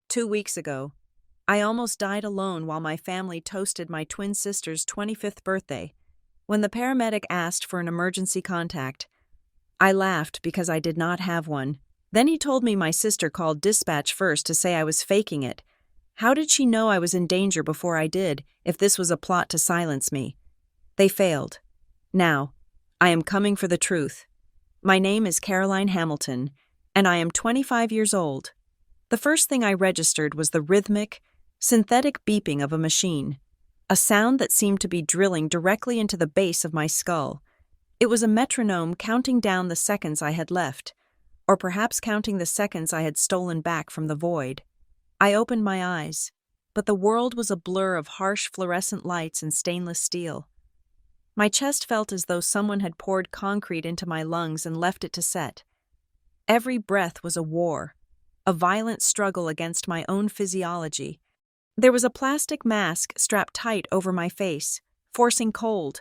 2 weeks ago, I almost died alone while my family toasted my twin sister's 25th birthday. When the paramedic asked for an emergency contact, I laughed because I did not have one. Then he told me my sister called dispatch first to say I was faking it. How did she know I was in danger before I did, if this was a plot to silence me? They failed. Now, I am coming for the truth. My name is Caroline Hamilton, and I am 25 years old. The first thing I registered was the rhythmic, synthetic beeping of a machine, a sound that seemed to be drilling directly into the base of my skull. It was a metronome counting down the seconds I had left, or perhaps counting the seconds I had stolen back from the void. I opened my eyes, but the world was a blur of harsh fluorescent lights and stainless steel. My chest felt as though someone had poured concrete into my lungs and left it to set. Every breath was a war, a violent struggle against my own physiology. There was a plastic mask strapped tight over my face, forcing cold,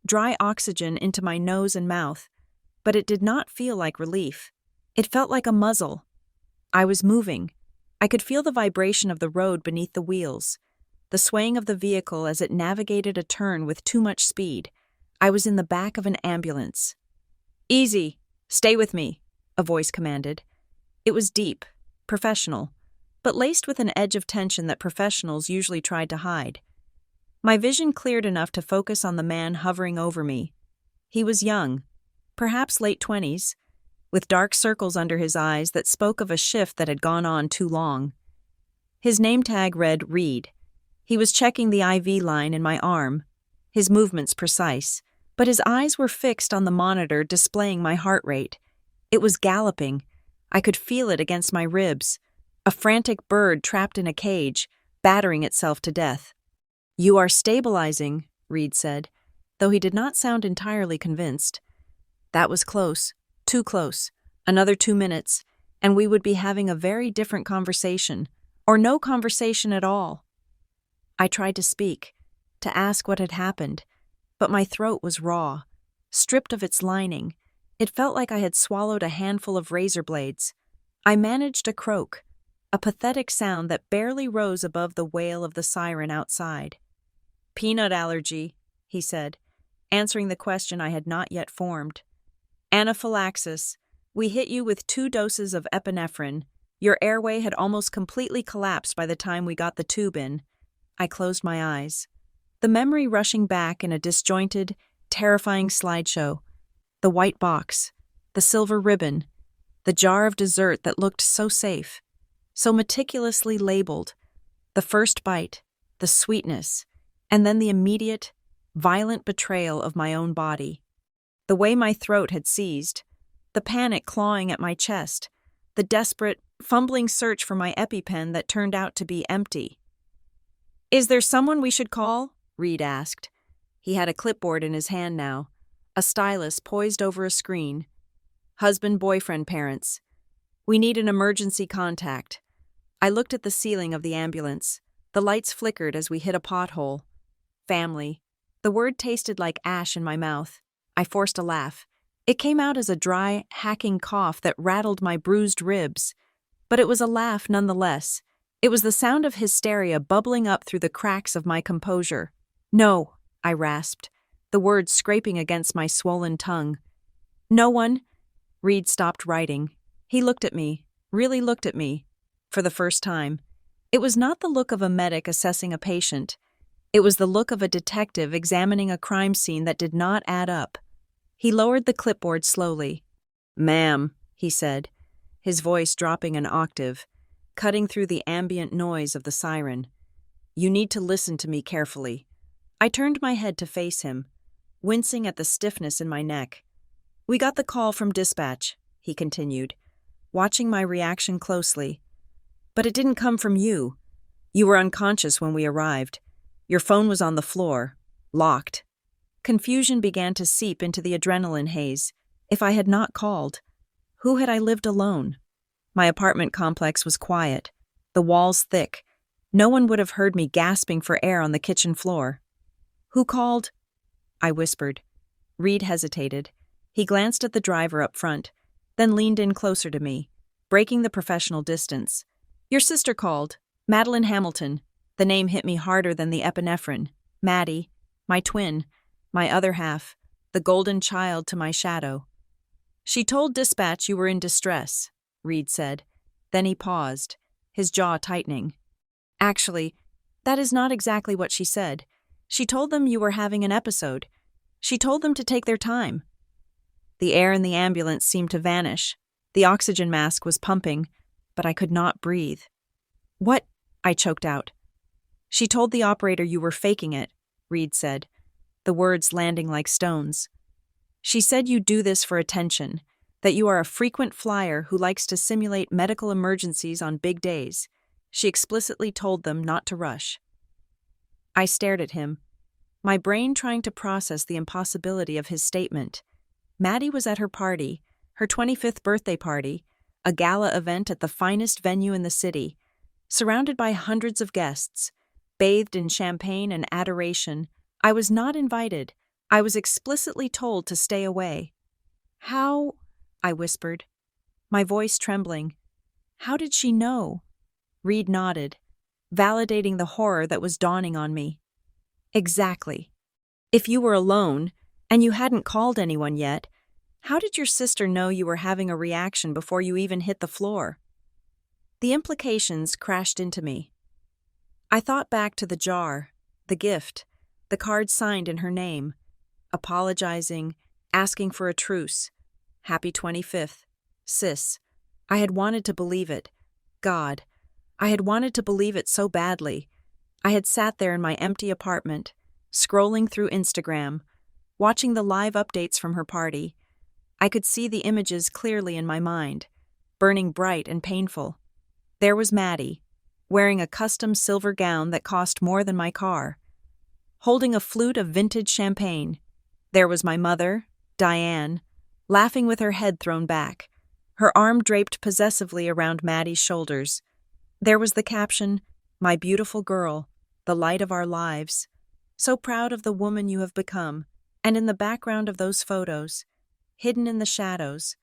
dry oxygen into my nose and mouth, but it did not feel like relief. It felt like a muzzle. I was moving. I could feel the vibration of the road beneath the wheels, the swaying of the vehicle as it navigated a turn with too much speed. I was in the back of an ambulance. "Easy, stay with me," a voice commanded. It was deep, professional, but laced with an edge of tension that professionals usually tried to hide. My vision cleared enough to focus on the man hovering over me. He was young, perhaps late 20s, with dark circles under his eyes that spoke of a shift that had gone on too long. His name tag read Reed. He was checking the IV line in my arm, his movements precise, but his eyes were fixed on the monitor displaying my heart rate. It was galloping. I could feel it against my ribs, a frantic bird trapped in a cage, battering itself to death. "You are stabilizing," Reed said, though he did not sound entirely convinced. That was close, too close. Another 2 minutes, and we would be having a very different conversation, or no conversation at all. I tried to speak, to ask what had happened, but my throat was raw, stripped of its lining. It felt like I had swallowed a handful of razor blades. I managed a croak, a pathetic sound that barely rose above the wail of the siren outside. "Peanut allergy," he said, answering the question I had not yet formed. "Anaphylaxis. We hit you with 2 doses of epinephrine. Your airway had almost completely collapsed by the time we got the tube in." I closed my eyes, the memory rushing back in a disjointed, terrifying slideshow. The white box, the silver ribbon, the jar of dessert that looked so safe, so meticulously labeled, the first bite, the sweetness, and then the immediate, violent betrayal of my own body. The way my throat had seized, the panic clawing at my chest, the desperate, fumbling search for my EpiPen that turned out to be empty. "Is there someone we should call?" Reed asked. He had a clipboard in his hand now, a stylus poised over a screen. "Husband, boyfriend, parents. We need an emergency contact." I looked at the ceiling of the ambulance. The lights flickered as we hit a pothole. "Family." The word tasted like ash in my mouth. I forced a laugh. It came out as a dry, hacking cough that rattled my bruised ribs. But it was a laugh nonetheless. It was the sound of hysteria bubbling up through the cracks of my composure. "No," I rasped, the words scraping against my swollen tongue. "No one." Reed stopped writing. He looked at me, really looked at me, for the first time. It was not the look of a medic assessing a patient. It was the look of a detective examining a crime scene that did not add up. He lowered the clipboard slowly. "Ma'am," he said, his voice dropping an octave, cutting through the ambient noise of the siren. "You need to listen to me carefully." I turned my head to face him, wincing at the stiffness in my neck. "We got the call from dispatch," he continued, watching my reaction closely. "But it didn't come from you. You were unconscious when we arrived. Your phone was on the floor, locked." Confusion began to seep into the adrenaline haze. If I had not called, who had I lived alone? My apartment complex was quiet, the walls thick. No one would have heard me gasping for air on the kitchen floor. "Who called?" I whispered. Reed hesitated. He glanced at the driver up front, then leaned in closer to me, breaking the professional distance. Your sister called. Madeline Hamilton. The name hit me harder than the epinephrine. Maddie, my twin, my other half, the golden child to my shadow. She told dispatch you were in distress, Reed said. Then he paused, his jaw tightening. Actually, that is not exactly what she said. She told them you were having an episode. She told them to take their time. The air in the ambulance seemed to vanish. The oxygen mask was pumping, but I could not breathe. What? I choked out. She told the operator you were faking it, Reed said, the words landing like stones. She said you do this for attention, that you are a frequent flyer who likes to simulate medical emergencies on big days. She explicitly told them not to rush. I stared at him, my brain trying to process the impossibility of his statement. Maddie was at her party, her 25th birthday party, a gala event at the finest venue in the city, surrounded by hundreds of guests, bathed in champagne and adoration. I was not invited. I was explicitly told to stay away. How? I whispered, my voice trembling. How did she know? Reed nodded, validating the horror that was dawning on me. Exactly. If you were alone, and you hadn't called anyone yet, how did your sister know you were having a reaction before you even hit the floor? The implications crashed into me. I thought back to the jar, the gift, the card signed in her name, apologizing, asking for a truce. Happy 25th. Sis. I had wanted to believe it. God. I had wanted to believe it so badly. I had sat there in my empty apartment, scrolling through Instagram, watching the live updates from her party. I could see the images clearly in my mind, burning bright and painful. There was Maddie, wearing a custom silver gown that cost more than my car, holding a flute of vintage champagne. There was my mother, Diane, laughing with her head thrown back, her arm draped possessively around Maddie's shoulders. There was the caption, "My beautiful girl, the light of our lives. So proud of the woman you have become." And in the background of those photos, hidden in the shadows,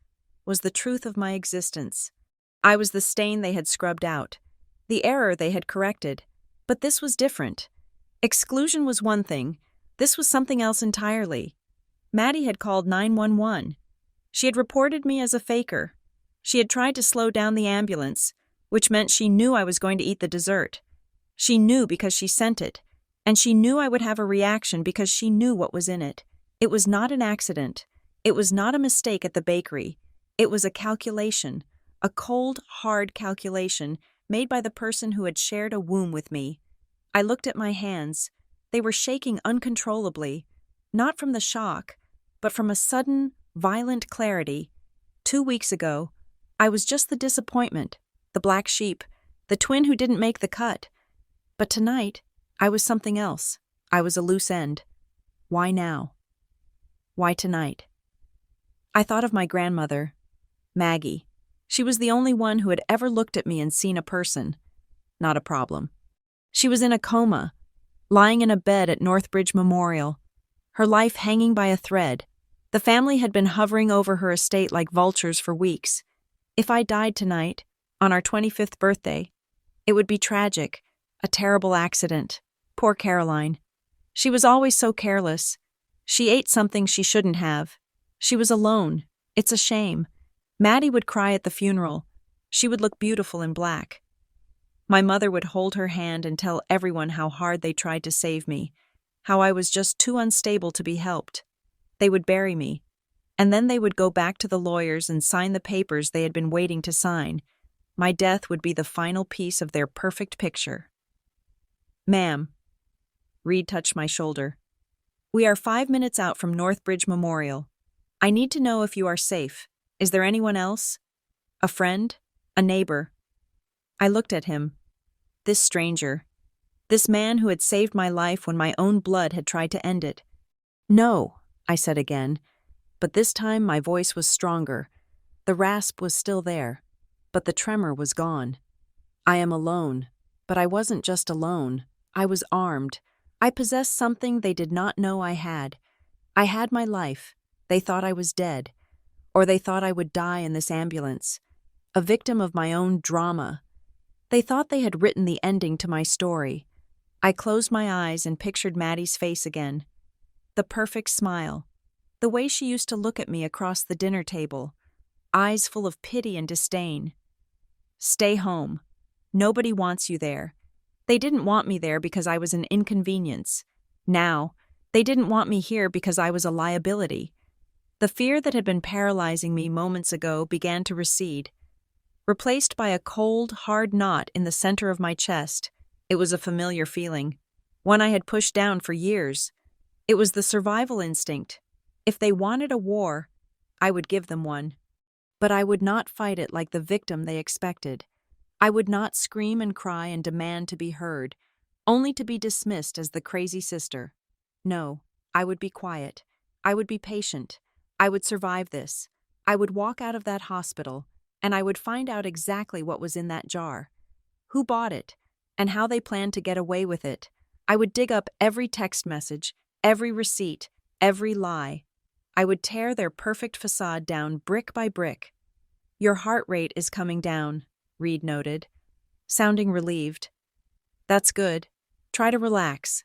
was the truth of my existence. I was the stain they had scrubbed out, the error they had corrected. But this was different. Exclusion was one thing. This was something else entirely. Maddie had called 911. She had reported me as a faker. She had tried to slow down the ambulance, which meant she knew I was going to eat the dessert. She knew because she sent it, and she knew I would have a reaction because she knew what was in it. It was not an accident. It was not a mistake at the bakery. It was a calculation, a cold, hard calculation made by the person who had shared a womb with me. I looked at my hands. They were shaking uncontrollably, not from the shock, but from a sudden, violent clarity. 2 weeks ago, I was just the disappointment, the black sheep, the twin who didn't make the cut. But tonight, I was something else. I was a loose end. Why now? Why tonight? I thought of my grandmother, Maggie. She was the only one who had ever looked at me and seen a person. Not a problem. She was in a coma, lying in a bed at Northbridge Memorial, her life hanging by a thread. The family had been hovering over her estate like vultures for weeks. If I died tonight, on our 25th birthday, it would be tragic, a terrible accident. Poor Caroline. She was always so careless. She ate something she shouldn't have. She was alone. It's a shame. Maddie would cry at the funeral. She would look beautiful in black. My mother would hold her hand and tell everyone how hard they tried to save me, how I was just too unstable to be helped. They would bury me, and then they would go back to the lawyers and sign the papers they had been waiting to sign. My death would be the final piece of their perfect picture. Ma'am. Reed touched my shoulder. We are 5 minutes out from Northbridge Memorial. I need to know if you are safe. Is there anyone else? A friend? A neighbor? I looked at him. This stranger. This man who had saved my life when my own blood had tried to end it. No, I said again, but this time my voice was stronger. The rasp was still there, but the tremor was gone. I am alone, but I wasn't just alone. I was armed. I possessed something they did not know I had. I had my life. They thought I was dead, or they thought I would die in this ambulance, a victim of my own drama. They thought they had written the ending to my story. I closed my eyes and pictured Maddie's face again. The perfect smile. The way she used to look at me across the dinner table. Eyes full of pity and disdain. Stay home. Nobody wants you there. They didn't want me there because I was an inconvenience. Now, they didn't want me here because I was a liability. The fear that had been paralyzing me moments ago began to recede. Replaced by a cold, hard knot in the center of my chest, it was a familiar feeling, one I had pushed down for years. It was the survival instinct. If they wanted a war, I would give them one. But I would not fight it like the victim they expected. I would not scream and cry and demand to be heard, only to be dismissed as the crazy sister. No, I would be quiet. I would be patient. I would survive this. I would walk out of that hospital, and I would find out exactly what was in that jar, who bought it, and how they planned to get away with it. I would dig up every text message, every receipt, every lie. I would tear their perfect facade down brick by brick. Your heart rate is coming down, Reed noted, sounding relieved. That's good. Try to relax.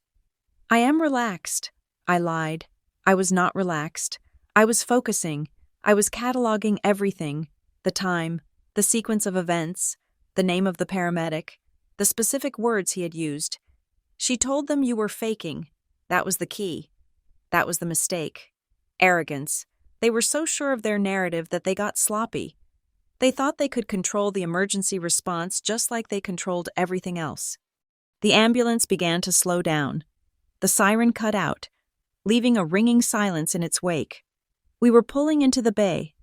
I am relaxed, I lied. I was not relaxed. I was focusing. I was cataloging everything, the time, the sequence of events, the name of the paramedic, the specific words he had used. She told them you were faking. That was the key. That was the mistake. Arrogance. They were so sure of their narrative that they got sloppy. They thought they could control the emergency response just like they controlled everything else. The ambulance began to slow down. The siren cut out, leaving a ringing silence in its wake. We were pulling into the bay.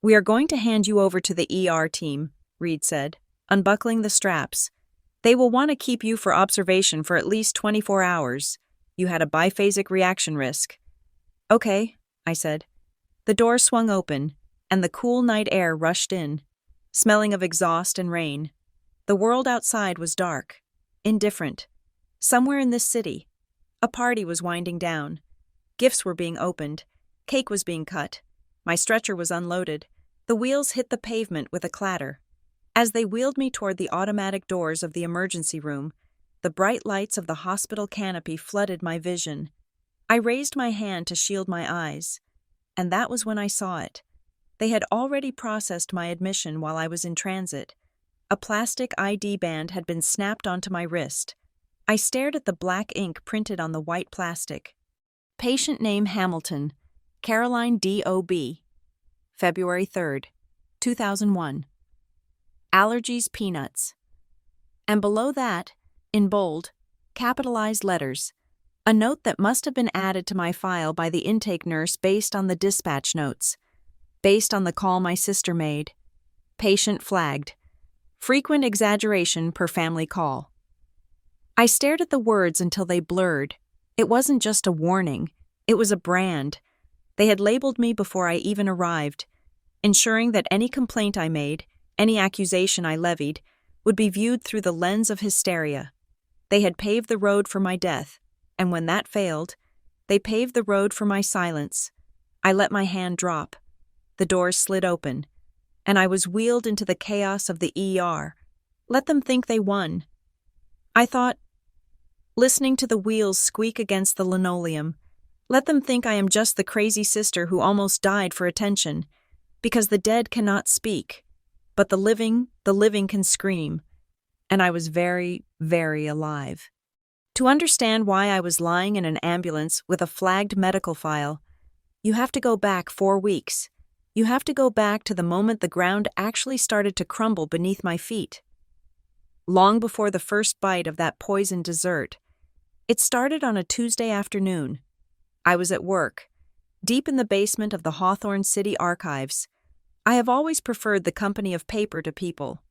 We are going to hand you over to the ER team, Reed said, unbuckling the straps. They will want to keep you for observation for at least 24 hours. You had a biphasic reaction risk. Okay, I said. The door swung open, and the cool night air rushed in, smelling of exhaust and rain. The world outside was dark, indifferent. Somewhere in this city, a party was winding down. Gifts were being opened. Cake was being cut. My stretcher was unloaded. The wheels hit the pavement with a clatter. As they wheeled me toward the automatic doors of the emergency room, the bright lights of the hospital canopy flooded my vision. I raised my hand to shield my eyes, and that was when I saw it. They had already processed my admission while I was in transit. A plastic ID band had been snapped onto my wrist. I stared at the black ink printed on the white plastic. Patient name Hamilton, Caroline D.O.B., February 3rd, 2001. Allergies peanuts. And below that, in bold, capitalized letters, a note that must have been added to my file by the intake nurse based on the dispatch notes, based on the call my sister made. Patient flagged. Frequent exaggeration per family call. I stared at the words until they blurred. It wasn't just a warning, it was a brand. They had labeled me before I even arrived, ensuring that any complaint I made, any accusation I levied, would be viewed through the lens of hysteria. They had paved the road for my death, and when that failed, they paved the road for my silence. I let my hand drop. The doors slid open, and I was wheeled into the chaos of the ER. Let them think they won. I thought, listening to the wheels squeak against the linoleum, let them think I am just the crazy sister who almost died for attention, because the dead cannot speak, but the living can scream, and I was very, very alive. To understand why I was lying in an ambulance with a flagged medical file, you have to go back 4 weeks. You have to go back to the moment the ground actually started to crumble beneath my feet. Long before the first bite of that poisoned dessert, it started on a Tuesday afternoon. I was at work, deep in the basement of the Hawthorne City Archives. I have always preferred the company of paper to people.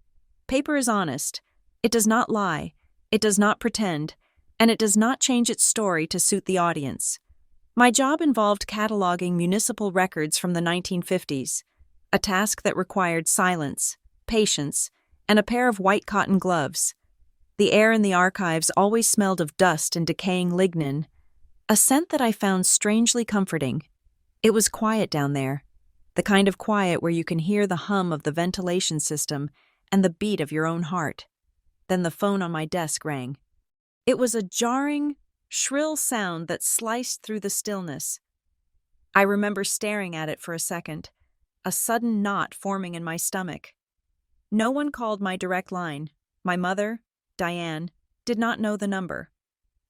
Paper is honest. It does not lie. It does not pretend. And it does not change its story to suit the audience. My job involved cataloging municipal records from the 1950s, a task that required silence, patience, and a pair of white cotton gloves. The air in the archives always smelled of dust and decaying lignin, a scent that I found strangely comforting. It was quiet down there, the kind of quiet where you can hear the hum of the ventilation system and the beat of your own heart. Then the phone on my desk rang. It was a jarring, shrill sound that sliced through the stillness. I remember staring at it for a second, a sudden knot forming in my stomach. No one called my direct line. My mother, Diane, did not know the number.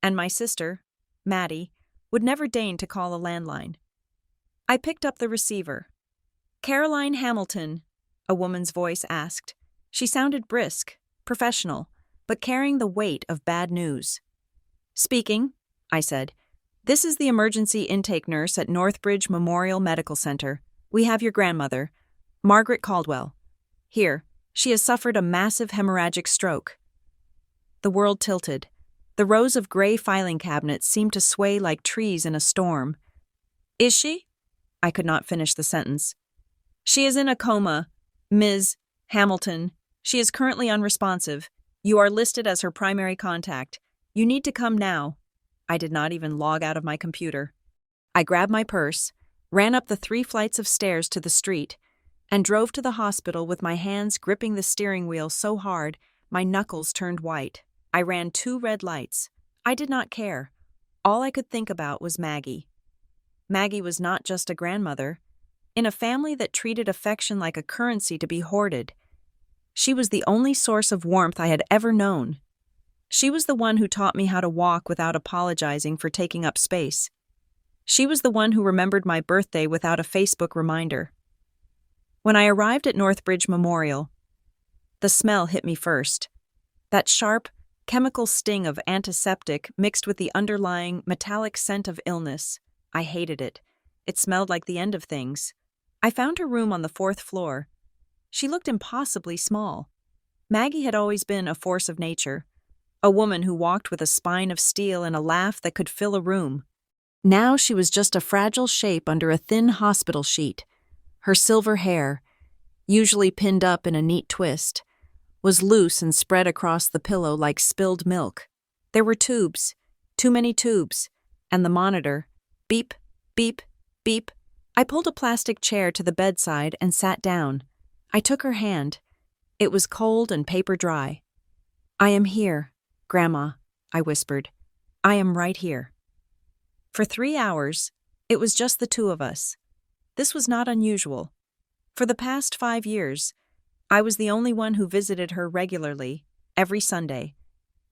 And my sister, Maddie, would never deign to call a landline. I picked up the receiver. "Caroline Hamilton," a woman's voice asked. She sounded brisk, professional, but carrying the weight of bad news. "Speaking," I said. "This is the emergency intake nurse at Northbridge Memorial Medical Center. We have your grandmother, Margaret Caldwell. Here, she has suffered a massive hemorrhagic stroke." The world tilted. The rows of gray filing cabinets seemed to sway like trees in a storm. "Is she?" I could not finish the sentence. "She is in a coma, Ms. Hamilton. She is currently unresponsive. You are listed as her primary contact. You need to come now." I did not even log out of my computer. I grabbed my purse, ran up the 3 flights of stairs to the street, and drove to the hospital with my hands gripping the steering wheel so hard my knuckles turned white. I ran 2 red lights. I did not care. All I could think about was Maggie. Maggie was not just a grandmother. In a family that treated affection like a currency to be hoarded, she was the only source of warmth I had ever known. She was the one who taught me how to walk without apologizing for taking up space. She was the one who remembered my birthday without a Facebook reminder. When I arrived at Northbridge Memorial, the smell hit me first. That sharp, chemical sting of antiseptic mixed with the underlying metallic scent of illness. I hated it. It smelled like the end of things. I found her room on the 4th floor. She looked impossibly small. Maggie had always been a force of nature, a woman who walked with a spine of steel and a laugh that could fill a room. Now she was just a fragile shape under a thin hospital sheet. Her silver hair, usually pinned up in a neat twist, was loose and spread across the pillow like spilled milk. There were tubes, too many tubes, and the monitor. Beep, beep, beep. I pulled a plastic chair to the bedside and sat down. I took her hand. It was cold and paper dry. "I am here, Grandma," I whispered. "I am right here." For 3 hours, it was just the 2 of us. This was not unusual. For the past 5 years, I was the only one who visited her regularly, every Sunday.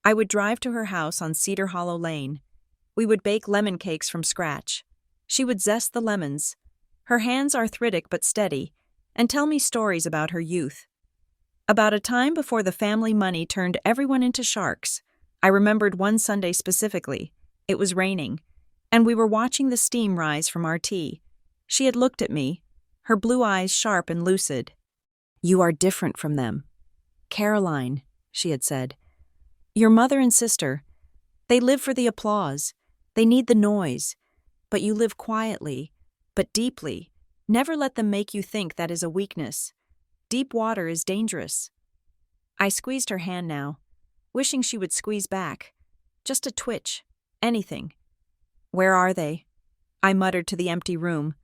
I would drive to her house on Cedar Hollow Lane. We would bake lemon cakes from scratch. She would zest the lemons, her hands arthritic but steady, and tell me stories about her youth. About a time before the family money turned everyone into sharks. I remembered one Sunday specifically. It was raining, and we were watching the steam rise from our tea. She had looked at me, her blue eyes sharp and lucid. "You are different from them. Caroline," she had said. "Your mother and sister, they live for the applause. They need the noise. But you live quietly, but deeply. Never let them make you think that is a weakness. Deep water is dangerous." I squeezed her hand now, wishing she would squeeze back. Just a twitch. Anything. "Where are they?" I muttered to the empty room.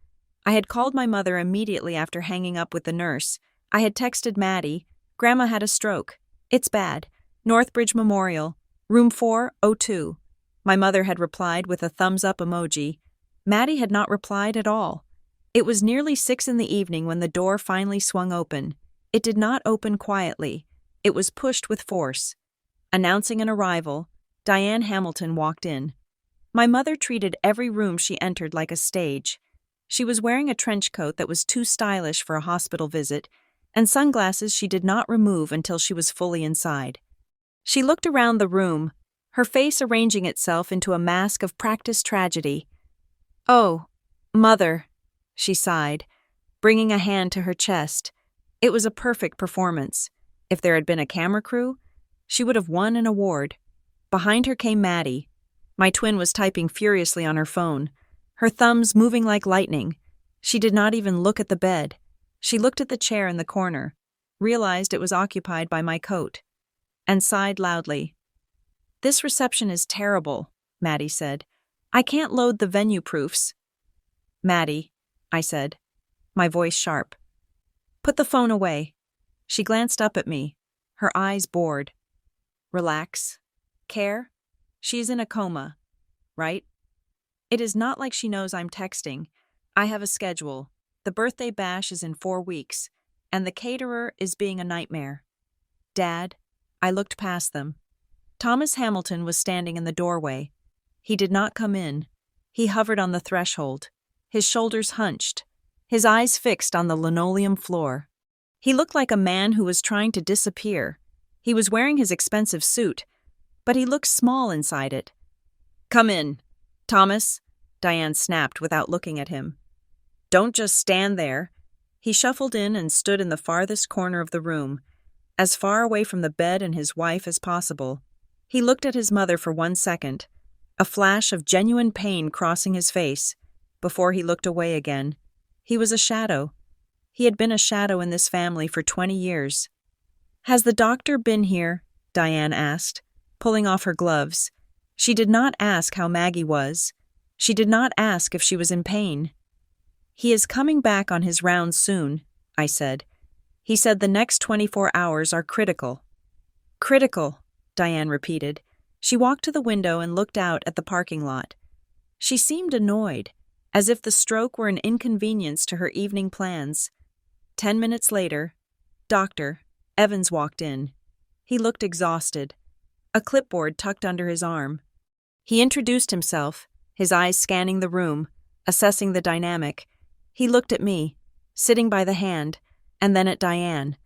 I had called my mother immediately after hanging up with the nurse. I had texted Maddie. "Grandma had a stroke. It's bad. Northbridge Memorial, room 402. My mother had replied with a thumbs-up emoji. Maddie had not replied at all. It was nearly 6 in the evening when the door finally swung open. It did not open quietly. It was pushed with force. Announcing an arrival, Diane Hamilton walked in. My mother treated every room she entered like a stage. She was wearing a trench coat that was too stylish for a hospital visit, and sunglasses she did not remove until she was fully inside. She looked around the room, her face arranging itself into a mask of practiced tragedy. "Oh, Mother," she sighed, bringing a hand to her chest. It was a perfect performance. If there had been a camera crew, she would have won an award. Behind her came Maddie. My twin was typing furiously on her phone, her thumbs moving like lightning. She did not even look at the bed. She looked at the chair in the corner, realized it was occupied by my coat, and sighed loudly. "This reception is terrible," Maddie said. "I can't load the venue proofs." "Maddie," I said, my voice sharp. "Put the phone away." She glanced up at me, her eyes bored. Relax. Care? She's in a coma, right? It is not like she knows I'm texting. I have a schedule. The birthday bash is in 4 weeks, and the caterer is being a nightmare. Dad, I looked past them. Thomas Hamilton was standing in the doorway. He did not come in. He hovered on the threshold, his shoulders hunched, his eyes fixed on the linoleum floor. He looked like a man who was trying to disappear. He was wearing his expensive suit, but he looked small inside it. "Come in, Thomas," Diane snapped without looking at him. "Don't just stand there." He shuffled in and stood in the farthest corner of the room, as far away from the bed and his wife as possible. He looked at his mother for 1 second, a flash of genuine pain crossing his face, before he looked away again. He was a shadow. He had been a shadow in this family for 20 years. "Has the doctor been here?" Diane asked, pulling off her gloves. She did not ask how Maggie was. She did not ask if she was in pain. "He is coming back on his rounds soon," I said. "He said the next 24 hours are critical." "Critical," Diane repeated. She walked to the window and looked out at the parking lot. She seemed annoyed, as if the stroke were an inconvenience to her evening plans. 10 minutes later, Dr. Evans walked in. He looked exhausted, a clipboard tucked under his arm. He introduced himself, his eyes scanning the room, assessing the dynamic. He looked at me, sitting by the hand, and then at Diane,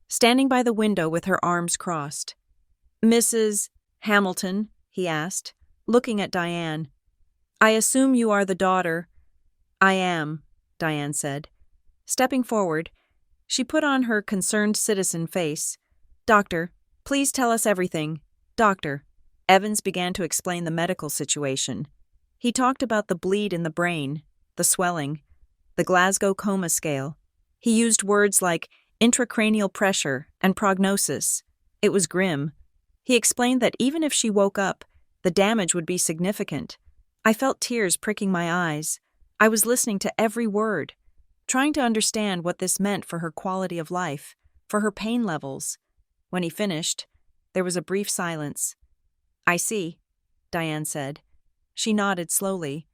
standing by the window with her arms crossed. "Mrs. Hamilton?" he asked, looking at Diane. "I assume you are the daughter." "I am," Diane said. Stepping forward, she put on her concerned citizen face. "Doctor, please tell us everything. Doctor." Evans began to explain the medical situation. He talked about the bleed in the brain, the swelling, the Glasgow coma scale. He used words like intracranial pressure and prognosis. It was grim. He explained that even if she woke up, the damage would be significant. I felt tears pricking my eyes. I was listening to every word, trying to understand what this meant for her quality of life, for her pain levels. When he finished, there was a brief silence. "I see," Diane said. She nodded slowly.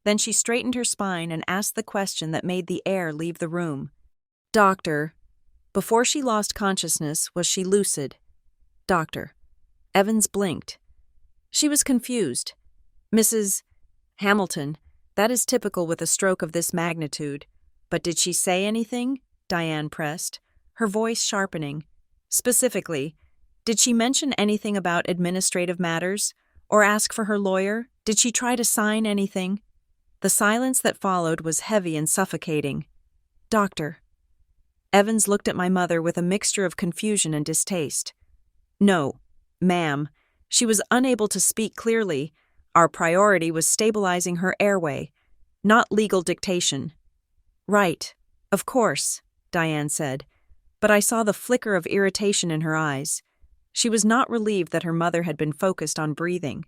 Then she straightened her spine and asked the question that made the air leave the room. "Doctor, before she lost consciousness, was she lucid?" "Doctor." Evans blinked. She was confused. "Mrs. Hamilton, that is typical with a stroke of this magnitude. But did she say anything?" Diane pressed, her voice sharpening. "Specifically, did she mention anything about administrative matters, or ask for her lawyer? Did she try to sign anything?" The silence that followed was heavy and suffocating. "Doctor." Evans looked at my mother with a mixture of confusion and distaste. "No, ma'am." She was unable to speak clearly. Our priority was stabilizing her airway, not legal dictation. "Right, of course," Diane said, but I saw the flicker of irritation in her eyes. She was not relieved that her mother had been focused on breathing.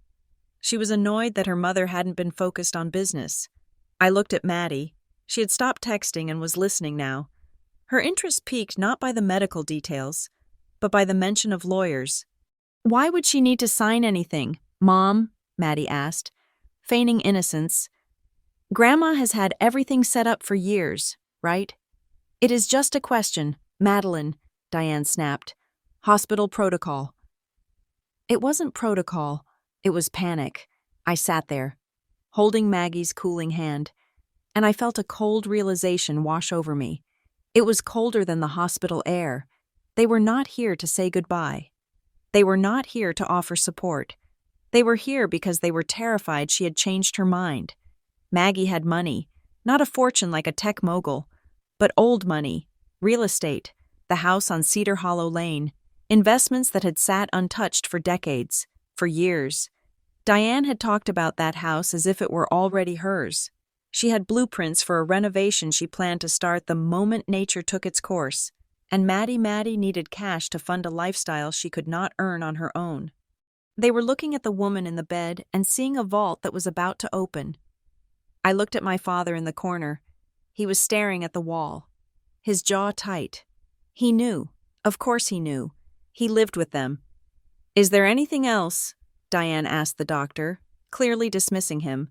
She was annoyed that her mother hadn't been focused on business. I looked at Maddie. She had stopped texting and was listening now. Her interest piqued not by the medical details, but by the mention of lawyers. "Why would she need to sign anything, Mom?" Maddie asked, feigning innocence. "Grandma has had everything set up for years, right?" "It is just a question, Madeline," Diane snapped. "Hospital protocol." It wasn't protocol, it was panic. I sat there, holding Maggie's cooling hand, and I felt a cold realization wash over me. It was colder than the hospital air. They were not here to say goodbye. They were not here to offer support. They were here because they were terrified she had changed her mind. Maggie had money, not a fortune like a tech mogul, but old money, real estate, the house on Cedar Hollow Lane, investments that had sat untouched for decades, for years. Diane had talked about that house as if it were already hers. She had blueprints for a renovation she planned to start the moment nature took its course, and Maddie needed cash to fund a lifestyle she could not earn on her own. They were looking at the woman in the bed and seeing a vault that was about to open. I looked at my father in the corner. He was staring at the wall, his jaw tight. He knew. Of course he knew. He lived with them. Is there anything else? Diane asked the doctor, clearly dismissing him.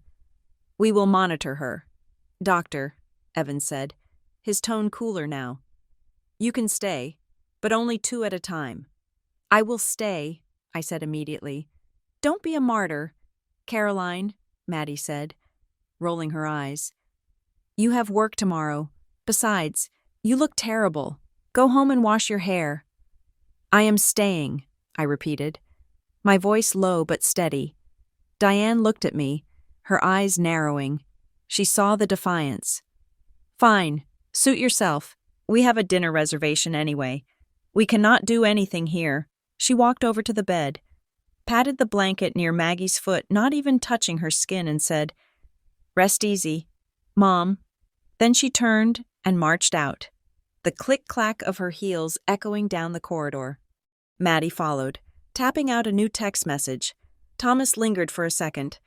We will monitor her. Doctor, Evans said, his tone cooler now. You can stay, but only 2 at a time. I will stay, I said immediately. Don't be a martyr, Caroline, Maddie said, rolling her eyes. You have work tomorrow. Besides, you look terrible. Go home and wash your hair. I am staying, I repeated, my voice low but steady. Diane looked at me, her eyes narrowing. She saw the defiance. Fine, suit yourself. We have a dinner reservation anyway. We cannot do anything here. She walked over to the bed, patted the blanket near Maggie's foot, not even touching her skin, and said, Rest easy, Mom. Then she turned and marched out, the click-clack of her heels echoing down the corridor. Maddie followed, tapping out a new text message. Thomas lingered for a second,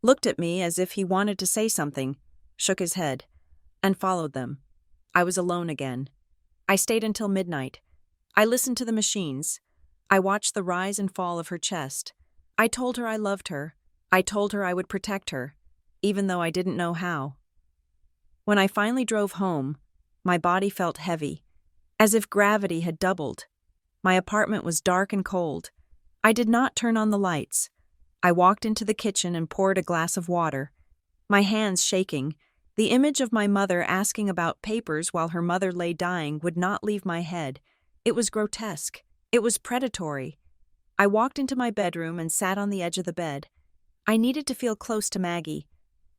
looked at me as if he wanted to say something, shook his head, and followed them. I was alone again. I stayed until midnight. I listened to the machines. I watched the rise and fall of her chest. I told her I loved her. I told her I would protect her, even though I didn't know how. When I finally drove home, my body felt heavy, as if gravity had doubled. My apartment was dark and cold. I did not turn on the lights. I walked into the kitchen and poured a glass of water, my hands shaking. The image of my mother asking about papers while her mother lay dying would not leave my head. It was grotesque. It was predatory. I walked into my bedroom and sat on the edge of the bed. I needed to feel close to Maggie,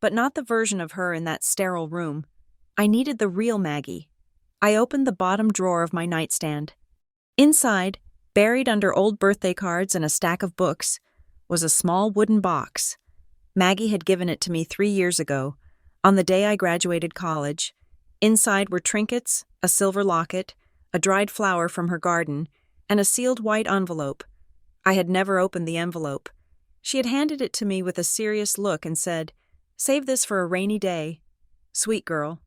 but not the version of her in that sterile room. I needed the real Maggie. I opened the bottom drawer of my nightstand. Inside, buried under old birthday cards and a stack of books, was a small wooden box. Maggie had given it to me 3 years ago, on the day I graduated college. Inside were trinkets, a silver locket, a dried flower from her garden, and a sealed white envelope. I had never opened the envelope. She had handed it to me with a serious look and said, Save this for a rainy day. Sweet girl.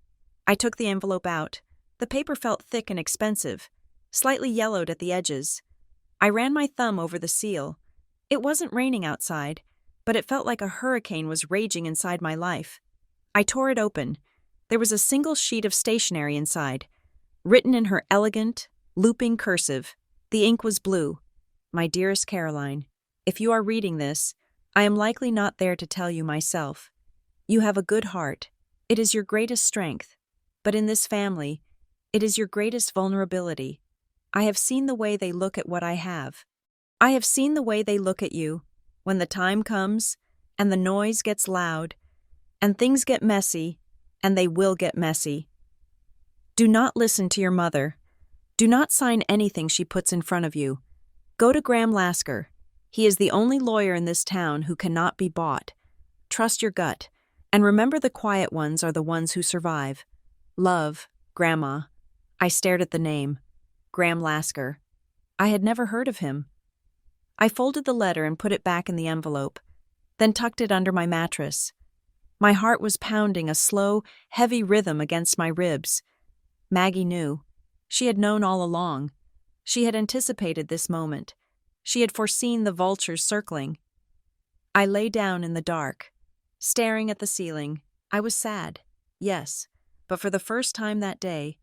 I took the envelope out. The paper felt thick and expensive, slightly yellowed at the edges. I ran my thumb over the seal. It wasn't raining outside, but it felt like a hurricane was raging inside my life. I tore it open. There was a single sheet of stationery inside, written in her elegant, looping cursive. The ink was blue. My dearest Caroline, if you are reading this, I am likely not there to tell you myself. You have a good heart. It is your greatest strength. But in this family, it is your greatest vulnerability. I have seen the way they look at what I have. I have seen the way they look at you when the time comes and the noise gets loud and things get messy, and they will get messy. Do not listen to your mother. Do not sign anything she puts in front of you. Go to Graham Lasker. He is the only lawyer in this town who cannot be bought. Trust your gut, and remember the quiet ones are the ones who survive. Love, Grandma. I stared at the name. Graham Lasker. I had never heard of him. I folded the letter and put it back in the envelope, then tucked it under my mattress. My heart was pounding a slow, heavy rhythm against my ribs. Maggie knew. She had known all along. She had anticipated this moment. She had foreseen the vultures circling. I lay down in the dark, staring at the ceiling. I was sad, yes, but for the first time that day,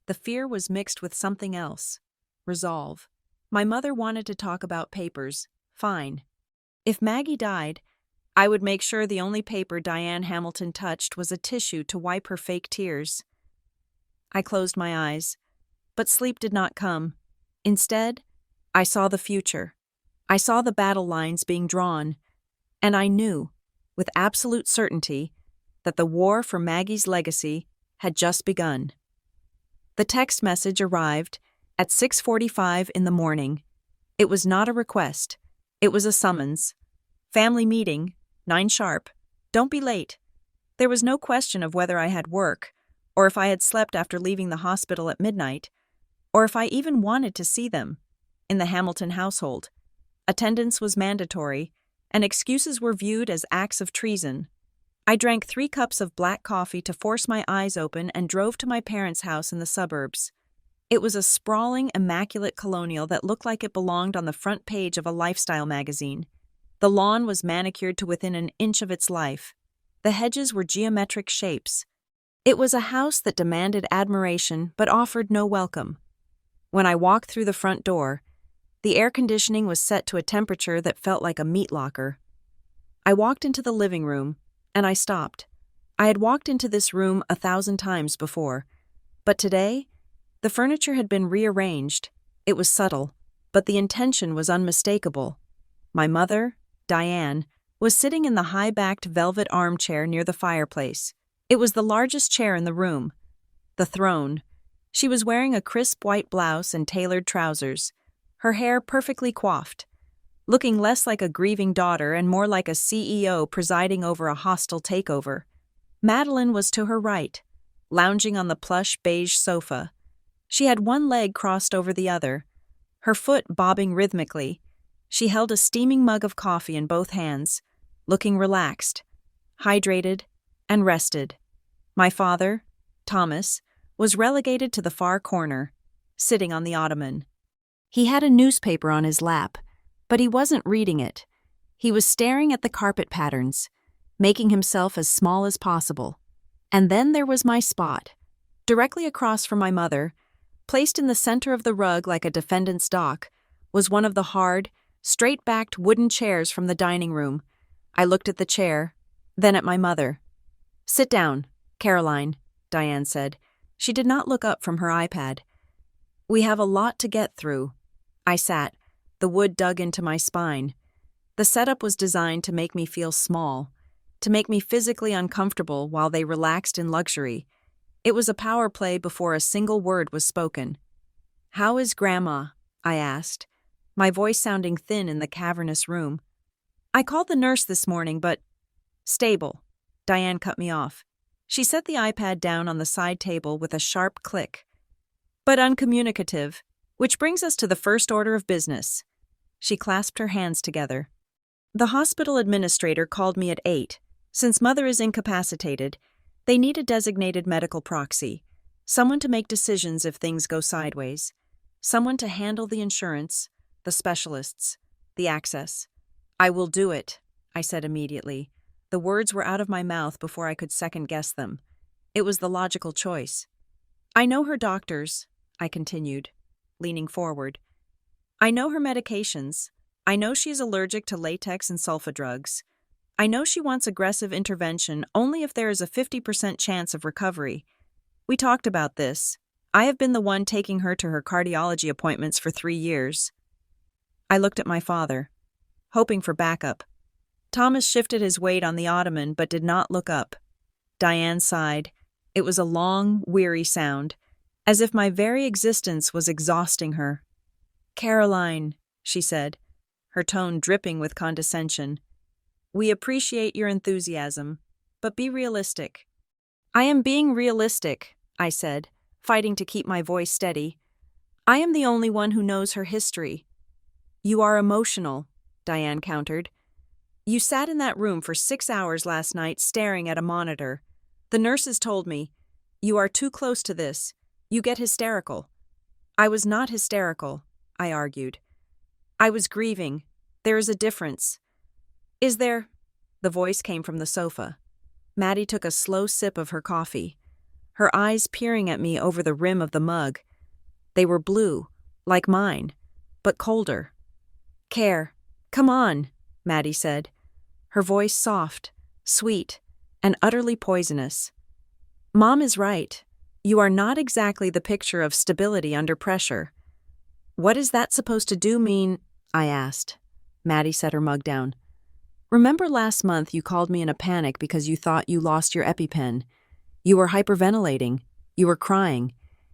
the fear was mixed with something else. Resolve. My mother wanted to talk about papers. Fine. If Maggie died, I would make sure the only paper Diane Hamilton touched was a tissue to wipe her fake tears. I closed my eyes, but sleep did not come. Instead, I saw the future. I saw the battle lines being drawn, and I knew, with absolute certainty, that the war for Maggie's legacy had just begun. The text message arrived at 6:45 in the morning. It was not a request. It was a summons. Family meeting, 9 sharp. Don't be late. There was no question of whether I had work, or if I had slept after leaving the hospital at midnight, or if I even wanted to see them. In the Hamilton household, attendance was mandatory, and excuses were viewed as acts of treason. I drank 3 cups of black coffee to force my eyes open and drove to my parents' house in the suburbs. It was a sprawling, immaculate colonial that looked like it belonged on the front page of a lifestyle magazine. The lawn was manicured to within an inch of its life. The hedges were geometric shapes. It was a house that demanded admiration but offered no welcome. When I walked through the front door, the air conditioning was set to a temperature that felt like a meat locker. I walked into the living room, and I stopped. I had walked into this room 1,000 times before, but today, the furniture had been rearranged. It was subtle, but the intention was unmistakable. My mother, Diane, was sitting in the high-backed velvet armchair near the fireplace. It was the largest chair in the room. The throne. She was wearing a crisp white blouse and tailored trousers, her hair perfectly coiffed, looking less like a grieving daughter and more like a CEO presiding over a hostile takeover. Madeline was to her right, lounging on the plush beige sofa. She had one leg crossed over the other, her foot bobbing rhythmically. She held a steaming mug of coffee in both hands, looking relaxed, hydrated, and rested. My father, Thomas, was relegated to the far corner, sitting on the ottoman. He had a newspaper on his lap, but he wasn't reading it. He was staring at the carpet patterns, making himself as small as possible. And then there was my spot, directly across from my mother, placed in the center of the rug like a defendant's dock, was one of the hard, straight-backed wooden chairs from the dining room. I looked at the chair, then at my mother. "Sit down, Caroline," Diane said. She did not look up from her iPad. "We have a lot to get through." I sat, the wood dug into my spine. The setup was designed to make me feel small, to make me physically uncomfortable while they relaxed in luxury. It was a power play before a single word was spoken. "How is Grandma?" I asked, my voice sounding thin in the cavernous room. "I called the nurse this morning, but—" "Stable," Diane cut me off. She set the iPad down on the side table with a sharp click. "But uncommunicative, which brings us to the first order of business." She clasped her hands together. "The hospital administrator called me at 8. Since Mother is incapacitated, they need a designated medical proxy, someone to make decisions if things go sideways, someone to handle the insurance, the specialists, the access." "I will do it," I said immediately. The words were out of my mouth before I could second-guess them. It was the logical choice. "I know her doctors," I continued, leaning forward. "I know her medications. I know she's allergic to latex and sulfa drugs. I know she wants aggressive intervention only if there is a 50% chance of recovery. We talked about this. I have been the one taking her to her cardiology appointments for 3 years." I looked at my father, hoping for backup. Thomas shifted his weight on the ottoman but did not look up. Diane sighed. It was a long, weary sound, as if my very existence was exhausting her. "Caroline," she said, her tone dripping with condescension, "we appreciate your enthusiasm, but be realistic." "I am being realistic," I said, fighting to keep my voice steady. "I am the only one who knows her history." "You are emotional," Diane countered. "You sat in that room for 6 hours last night staring at a monitor. The nurses told me, 'You are too close to this. You get hysterical.'" "I was not hysterical," I argued. "I was grieving. There is a difference." "Is there?" The voice came from the sofa. Maddie took a slow sip of her coffee, her eyes peering at me over the rim of the mug. They were blue, like mine, but colder. "Come on," Maddie said, her voice soft, sweet, and utterly poisonous. "Mom is right. You are not exactly the picture of stability under pressure." "What is that supposed to do mean?" I asked. Maddie set her mug down. "Remember last month you called me in a panic because you thought you lost your EpiPen? You were hyperventilating. You were crying.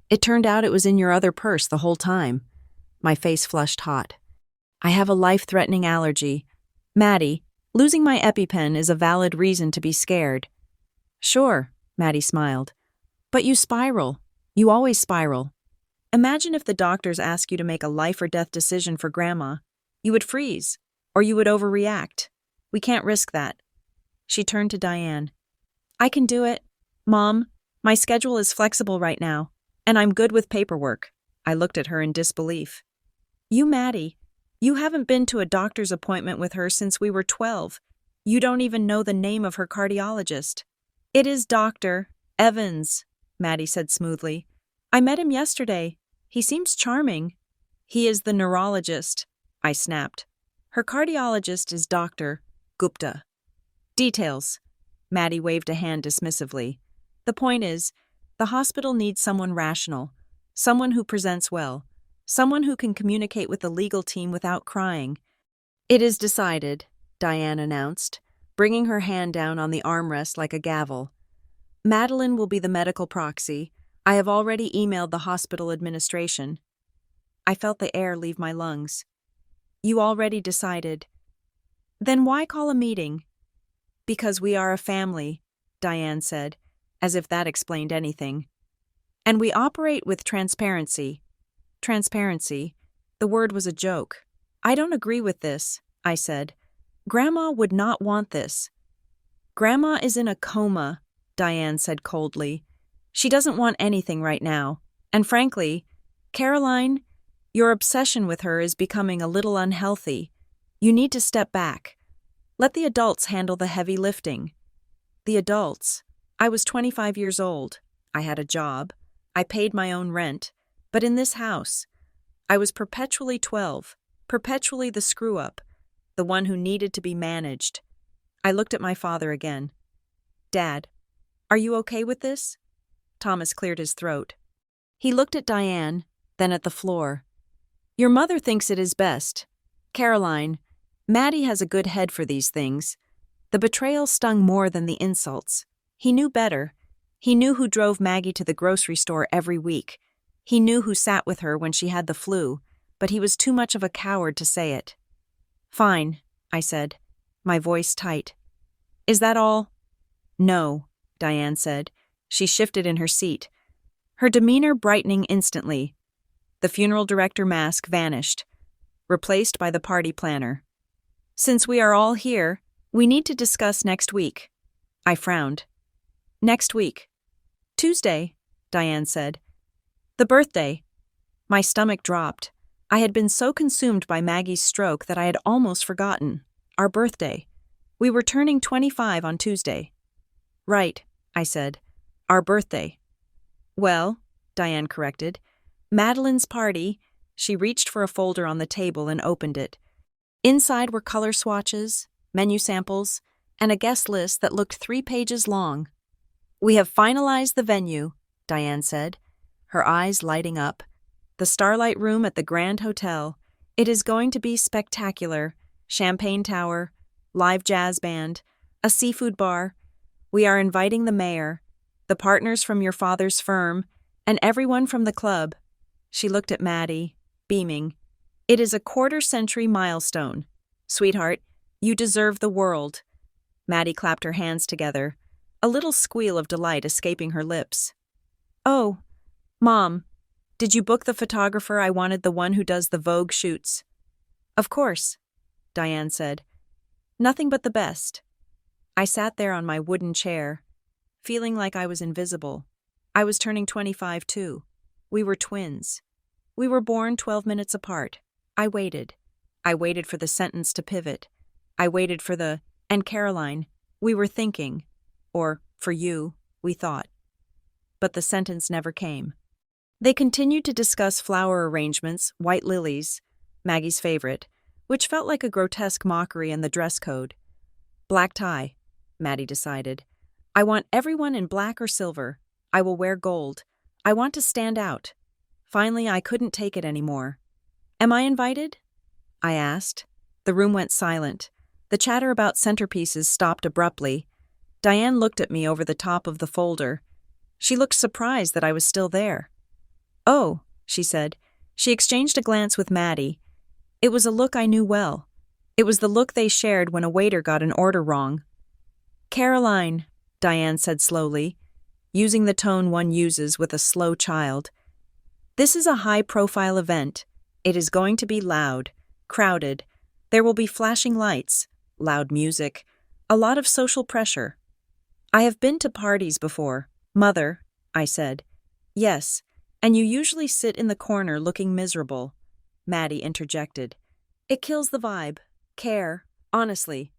It turned out it was in your other purse the whole time." My face flushed hot. "I have a life-threatening allergy. Maddie, losing my EpiPen is a valid reason to be scared." "Sure," Maddie smiled. "But you spiral. You always spiral. Imagine if the doctors ask you to make a life-or-death decision for Grandma. You would freeze, or you would overreact. We can't risk that." She turned to Diane. "I can do it. Mom, my schedule is flexible right now, and I'm good with paperwork." I looked at her in disbelief. You, Maddie, you haven't been to a doctor's appointment with her since we were 12. You don't even know the name of her cardiologist. It is Dr. Evans, Maddie said smoothly. I met him yesterday. He seems charming. He is the neurologist, I snapped. Her cardiologist is Dr. Gupta. Details. Maddie waved a hand dismissively. The point is, the hospital needs someone rational, someone who presents well, someone who can communicate with the legal team without crying. It is decided, Diane announced, bringing her hand down on the armrest like a gavel. Madeline will be the medical proxy. I have already emailed the hospital administration. I felt the air leave my lungs. You already decided. Then why call a meeting? Because we are a family, Diane said, as if that explained anything. And we operate with transparency. Transparency. The word was a joke. I don't agree with this, I said. Grandma would not want this. Grandma is in a coma, Diane said coldly. She doesn't want anything right now. And frankly, Caroline, your obsession with her is becoming a little unhealthy. You need to step back. Let the adults handle the heavy lifting. The adults. I was 25 years old. I had a job. I paid my own rent. But in this house, I was perpetually 12, perpetually the screw-up, the one who needed to be managed. I looked at my father again. Dad, are you okay with this? Thomas cleared his throat. He looked at Diane, then at the floor. Your mother thinks it is best. Caroline, Maddie has a good head for these things. The betrayal stung more than the insults. He knew better. He knew who drove Maggie to the grocery store every week. He knew who sat with her when she had the flu, but he was too much of a coward to say it. Fine, I said, my voice tight. Is that all? No, Diane said. She shifted in her seat, her demeanor brightening instantly. The funeral director mask vanished, replaced by the party planner. Since we are all here, we need to discuss next week. I frowned. Next week. Tuesday, Diane said. The birthday. My stomach dropped. I had been so consumed by Maggie's stroke that I had almost forgotten. Our birthday. We were turning 25 on Tuesday. Right, I said. Our birthday. Well, Diane corrected. Madeline's party. She reached for a folder on the table and opened it. Inside were color swatches, menu samples, and a guest list that looked 3 pages long. We have finalized the venue, Diane said, her eyes lighting up. The Starlight Room at the Grand Hotel. It is going to be spectacular. Champagne tower, live jazz band, a seafood bar. We are inviting the mayor, the partners from your father's firm, and everyone from the club. She looked at Maddie, beaming. It is a quarter-century milestone. Sweetheart, you deserve the world. Maddie clapped her hands together, a little squeal of delight escaping her lips. Oh, Mom, did you book the photographer? I wanted the one who does the Vogue shoots. Of course, Diane said. Nothing but the best. I sat there on my wooden chair, feeling like I was invisible. I was turning 25 too. We were twins. We were born 12 minutes apart. I waited. I waited for the sentence to pivot. I waited for the, and Caroline, we were thinking, or, for you, we thought. But the sentence never came. They continued to discuss flower arrangements, white lilies, Maggie's favorite, which felt like a grotesque mockery in the dress code. Black tie, Maddie decided. I want everyone in black or silver. I will wear gold. I want to stand out. Finally, I couldn't take it anymore. Am I invited? I asked. The room went silent. The chatter about centerpieces stopped abruptly. Diane looked at me over the top of the folder. She looked surprised that I was still there. Oh, she said. She exchanged a glance with Maddie. It was a look I knew well. It was the look they shared when a waiter got an order wrong. Caroline, Diane said slowly, using the tone one uses with a slow child. This is a high-profile event. It is going to be loud, crowded. There will be flashing lights, loud music, a lot of social pressure. I have been to parties before. Mother, I said. Yes, And you usually sit in the corner looking miserable, Maddie interjected. It kills the vibe. Care, honestly.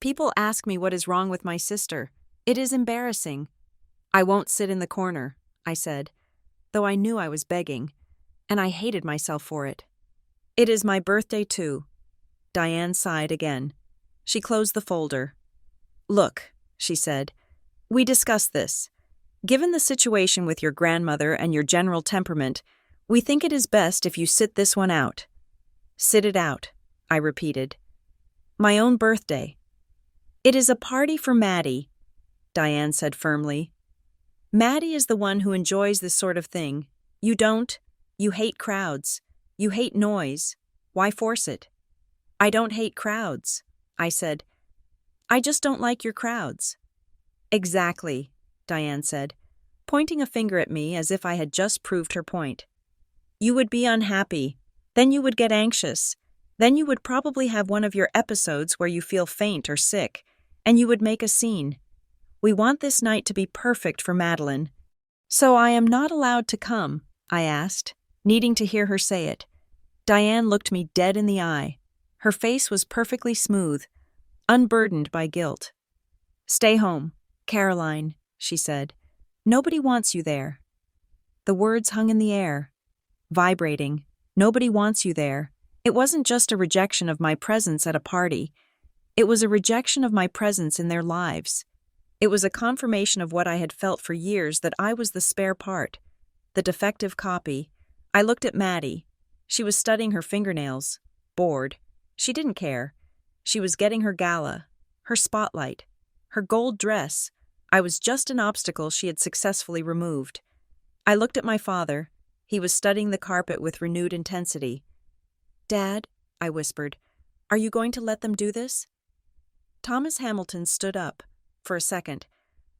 People ask me what is wrong with my sister. It is embarrassing. I won't sit in the corner, I said, though I knew I was begging, and I hated myself for it. It is my birthday too. Diane sighed again. She closed the folder. Look, she said, we discussed this. Given the situation with your grandmother and your general temperament, we think it is best if you sit this one out. Sit it out, I repeated. My own birthday. It is a party for Maddie, Diane said firmly. Maddie is the one who enjoys this sort of thing. You don't. You hate crowds. You hate noise. Why force it? I don't hate crowds, I said. I just don't like your crowds. Exactly, Diane said, pointing a finger at me as if I had just proved her point. You would be unhappy. Then you would get anxious. Then you would probably have one of your episodes where you feel faint or sick, and you would make a scene. We want this night to be perfect for Madeline. So I am not allowed to come, I asked, needing to hear her say it. Diane looked me dead in the eye. Her face was perfectly smooth, unburdened by guilt. Stay home, Caroline, she said. Nobody wants you there. The words hung in the air, vibrating. Nobody wants you there. It wasn't just a rejection of my presence at a party. It was a rejection of my presence in their lives. It was a confirmation of what I had felt for years, that I was the spare part, the defective copy. I looked at Maddie. She was studying her fingernails, bored. She didn't care. She was getting her gala, her spotlight, her gold dress. I was just an obstacle she had successfully removed. I looked at my father. He was studying the carpet with renewed intensity. Dad, I whispered, are you going to let them do this? Thomas Hamilton stood up. For a second,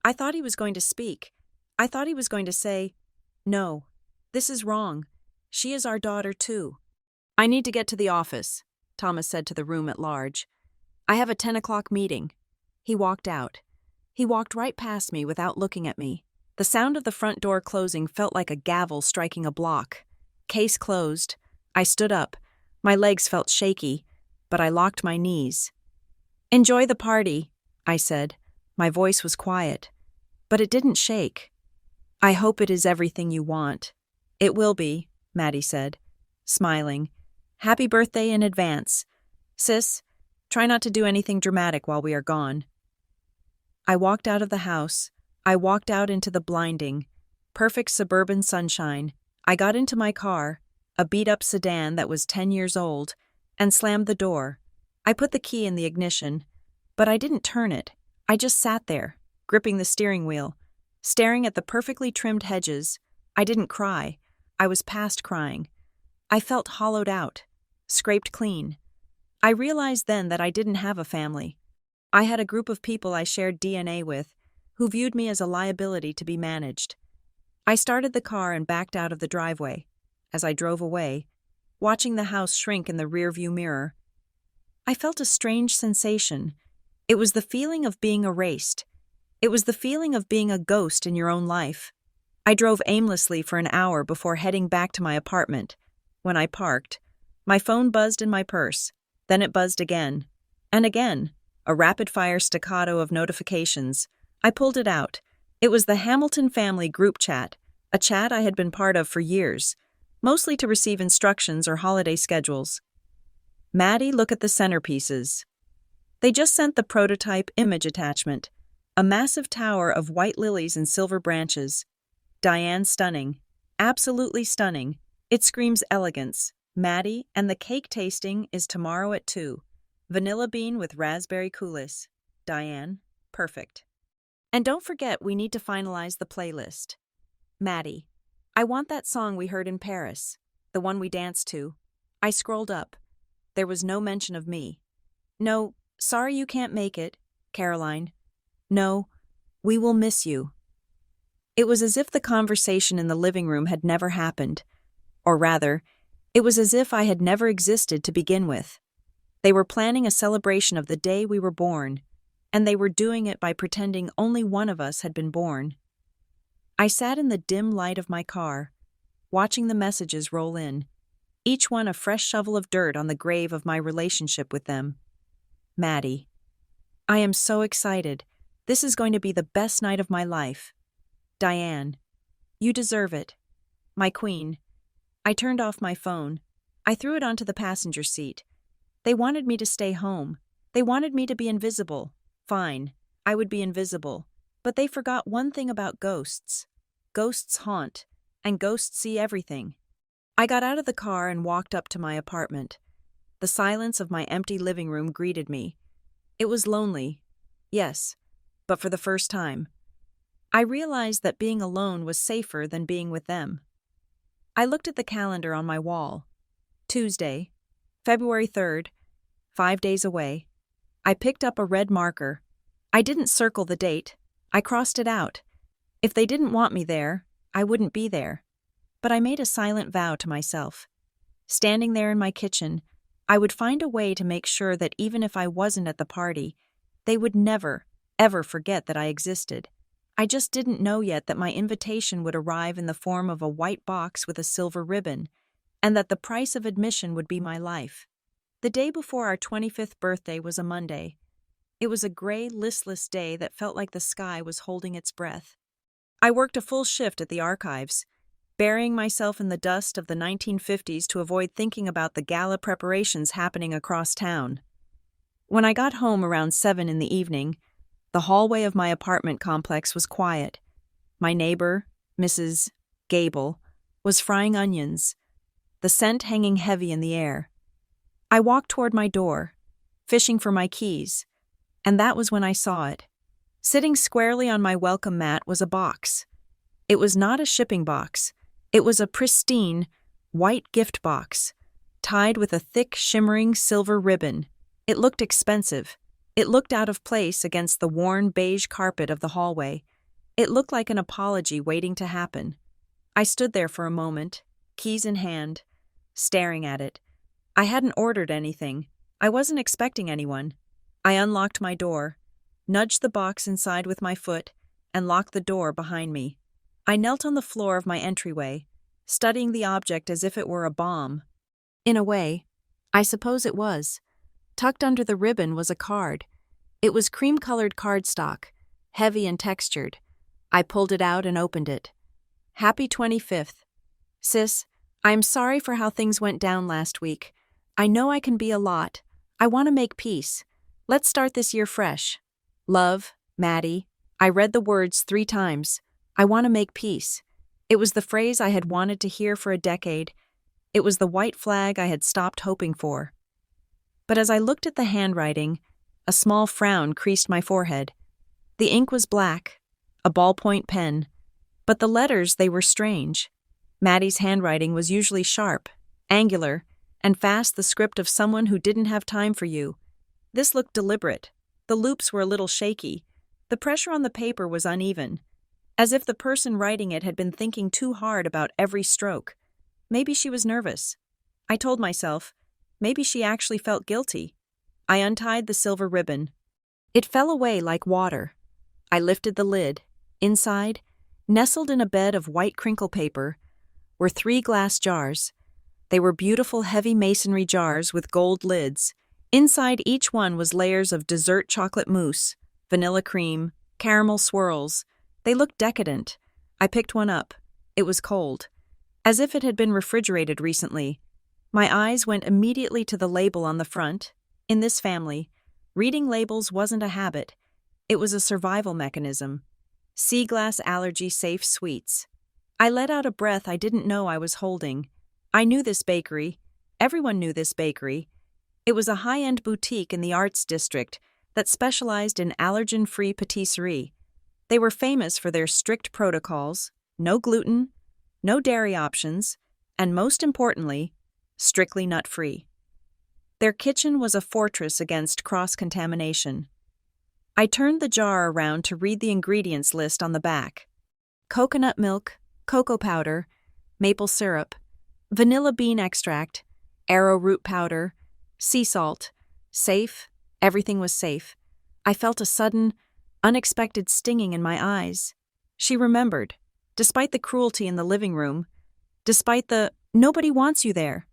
I thought he was going to speak. I thought he was going to say, no, this is wrong. She is our daughter too. I need to get to the office, Thomas said to the room at large. I have a 10 o'clock meeting. He walked out. He walked right past me without looking at me. The sound of the front door closing felt like a gavel striking a block. Case closed. I stood up. My legs felt shaky, but I locked my knees. Enjoy the party, I said. My voice was quiet, but it didn't shake. I hope it is everything you want. It will be, Maddie said, smiling. Happy birthday in advance. Sis, try not to do anything dramatic while we are gone. I walked out of the house. I walked out into the blinding, perfect suburban sunshine. I got into my car, a beat-up sedan that was 10 years old, and slammed the door. I put the key in the ignition, but I didn't turn it. I just sat there, gripping the steering wheel, staring at the perfectly trimmed hedges. I didn't cry. I was past crying. I felt hollowed out, scraped clean. I realized then that I didn't have a family. I had a group of people I shared DNA with, who viewed me as a liability to be managed. I started the car and backed out of the driveway. As I drove away, watching the house shrink in the rearview mirror, I felt a strange sensation. It was the feeling of being erased. It was the feeling of being a ghost in your own life. I drove aimlessly for an hour before heading back to my apartment. When I parked, my phone buzzed in my purse. Then it buzzed again. And again, a rapid-fire staccato of notifications. I pulled it out. It was the Hamilton family group chat, a chat I had been part of for years, mostly to receive instructions or holiday schedules. Maddie, look at the centerpieces. They just sent the prototype image attachment, a massive tower of white lilies and silver branches. Diane, stunning. Absolutely stunning. It screams elegance. Maddie, and the cake tasting is tomorrow at 2. Vanilla bean with raspberry coulis. Diane, perfect. And don't forget, we need to finalize the playlist. Maddie, I want that song we heard in Paris, the one we danced to. I scrolled up. There was no mention of me. No, sorry you can't make it, Caroline. No, we will miss you. It was as if the conversation in the living room had never happened. Or rather, it was as if I had never existed to begin with. They were planning a celebration of the day we were born, and they were doing it by pretending only one of us had been born. I sat in the dim light of my car, watching the messages roll in, each one a fresh shovel of dirt on the grave of my relationship with them. Maddie. I am so excited. This is going to be the best night of my life. Diane. You deserve it. My queen. I turned off my phone. I threw it onto the passenger seat. They wanted me to stay home. They wanted me to be invisible. Fine, I would be invisible. But they forgot one thing about ghosts. Ghosts haunt, and ghosts see everything. I got out of the car and walked up to my apartment. The silence of my empty living room greeted me. It was lonely, yes, but for the first time. I realized that being alone was safer than being with them. I looked at the calendar on my wall. Tuesday, February 3rd, 5 days away. I picked up a red marker. I didn't circle the date. I crossed it out. If they didn't want me there, I wouldn't be there. But I made a silent vow to myself. Standing there in my kitchen, I would find a way to make sure that even if I wasn't at the party, they would never, ever forget that I existed. I just didn't know yet that my invitation would arrive in the form of a white box with a silver ribbon, and that the price of admission would be my life. The day before our 25th birthday was a Monday. It was a gray, listless day that felt like the sky was holding its breath. I worked a full shift at the archives, burying myself in the dust of the 1950s to avoid thinking about the gala preparations happening across town. When I got home around 7 in the evening, the hallway of my apartment complex was quiet. My neighbor, Mrs. Gable, was frying onions, the scent hanging heavy in the air. I walked toward my door, fishing for my keys, and that was when I saw it. Sitting squarely on my welcome mat was a box. It was not a shipping box. It was a pristine, white gift box, tied with a thick, shimmering silver ribbon. It looked expensive. It looked out of place against the worn beige carpet of the hallway. It looked like an apology waiting to happen. I stood there for a moment, keys in hand, staring at it. I hadn't ordered anything. I wasn't expecting anyone. I unlocked my door, nudged the box inside with my foot, and locked the door behind me. I knelt on the floor of my entryway, studying the object as if it were a bomb. In a way, I suppose it was. Tucked under the ribbon was a card. It was cream-colored cardstock, heavy and textured. I pulled it out and opened it. Happy 25th. Sis, I'm sorry for how things went down last week. I know I can be a lot. I want to make peace. Let's start this year fresh. Love, Maddie. I read the words 3 times. I want to make peace. It was the phrase I had wanted to hear for a decade. It was the white flag I had stopped hoping for. But as I looked at the handwriting, a small frown creased my forehead. The ink was black, a ballpoint pen, but the letters, they were strange. Maddie's handwriting was usually sharp, angular, and fast, the script of someone who didn't have time for you. This looked deliberate. The loops were a little shaky. The pressure on the paper was uneven, as if the person writing it had been thinking too hard about every stroke. Maybe she was nervous. I told myself, maybe she actually felt guilty. I untied the silver ribbon. It fell away like water. I lifted the lid. Inside, nestled in a bed of white crinkle paper, were 3 glass jars. They were beautiful heavy masonry jars with gold lids. Inside each one was layers of dessert chocolate mousse, vanilla cream, caramel swirls. They looked decadent. I picked one up. It was cold, as if it had been refrigerated recently. My eyes went immediately to the label on the front. In this family, reading labels wasn't a habit. It was a survival mechanism. Sea glass allergy safe sweets. I let out a breath I didn't know I was holding. I knew this bakery. Everyone knew this bakery. It was a high-end boutique in the Arts District that specialized in allergen-free patisserie. They were famous for their strict protocols, no gluten, no dairy options, and most importantly, strictly nut-free. Their kitchen was a fortress against cross-contamination. I turned the jar around to read the ingredients list on the back. Coconut milk, cocoa powder, maple syrup, vanilla bean extract, arrowroot powder, sea salt. Safe. Everything was safe. I felt a sudden, unexpected stinging in my eyes. She remembered. Despite the cruelty in the living room, Despite the "nobody wants you there."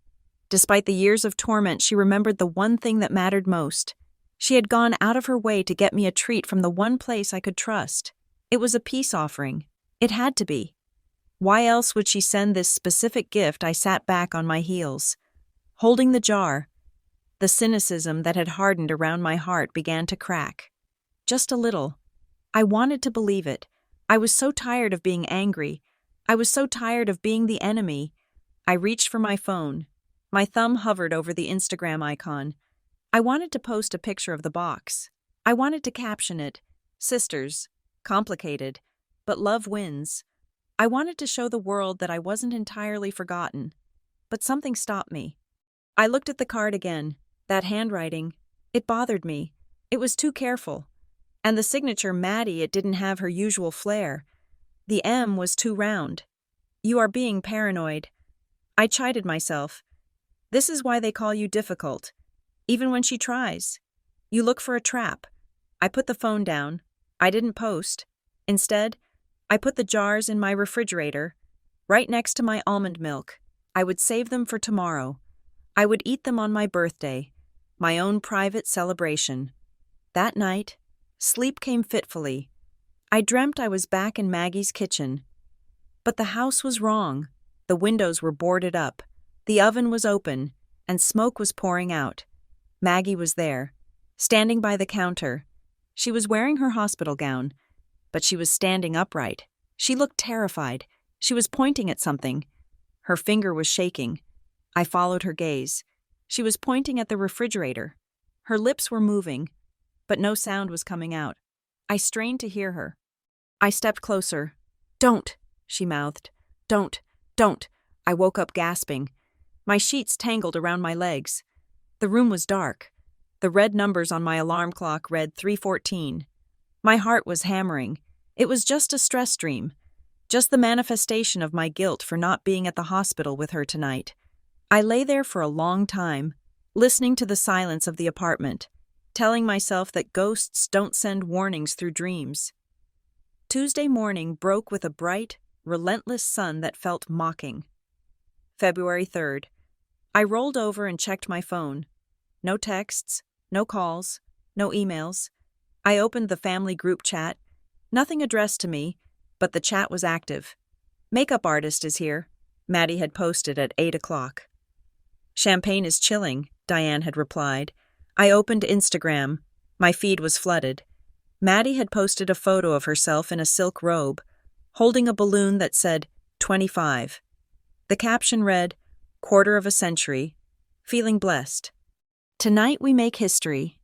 Despite the years of torment, she remembered the one thing that mattered most. She had gone out of her way to get me a treat from the one place I could trust. It was a peace offering. It had to be. Why else would she send this specific gift? I sat back on my heels, holding the jar. The cynicism that had hardened around my heart began to crack. Just a little. I wanted to believe it. I was so tired of being angry. I was so tired of being the enemy. I reached for my phone. My thumb hovered over the Instagram icon. I wanted to post a picture of the box. I wanted to caption it, "Sisters, complicated, but love wins." I wanted to show the world that I wasn't entirely forgotten. But something stopped me. I looked at the card again. That handwriting. It bothered me. It was too careful. And the signature, Maddie, it didn't have her usual flair. The M was too round. "You are being paranoid." I chided myself. This is why they call you difficult. Even when she tries. You look for a trap. I put the phone down. I didn't post. Instead, I put the jars in my refrigerator, right next to my almond milk. I would save them for tomorrow. I would eat them on my birthday, my own private celebration. That night, sleep came fitfully. I dreamt I was back in Maggie's kitchen. But the house was wrong. The windows were boarded up. The oven was open, and smoke was pouring out. Maggie was there, standing by the counter. She was wearing her hospital gown, but she was standing upright. She looked terrified. She was pointing at something. Her finger was shaking. I followed her gaze. She was pointing at the refrigerator. Her lips were moving, but no sound was coming out. I strained to hear her. I stepped closer. "Don't," she mouthed. "Don't. I woke up gasping. My sheets tangled around my legs. The room was dark. The red numbers on my alarm clock read 3:14. My heart was hammering. It was just a stress dream. Just the manifestation of my guilt for not being at the hospital with her tonight. I lay there for a long time, listening to the silence of the apartment, telling myself that ghosts don't send warnings through dreams. Tuesday morning broke with a bright, relentless sun that felt mocking. February 3rd. I rolled over and checked my phone. No texts, no calls, no emails. I opened the family group chat. Nothing addressed to me, but the chat was active. "Makeup artist is here," Maddie had posted at 8 o'clock. "Champagne is chilling," Diane had replied. I opened Instagram. My feed was flooded. Maddie had posted a photo of herself in a silk robe, holding a balloon that said 25. The caption read, "Quarter of a century. Feeling blessed. Tonight we make history.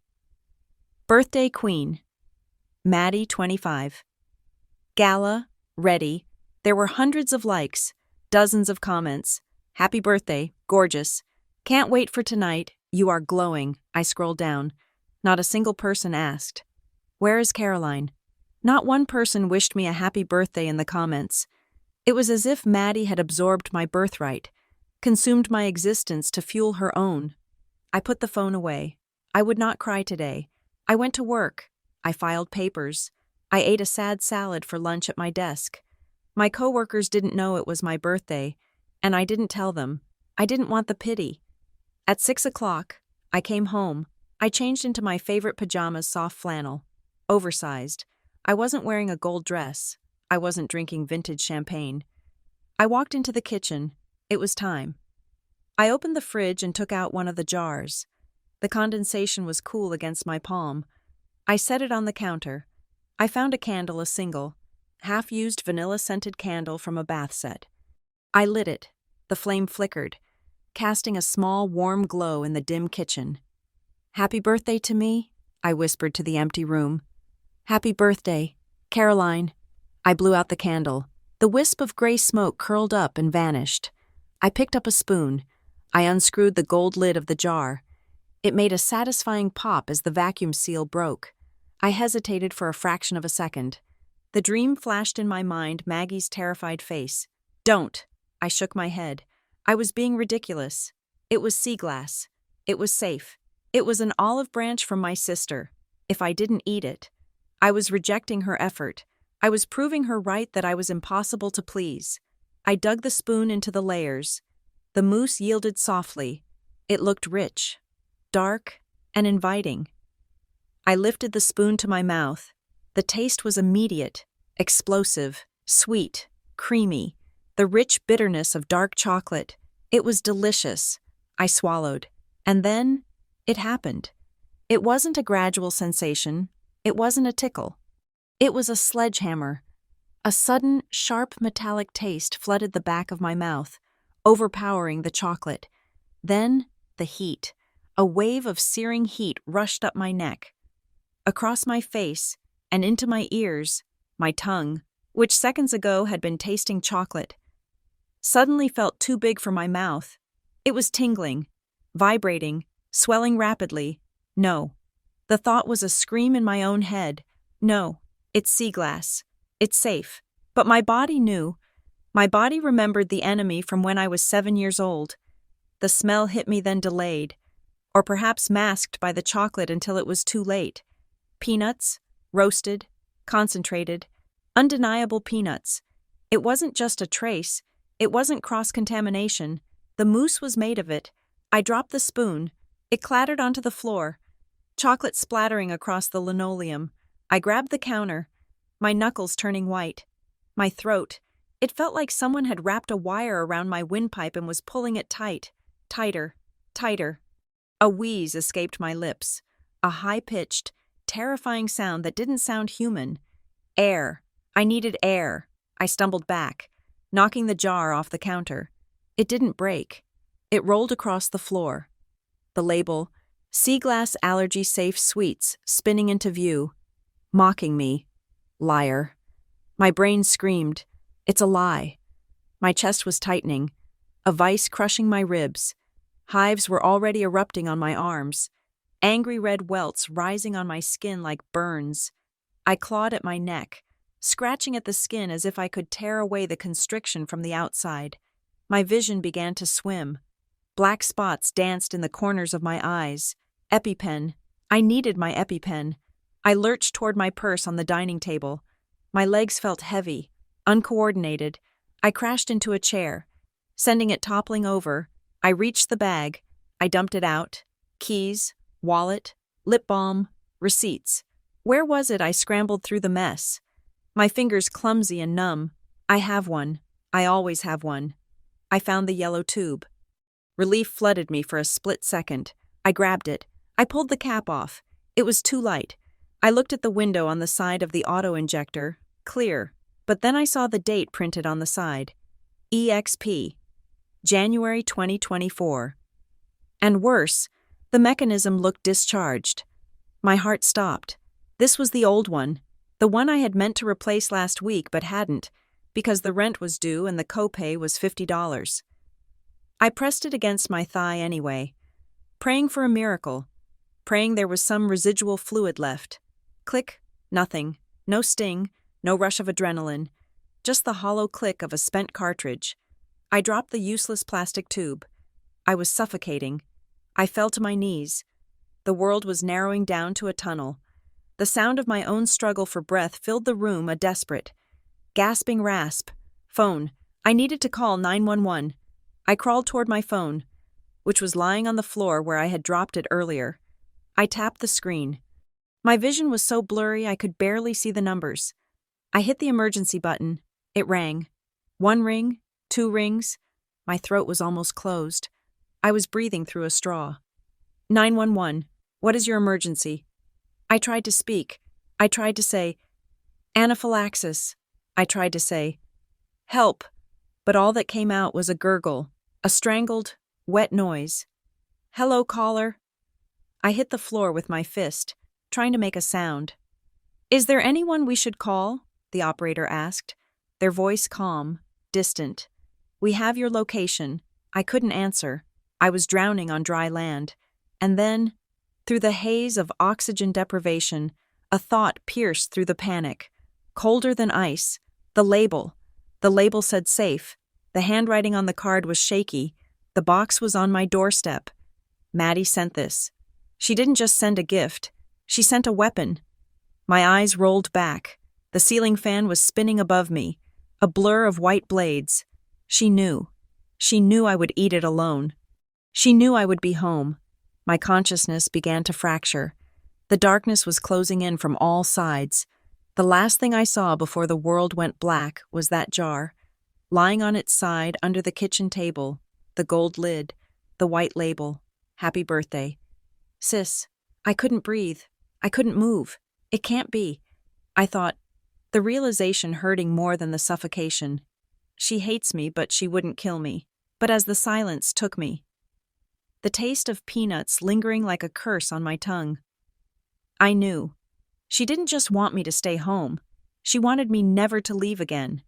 Birthday Queen. Maddie, 25. Gala, ready. There were hundreds of likes, dozens of comments. Happy birthday, gorgeous. Can't wait for tonight. You are glowing." I scrolled down. Not a single person asked, "Where is Caroline?" Not one person wished me a happy birthday in the comments. It was as if Maddie had absorbed my birthright, consumed my existence to fuel her own. I put the phone away. I would not cry today. I went to work. I filed papers. I ate a sad salad for lunch at my desk. My coworkers didn't know it was my birthday, and I didn't tell them. I didn't want the pity. At 6 o'clock, I came home. I changed into my favorite pajamas, soft flannel, oversized. I wasn't wearing a gold dress. I wasn't drinking vintage champagne. I walked into the kitchen. It was time. I opened the fridge and took out one of the jars. The condensation was cool against my palm. I set it on the counter. I found a candle, a single, half-used vanilla-scented candle from a bath set. I lit it. The flame flickered, casting a small, warm glow in the dim kitchen. "Happy birthday to me?" I whispered to the empty room. "Happy birthday, Caroline." I blew out the candle. The wisp of gray smoke curled up and vanished. I picked up a spoon. I unscrewed the gold lid of the jar. It made a satisfying pop as the vacuum seal broke. I hesitated for a fraction of a second. The dream flashed in my mind, Maggie's terrified face. "Don't." I shook my head. I was being ridiculous. It was sea glass. It was safe. It was an olive branch from my sister. If I didn't eat it, I was rejecting her effort. I was proving her right that I was impossible to please. I dug the spoon into the layers. The mousse yielded softly. It looked rich, dark, and inviting. I lifted the spoon to my mouth. The taste was immediate, explosive, sweet, creamy, the rich bitterness of dark chocolate. It was delicious. I swallowed. And then, it happened. It wasn't a gradual sensation. It wasn't a tickle. It was a sledgehammer. A sudden, sharp metallic taste flooded the back of my mouth, overpowering the chocolate. Then, the heat. A wave of searing heat rushed up my neck. Across my face, and into my ears, my tongue, which seconds ago had been tasting chocolate, suddenly felt too big for my mouth. It was tingling, vibrating, swelling rapidly. No. The thought was a scream in my own head. No, it's sea glass. It's safe. But my body knew. My body remembered the enemy from when I was 7 years old. The smell hit me then delayed, or perhaps masked by the chocolate until it was too late. Peanuts, roasted, concentrated, undeniable peanuts. It wasn't just a trace. It wasn't cross-contamination. The mousse was made of it. I dropped the spoon. It clattered onto the floor, chocolate splattering across the linoleum. I grabbed the counter, my knuckles turning white. My throat. It felt like someone had wrapped a wire around my windpipe and was pulling it tight, tighter, tighter. A wheeze escaped my lips, a high-pitched, terrifying sound that didn't sound human. Air. I needed air. I stumbled back, knocking the jar off the counter. It didn't break. It rolled across the floor. The label, Sea Glass Allergy Safe Sweets, spinning into view, mocking me. Liar. My brain screamed, it's a lie. My chest was tightening, a vice crushing my ribs. Hives were already erupting on my arms, angry red welts rising on my skin like burns. I clawed at my neck, scratching at the skin as if I could tear away the constriction from the outside. My vision began to swim. Black spots danced in the corners of my eyes. EpiPen. I needed my EpiPen. I lurched toward my purse on the dining table. My legs felt heavy, uncoordinated. I crashed into a chair, sending it toppling over. I reached the bag. I dumped it out. Keys, wallet, lip balm, receipts. Where was it? I scrambled through the mess. My fingers clumsy and numb. I have one. I always have one. I found the yellow tube. Relief flooded me for a split second. I grabbed it. I pulled the cap off. It was too light. I looked at the window on the side of the auto-injector. Clear. But then I saw the date printed on the side. EXP. January 2024. And worse, the mechanism looked discharged. My heart stopped. This was the old one. The one I had meant to replace last week but hadn't, because the rent was due and the copay was $50. I pressed it against my thigh anyway, praying for a miracle, praying there was some residual fluid left. Click, nothing, no sting, no rush of adrenaline, just the hollow click of a spent cartridge. I dropped the useless plastic tube. I was suffocating. I fell to my knees. The world was narrowing down to a tunnel. The sound of my own struggle for breath filled the room, a desperate, gasping rasp. Phone. I needed to call 911. I crawled toward my phone, which was lying on the floor where I had dropped it earlier. I tapped the screen. My vision was so blurry I could barely see the numbers. I hit the emergency button. It rang. 1 ring, 2 rings. My throat was almost closed. I was breathing through a straw. 911. What is your emergency? I tried to speak. I tried to say, anaphylaxis. I tried to say, help. But all that came out was a gurgle, a strangled, wet noise. Hello, caller. I hit the floor with my fist, trying to make a sound. Is there anyone we should call? The operator asked, their voice calm, distant. We have your location. I couldn't answer. I was drowning on dry land. And then, through the haze of oxygen deprivation, a thought pierced through the panic. Colder than ice. The label. The label said safe. The handwriting on the card was shaky. The box was on my doorstep. Maddie sent this. She didn't just send a gift. She sent a weapon. My eyes rolled back. The ceiling fan was spinning above me, a blur of white blades. She knew. She knew I would eat it alone. She knew I would be home. My consciousness began to fracture. The darkness was closing in from all sides. The last thing I saw before the world went black was that jar, lying on its side under the kitchen table, the gold lid, the white label, "Happy Birthday." Sis, I couldn't breathe. I couldn't move. It can't be. I thought, the realization hurting more than the suffocation. She hates me, but she wouldn't kill me. But as the silence took me, the taste of peanuts lingering like a curse on my tongue, I knew. She didn't just want me to stay home. She wanted me never to leave again.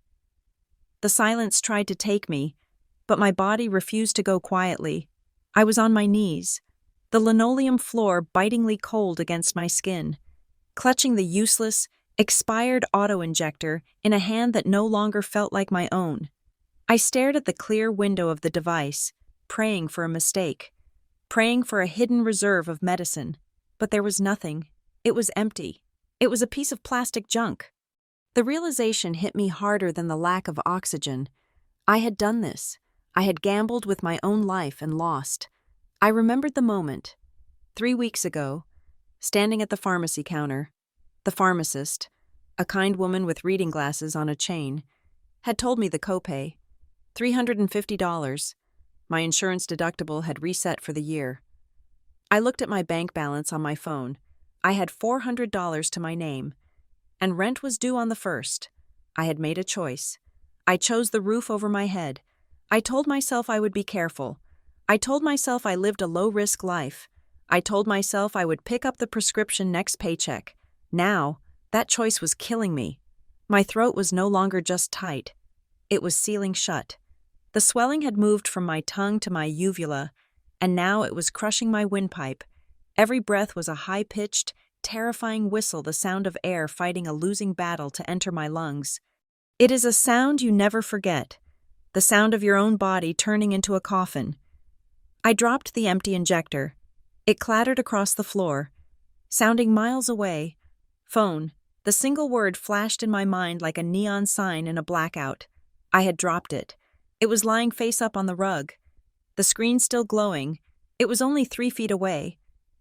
The silence tried to take me, but my body refused to go quietly. I was on my knees, the linoleum floor bitingly cold against my skin, clutching the useless, expired auto-injector in a hand that no longer felt like my own. I stared at the clear window of the device, praying for a mistake, praying for a hidden reserve of medicine. But there was nothing. It was empty. It was a piece of plastic junk. The realization hit me harder than the lack of oxygen. I had done this. I had gambled with my own life and lost. I remembered the moment. 3 weeks ago, standing at the pharmacy counter, the pharmacist, a kind woman with reading glasses on a chain, had told me the copay, $350. My insurance deductible had reset for the year. I looked at my bank balance on my phone. I had $400 to my name, and rent was due on the 1st. I had made a choice. I chose the roof over my head. I told myself I would be careful. I told myself I lived a low-risk life. I told myself I would pick up the prescription next paycheck. Now, that choice was killing me. My throat was no longer just tight. It was sealing shut. The swelling had moved from my tongue to my uvula, and now it was crushing my windpipe. Every breath was a high-pitched, terrifying whistle, the sound of air fighting a losing battle to enter my lungs. It is a sound you never forget, the sound of your own body turning into a coffin. I dropped the empty injector. It clattered across the floor, sounding miles away. Phone. The single word flashed in my mind like a neon sign in a blackout. I had dropped it. It was lying face up on the rug. The screen still glowing. It was only 3 feet away.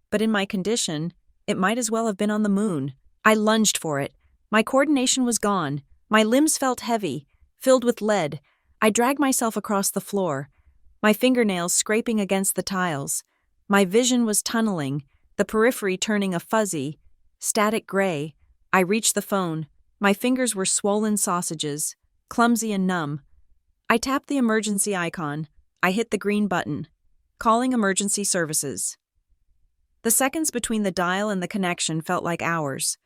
But in my condition, it might as well have been on the moon. I lunged for it. My coordination was gone. My limbs felt heavy, filled with lead. I dragged myself across the floor, my fingernails scraping against the tiles. My vision was tunneling, the periphery turning a fuzzy, static gray. I reached the phone. My fingers were swollen sausages, clumsy and numb. I tapped the emergency icon. I hit the green button. Calling emergency services. The seconds between the dial and the connection felt like hours.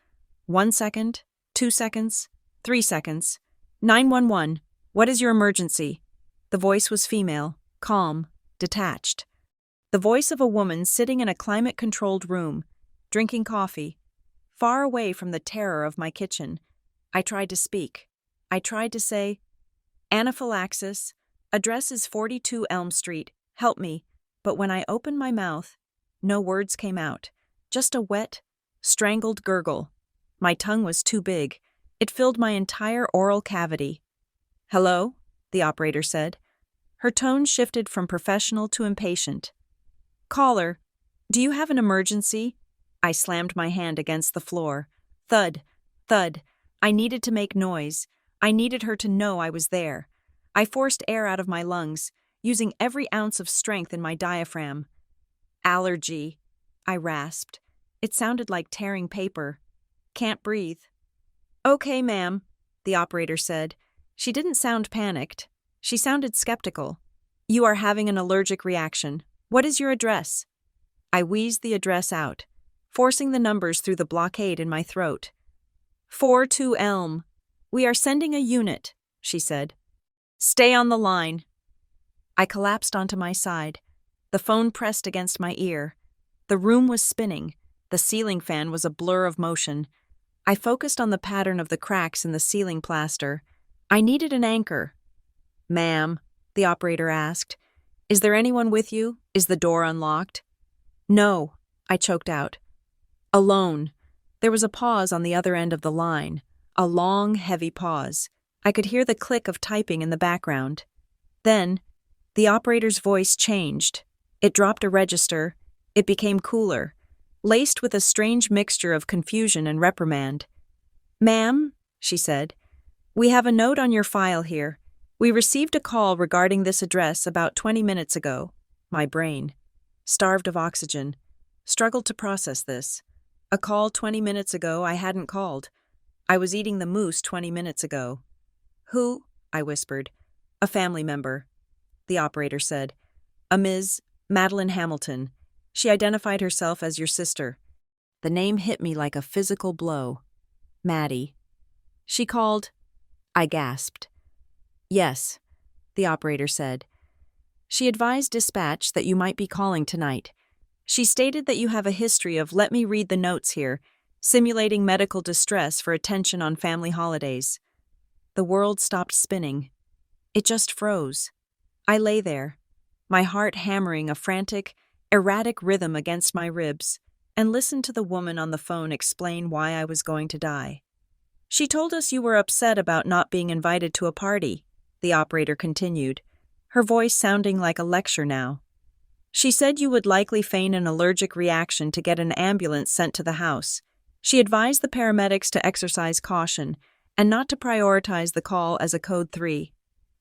1 second, 2 seconds, 3 seconds. 911, what is your emergency? The voice was female, calm, detached. The voice of a woman sitting in a climate-controlled room, drinking coffee, far away from the terror of my kitchen. I tried to speak. I tried to say, "Anaphylaxis, address is 42 Elm Street, help me." But when I opened my mouth, no words came out, just a wet, strangled gurgle. My tongue was too big. It filled my entire oral cavity. "Hello?" the operator said. Her tone shifted from professional to impatient. "Caller, do you have an emergency?" I slammed my hand against the floor. Thud, thud. I needed to make noise. I needed her to know I was there. I forced air out of my lungs, using every ounce of strength in my diaphragm. "Allergy," I rasped. It sounded like tearing paper. "Can't breathe." "Okay, ma'am," the operator said. She didn't sound panicked. She sounded skeptical. "You are having an allergic reaction. What is your address?" I wheezed the address out, forcing the numbers through the blockade in my throat. 42 Elm. "We are sending a unit," she said. "Stay on the line." I collapsed onto my side. The phone pressed against my ear. The room was spinning. The ceiling fan was a blur of motion. I focused on the pattern of the cracks in the ceiling plaster. I needed an anchor. "Ma'am," the operator asked, "is there anyone with you? Is the door unlocked?" "No," I choked out. "Alone." There was a pause on the other end of the line. A long, heavy pause. I could hear the click of typing in the background. Then, the operator's voice changed. It dropped a register. It became cooler, laced with a strange mixture of confusion and reprimand. "Ma'am," she said, "we have a note on your file here. We received a call regarding this address about 20 minutes ago." My brain, starved of oxygen, struggled to process this. A call 20 minutes ago I hadn't called. I was eating the moose 20 minutes ago. "Who?" I whispered. "A family member," the operator said. "A Ms. Madeline Hamilton. She identified herself as your sister." The name hit me like a physical blow. Maddie. "She called—" I gasped. "Yes," the operator said. "She advised dispatch that you might be calling tonight. She stated that you have a history of, let me read the notes here, simulating medical distress for attention on family holidays." The world stopped spinning. It just froze. I lay there, my heart hammering a frantic, erratic rhythm against my ribs, and listened to the woman on the phone explain why I was going to die. "She told us you were upset about not being invited to a party," the operator continued, her voice sounding like a lecture now. "She said you would likely feign an allergic reaction to get an ambulance sent to the house. She advised the paramedics to exercise caution and not to prioritize the call as a code 3.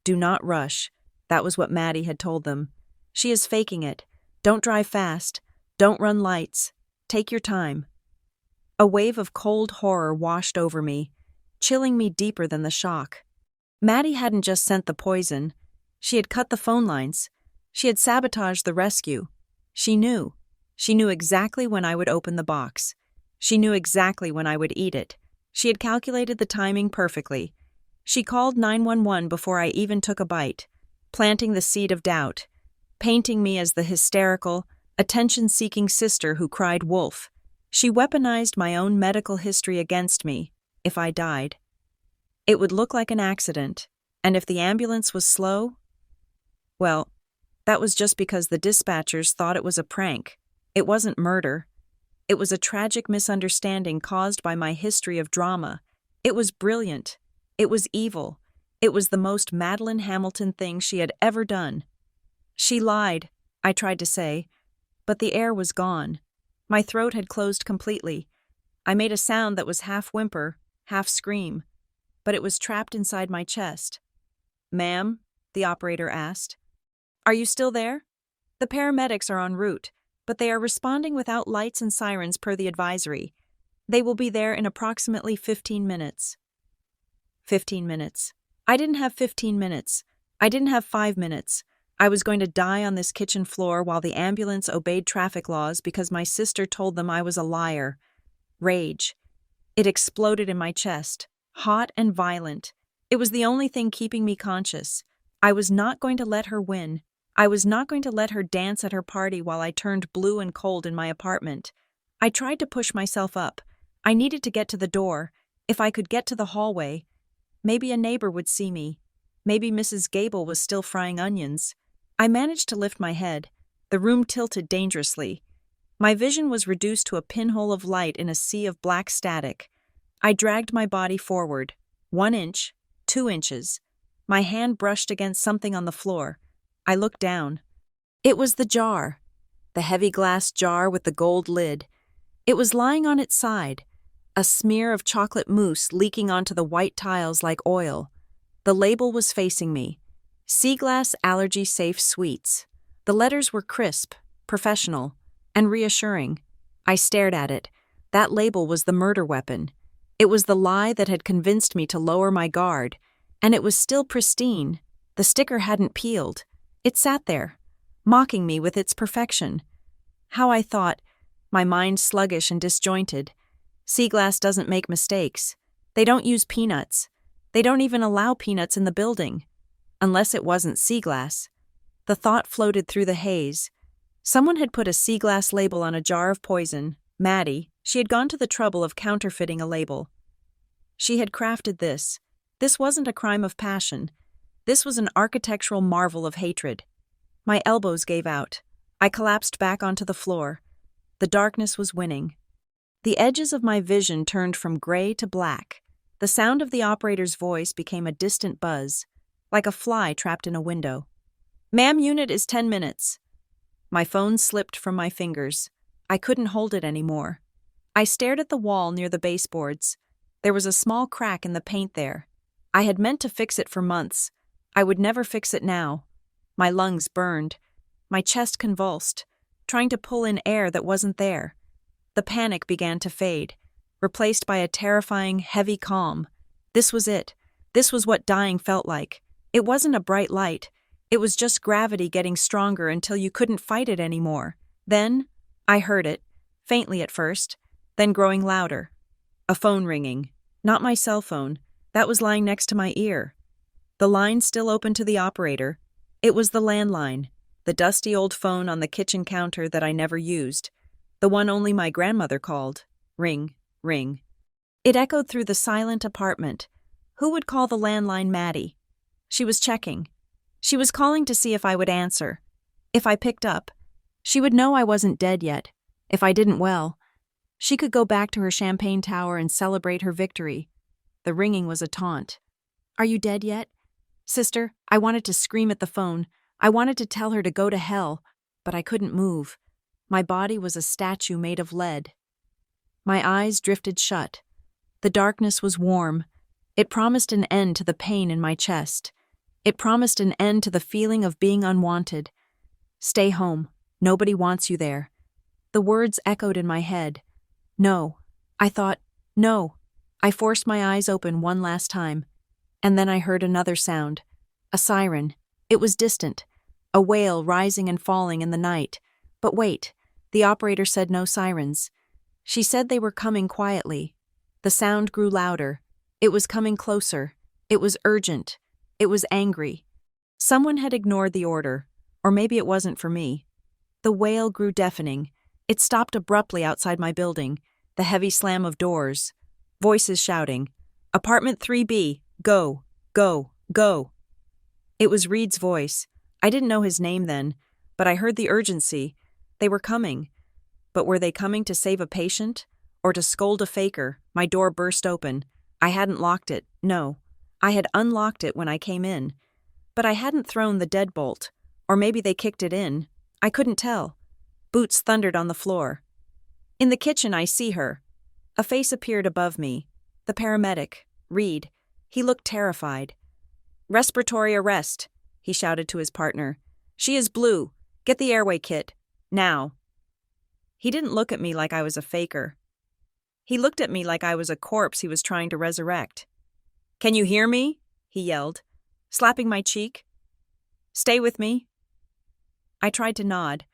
Do not rush. That was what Maddie had told them. She is faking it. Don't drive fast. Don't run lights. Take your time." A wave of cold horror washed over me, chilling me deeper than the shock. Maddie hadn't just sent the poison. She had cut the phone lines. She had sabotaged the rescue. She knew. She knew exactly when I would open the box. She knew exactly when I would eat it. She had calculated the timing perfectly. She called 911 before I even took a bite, planting the seed of doubt, painting me as the hysterical, attention-seeking sister who cried wolf. She weaponized my own medical history against me, if I died. It would look like an accident, and if the ambulance was slow, well, that was just because the dispatchers thought it was a prank. It wasn't murder. It was a tragic misunderstanding caused by my history of drama. It was brilliant. It was evil. It was the most Madeline Hamilton thing she had ever done. "She lied," I tried to say, but the air was gone. My throat had closed completely. I made a sound that was half whimper, half scream, but it was trapped inside my chest. "Ma'am?" the operator asked. "Are you still there? The paramedics are en route, but they are responding without lights and sirens per the advisory. They will be there in approximately 15 minutes. 15 minutes. I didn't have 15 minutes. I didn't have 5 minutes. I was going to die on this kitchen floor while the ambulance obeyed traffic laws because my sister told them I was a liar. Rage. It exploded in my chest, hot and violent. It was the only thing keeping me conscious. I was not going to let her win. I was not going to let her dance at her party while I turned blue and cold in my apartment. I tried to push myself up. I needed to get to the door. If I could get to the hallway, maybe a neighbor would see me. Maybe Mrs. Gable was still frying onions. I managed to lift my head. The room tilted dangerously. My vision was reduced to a pinhole of light in a sea of black static. I dragged my body forward. 1 inch, 2 inches. My hand brushed against something on the floor. I looked down. It was the jar. The heavy glass jar with the gold lid. It was lying on its side, a smear of chocolate mousse leaking onto the white tiles like oil. The label was facing me. Seaglass Allergy Safe Sweets. The letters were crisp, professional, and reassuring. I stared at it. That label was the murder weapon. It was the lie that had convinced me to lower my guard, and it was still pristine. The sticker hadn't peeled. It sat there, mocking me with its perfection. How I thought, my mind sluggish and disjointed. Seaglass doesn't make mistakes. They don't use peanuts. They don't even allow peanuts in the building. Unless it wasn't Seaglass. The thought floated through the haze. Someone had put a Seaglass label on a jar of poison. Maddie, she had gone to the trouble of counterfeiting a label. She had crafted this. This wasn't a crime of passion. This was an architectural marvel of hatred. My elbows gave out. I collapsed back onto the floor. The darkness was winning. The edges of my vision turned from gray to black. The sound of the operator's voice became a distant buzz, like a fly trapped in a window. Ma'am, unit is 10 minutes. My phone slipped from my fingers. I couldn't hold it anymore. I stared at the wall near the baseboards. There was a small crack in the paint there. I had meant to fix it for months. I would never fix it now. My lungs burned. My chest convulsed, trying to pull in air that wasn't there. The panic began to fade, replaced by a terrifying, heavy calm. This was it. This was what dying felt like. It wasn't a bright light. It was just gravity getting stronger until you couldn't fight it anymore. Then, I heard it, faintly at first, then growing louder. A phone ringing. Not my cell phone. That was lying next to my ear. The line still open to the operator. It was the landline, the dusty old phone on the kitchen counter that I never used, the one only my grandmother called. Ring, ring. It echoed through the silent apartment. Who would call the landline Maddie? She was checking. She was calling to see if I would answer. If I picked up, she would know I wasn't dead yet. If I didn't, well, she could go back to her champagne tower and celebrate her victory. The ringing was a taunt. Are you dead yet? Sister, I wanted to scream at the phone. I wanted to tell her to go to hell, but I couldn't move. My body was a statue made of lead. My eyes drifted shut. The darkness was warm. It promised an end to the pain in my chest. It promised an end to the feeling of being unwanted. Stay home. Nobody wants you there. The words echoed in my head. No. I thought, no. I forced my eyes open one last time. And then I heard another sound. A siren. It was distant. A wail rising and falling in the night. But wait. The operator said no sirens. She said they were coming quietly. The sound grew louder. It was coming closer. It was urgent. It was angry. Someone had ignored the order, or maybe it wasn't for me. The wail grew deafening. It stopped abruptly outside my building, the heavy slam of doors. Voices shouting, "Apartment 3B, go, go, go." It was Reed's voice. I didn't know his name then, but I heard the urgency. They were coming. But were they coming to save a patient? Or to scold a faker? My door burst open. I hadn't locked it, no. I had unlocked it when I came in. But I hadn't thrown the deadbolt. Or maybe they kicked it in. I couldn't tell. Boots thundered on the floor. In the kitchen, I see her. A face appeared above me. The paramedic, Reed. He looked terrified. "Respiratory arrest," he shouted to his partner. "She is blue. Get the airway kit. Now." He didn't look at me like I was a faker. He looked at me like I was a corpse he was trying to resurrect. "Can you hear me?" he yelled, slapping my cheek. "Stay with me." I tried to nod.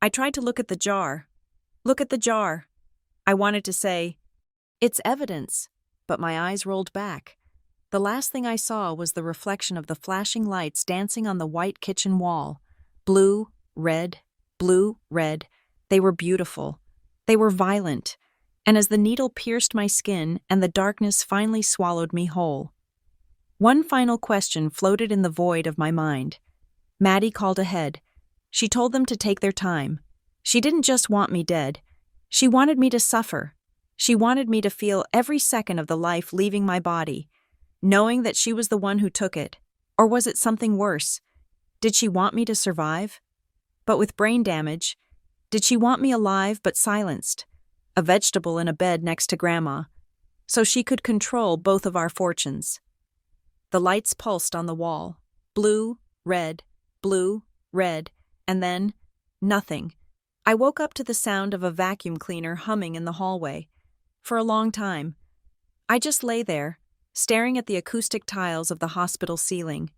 I tried to look at the jar. Look at the jar. I wanted to say, "It's evidence," but my eyes rolled back. The last thing I saw was the reflection of the flashing lights dancing on the white kitchen wall. Blue, red, blue, red. They were beautiful. They were violent. And as the needle pierced my skin and the darkness finally swallowed me whole, one final question floated in the void of my mind. Maddie called ahead. She told them to take their time. She didn't just want me dead. She wanted me to suffer. She wanted me to feel every second of the life leaving my body, knowing that she was the one who took it. Or was it something worse? Did she want me to survive? But with brain damage? Did she want me alive but silenced? A vegetable in a bed next to Grandma, so she could control both of our fortunes. The lights pulsed on the wall. Blue, red, and then nothing. I woke up to the sound of a vacuum cleaner humming in the hallway. For a long time, I just lay there, staring at the acoustic tiles of the hospital ceiling.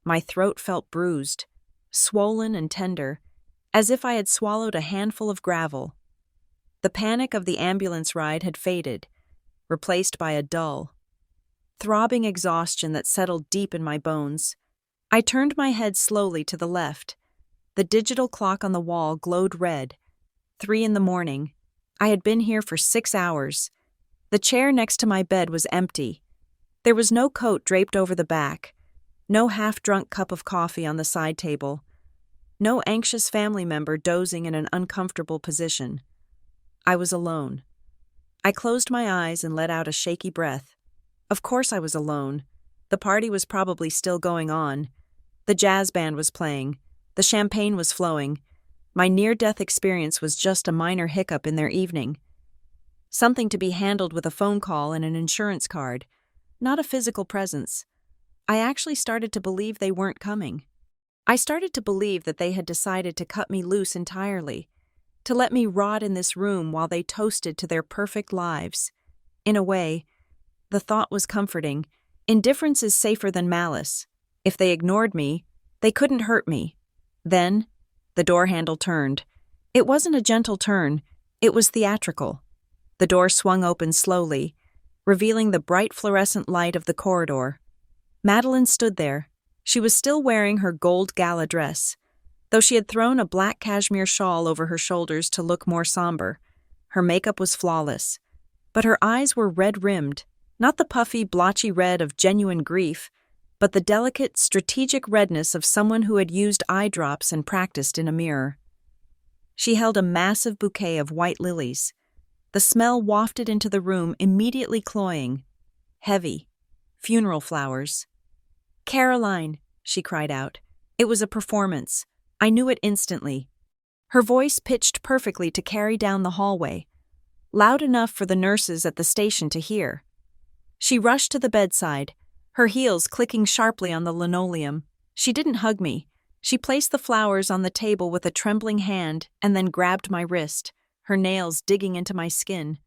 My throat felt bruised, swollen and tender, as if I had swallowed a handful of gravel. The panic of the ambulance ride had faded, replaced by a dull, throbbing exhaustion that settled deep in my bones. I turned my head slowly to the left. The digital clock on the wall glowed red. 3 a.m. I had been here for 6 hours. The chair next to my bed was empty. There was no coat draped over the back, no half-drunk cup of coffee on the side table, no anxious family member dozing in an uncomfortable position. I was alone. I closed my eyes and let out a shaky breath. Of course I was alone. The party was probably still going on. The jazz band was playing. The champagne was flowing. My near-death experience was just a minor hiccup in their evening. Something to be handled with a phone call and an insurance card, not a physical presence. I actually started to believe they weren't coming. I started to believe that they had decided to cut me loose entirely, to let me rot in this room while they toasted to their perfect lives. In a way, the thought was comforting. Indifference is safer than malice. If they ignored me, they couldn't hurt me. Then, the door handle turned. It wasn't a gentle turn, it was theatrical. The door swung open slowly, revealing the bright fluorescent light of the corridor. Madeline stood there. She was still wearing her gold gala dress, though she had thrown a black cashmere shawl over her shoulders to look more somber. Her makeup was flawless, but her eyes were red-rimmed, not the puffy, blotchy red of genuine grief, but the delicate, strategic redness of someone who had used eye drops and practiced in a mirror. She held a massive bouquet of white lilies. The smell wafted into the room, immediately cloying. Heavy. Funeral flowers. "Caroline," she cried out. It was a performance. I knew it instantly. Her voice pitched perfectly to carry down the hallway, loud enough for the nurses at the station to hear. She rushed to the bedside, her heels clicking sharply on the linoleum. She didn't hug me. She placed the flowers on the table with a trembling hand and then grabbed my wrist, her nails digging into my skin.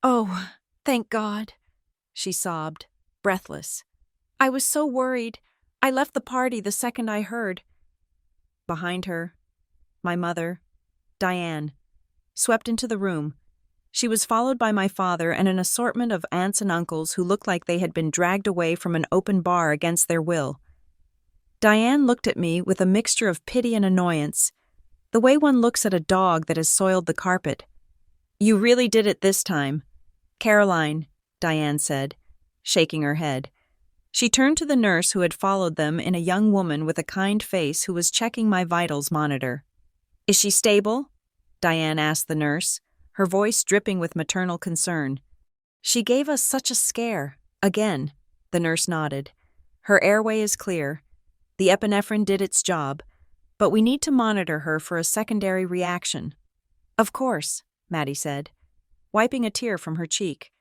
"Oh, thank God," she sobbed, breathless. "I was so worried. I left the party the second I heard." Behind her, my mother, Diane, swept into the room. She was followed by my father and an assortment of aunts and uncles who looked like they had been dragged away from an open bar against their will. Diane looked at me with a mixture of pity and annoyance, the way one looks at a dog that has soiled the carpet. "You really did it this time, Caroline," Diane said, shaking her head. She turned to the nurse who had followed them in a young woman with a kind face who was checking my vitals monitor. "Is she stable?" Diane asked the nurse, her voice dripping with maternal concern. "She gave us such a scare." "Again," the nurse nodded. "Her airway is clear. The epinephrine did its job, but we need to monitor her for a secondary reaction." "Of course," Maddie said, wiping a tear from her cheek.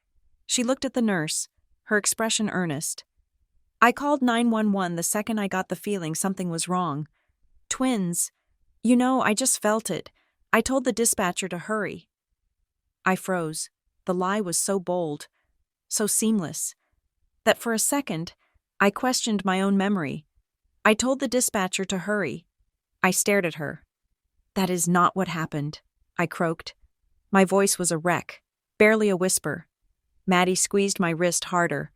She looked at the nurse, her expression earnest. "I called 911 the second I got the feeling something was wrong. Twins. You know, I just felt it. I told the dispatcher to hurry." I froze. The lie was so bold, so seamless, that for a second, I questioned my own memory. "I told the dispatcher to hurry." I stared at her. "That is not what happened," I croaked. My voice was a wreck, barely a whisper. Maddie squeezed my wrist harder,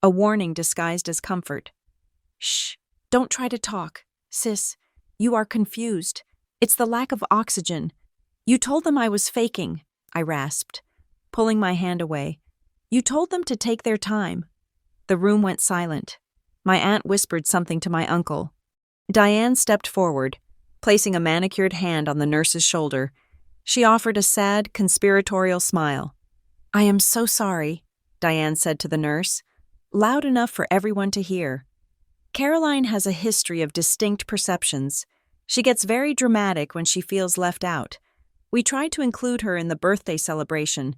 a warning disguised as comfort. "Shh, don't try to talk. Sis, you are confused. It's the lack of oxygen. You told them I was faking," I rasped, pulling my hand away. "You told them to take their time." The room went silent. My aunt whispered something to my uncle. Diane stepped forward, placing a manicured hand on the nurse's shoulder. She offered a sad, conspiratorial smile. "I am so sorry," Diane said to the nurse, loud enough for everyone to hear. "Caroline has a history of distinct perceptions. She gets very dramatic when she feels left out. We tried to include her in the birthday celebration,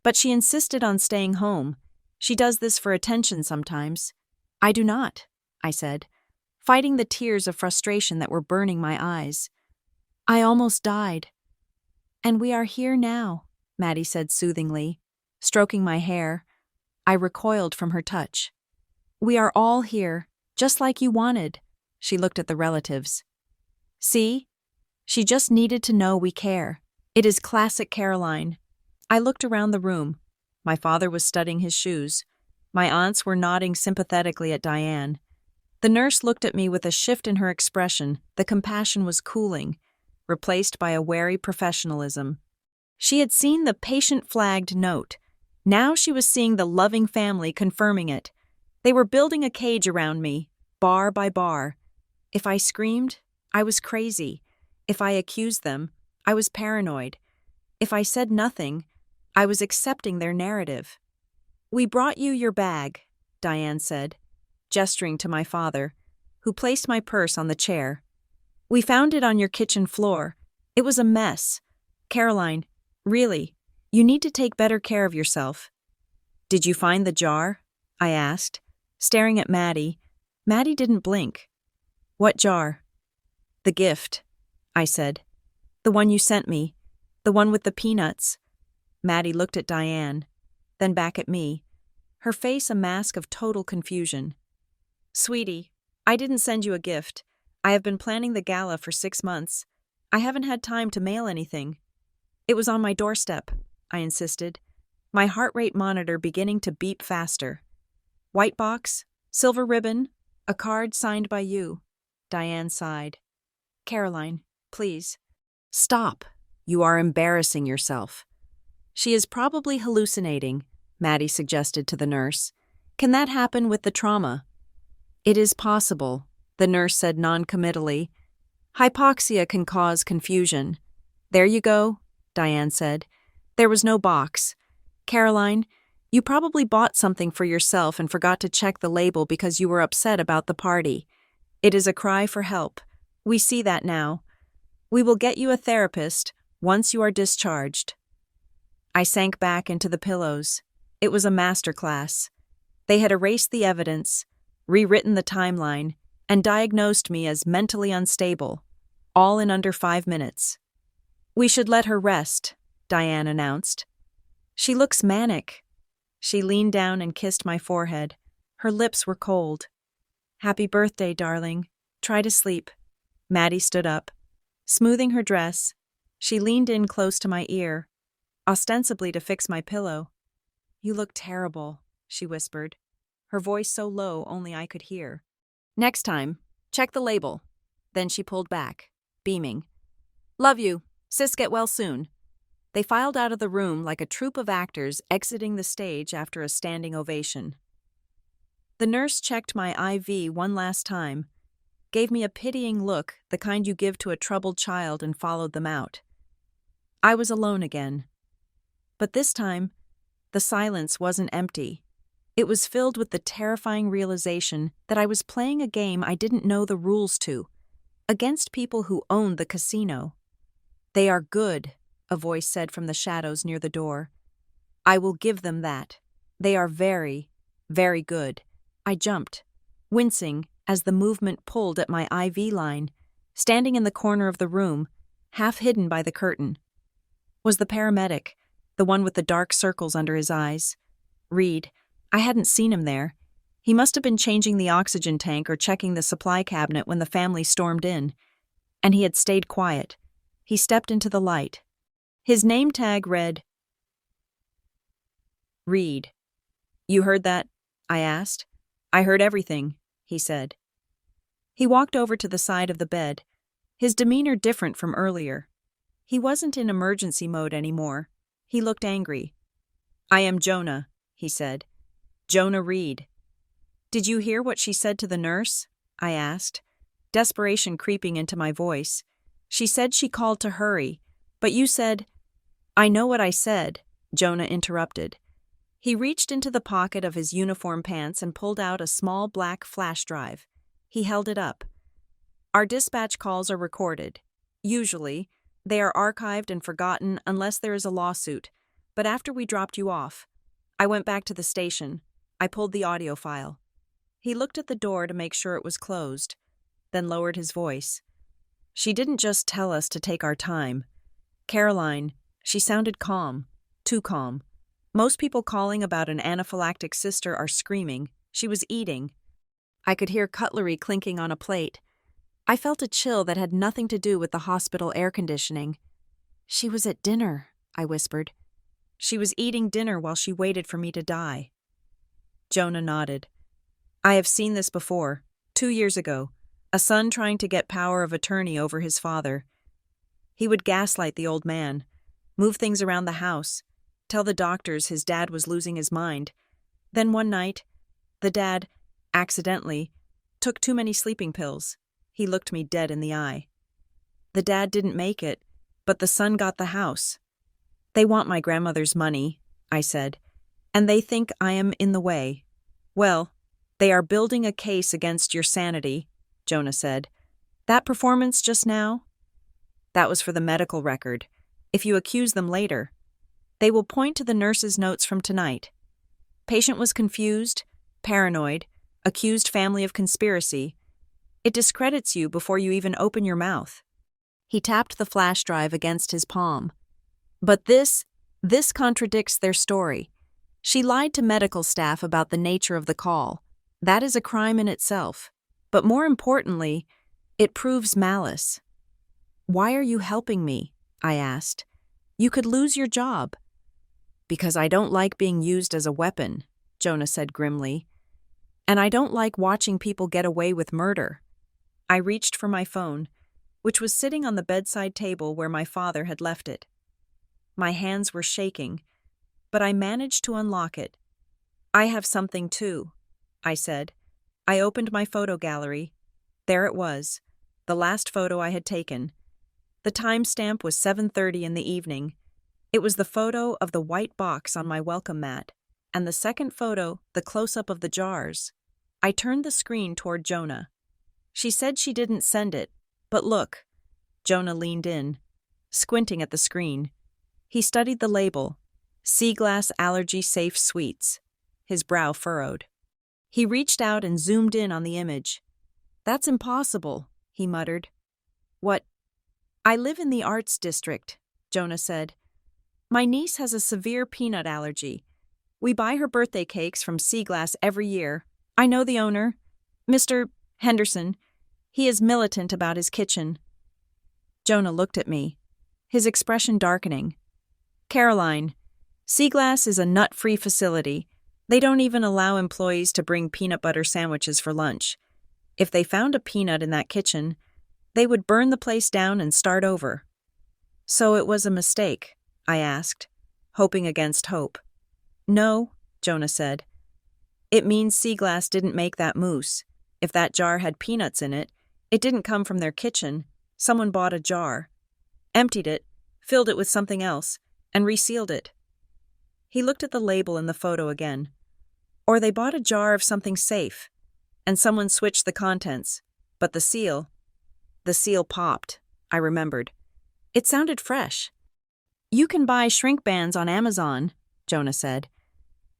but she insisted on staying home. She does this for attention sometimes." "I do not," I said, fighting the tears of frustration that were burning my eyes. "I almost died." "And we are here now," Maddie said soothingly, stroking my hair. I recoiled from her touch. "We are all here, just like you wanted." She looked at the relatives. "See? She just needed to know we care. It is classic Caroline." I looked around the room. My father was studying his shoes. My aunts were nodding sympathetically at Diane. The nurse looked at me with a shift in her expression. The compassion was cooling, replaced by a wary professionalism. She had seen the patient-flagged note. Now she was seeing the loving family confirming it. They were building a cage around me, bar by bar. If I screamed, I was crazy. If I accused them, I was paranoid. If I said nothing, I was accepting their narrative. "We brought you your bag," Diane said, gesturing to my father, who placed my purse on the chair. We found it on your kitchen floor. It was a mess. Caroline, really, you need to take better care of yourself. Did you find the jar? I asked, staring at Maddie. Maddie didn't blink. What jar? The gift, I said. The one you sent me. The one with the peanuts. Maddie looked at Diane, then back at me, her face a mask of total confusion. Sweetie, I didn't send you a gift. I have been planning the gala for 6 months. I haven't had time to mail anything. It was on my doorstep, I insisted, my heart rate monitor beginning to beep faster. White box, silver ribbon, a card signed by you. Diane sighed. Caroline, please. Stop. You are embarrassing yourself. She is probably hallucinating, Maddie suggested to the nurse. Can that happen with the trauma? It is possible, the nurse said non-committally. Hypoxia can cause confusion. There you go, Diane said. There was no box. Caroline, you probably bought something for yourself and forgot to check the label because you were upset about the party. It is a cry for help. We see that now. We will get you a therapist once you are discharged. I sank back into the pillows. It was a masterclass. They had erased the evidence, rewritten the timeline, and diagnosed me as mentally unstable, all in under 5 minutes. We should let her rest, Diane announced. She looks manic. She leaned down and kissed my forehead. Her lips were cold. Happy birthday, darling. Try to sleep. Maddie stood up. Smoothing her dress, she leaned in close to my ear, ostensibly to fix my pillow. You look terrible, she whispered, her voice so low only I could hear. Next time, check the label. Then she pulled back, beaming. Love you. Sis, get well soon. They filed out of the room like a troupe of actors exiting the stage after a standing ovation. The nurse checked my IV one last time, gave me a pitying look, the kind you give to a troubled child, and followed them out. I was alone again. But this time, the silence wasn't empty. It was filled with the terrifying realization that I was playing a game I didn't know the rules to, against people who owned the casino. They are good, a voice said from the shadows near the door. I will give them that. They are very, very good. I jumped, wincing as the movement pulled at my IV line, standing in the corner of the room, half hidden by the curtain. Was the paramedic, the one with the dark circles under his eyes. Reed. I hadn't seen him there. He must have been changing the oxygen tank or checking the supply cabinet when the family stormed in. And he had stayed quiet. He stepped into the light. His name tag read, Reed. You heard that? I asked. I heard everything, he said. He walked over to the side of the bed, his demeanor different from earlier. He wasn't in emergency mode anymore. He looked angry. I am Jonah, he said. Jonah Reed. Did you hear what she said to the nurse? I asked, desperation creeping into my voice. She said she called to hurry, but you said... I know what I said, Jonah interrupted. He reached into the pocket of his uniform pants and pulled out a small black flash drive. He held it up. Our dispatch calls are recorded. Usually, they are archived and forgotten unless there is a lawsuit, but after we dropped you off, I went back to the station. I pulled the audio file. He looked at the door to make sure it was closed, then lowered his voice. She didn't just tell us to take our time. Caroline, she sounded calm, too calm. Most people calling about an anaphylactic sister are screaming. She was eating. I could hear cutlery clinking on a plate. I felt a chill that had nothing to do with the hospital air conditioning. She was at dinner, I whispered. She was eating dinner while she waited for me to die. Jonah nodded. I have seen this before, 2 years ago, a son trying to get power of attorney over his father. He would gaslight the old man, move things around the house, tell the doctors his dad was losing his mind. Then one night, the dad, accidentally, took too many sleeping pills. He looked me dead in the eye. The dad didn't make it, but the son got the house. They want my grandmother's money, I said, and they think I am in the way. Well, they are building a case against your sanity, Jonah said. That performance just now? That was for the medical record. If you accuse them later, they will point to the nurse's notes from tonight. Patient was confused, paranoid, accused family of conspiracy. It discredits you before you even open your mouth. He tapped the flash drive against his palm. But this contradicts their story. She lied to medical staff about the nature of the call. That is a crime in itself. But more importantly, it proves malice. Why are you helping me? I asked. You could lose your job. Because I don't like being used as a weapon, Jonah said grimly. And I don't like watching people get away with murder. I reached for my phone, which was sitting on the bedside table where my father had left it. My hands were shaking, but I managed to unlock it. I have something too, I said. I opened my photo gallery. There it was, the last photo I had taken. The timestamp was 7:30 in the evening. It was the photo of the white box on my welcome mat, and the second photo, the close-up of the jars. I turned the screen toward Jonah. She said she didn't send it, but look. Jonah leaned in, squinting at the screen. He studied the label, Sea Glass Allergy Safe Sweets. His brow furrowed. He reached out and zoomed in on the image. That's impossible, he muttered. What? I live in the arts district, Jonah said. My niece has a severe peanut allergy. We buy her birthday cakes from Sea Glass every year. I know the owner, Mr. Henderson. He is militant about his kitchen. Jonah looked at me, his expression darkening. Caroline, Sea Glass is a nut-free facility. They don't even allow employees to bring peanut butter sandwiches for lunch. If they found a peanut in that kitchen, they would burn the place down and start over. So it was a mistake, I asked, hoping against hope. No, Jonah said. It means Sea Glass didn't make that mousse. If that jar had peanuts in it, it didn't come from their kitchen. Someone bought a jar, emptied it, filled it with something else, and resealed it. He looked at the label in the photo again. Or they bought a jar of something safe, and someone switched the contents. But the seal popped, I remembered. It sounded fresh. You can buy shrink bands on Amazon, Jonah said.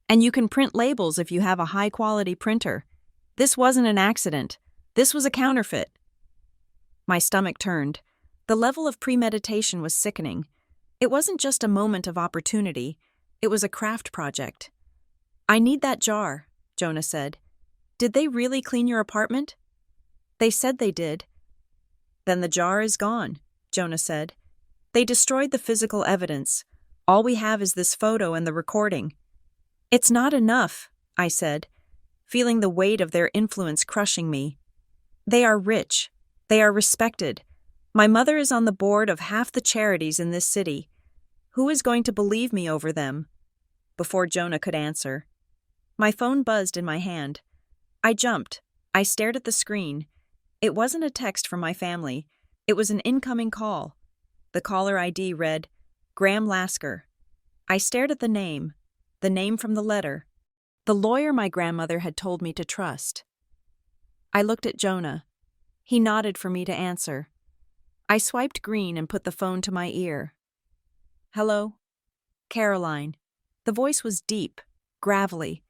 And you can print labels if you have a high-quality printer. This wasn't an accident. This was a counterfeit. My stomach turned. The level of premeditation was sickening. It wasn't just a moment of opportunity. It was a craft project. I need that jar, Jonah said. Did they really clean your apartment? They said they did. Then the jar is gone, Jonah said. They destroyed the physical evidence. All we have is this photo and the recording. It's not enough, I said, feeling the weight of their influence crushing me. They are rich. They are respected. My mother is on the board of half the charities in this city. Who is going to believe me over them? Before Jonah could answer, my phone buzzed in my hand. I jumped. I stared at the screen. It wasn't a text from my family. It was an incoming call. The caller ID read, Graham Lasker. I stared at the name from the letter, the lawyer my grandmother had told me to trust. I looked at Jonah. He nodded for me to answer. I swiped green and put the phone to my ear. Hello? Caroline. The voice was deep, gravelly,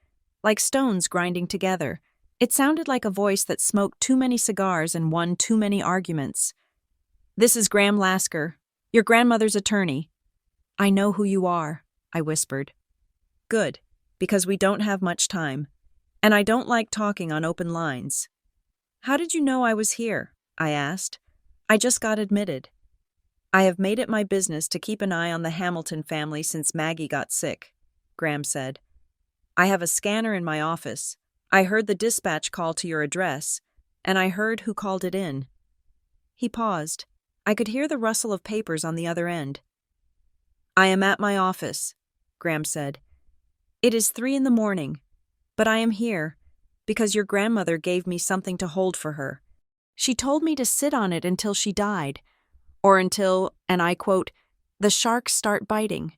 like stones grinding together. It sounded like a voice that smoked too many cigars and won too many arguments. This is Graham Lasker, your grandmother's attorney. I know who you are, I whispered. Good, because we don't have much time, and I don't like talking on open lines. How did you know I was here? I asked. I just got admitted. I have made it my business to keep an eye on the Hamilton family since Maggie got sick, Graham said. I have a scanner in my office. I heard the dispatch call to your address, and I heard who called it in. He paused. I could hear the rustle of papers on the other end. I am at my office, Graham said. It is 3 a.m, but I am here because your grandmother gave me something to hold for her. She told me to sit on it until she died, or until, and I quote, the sharks start biting.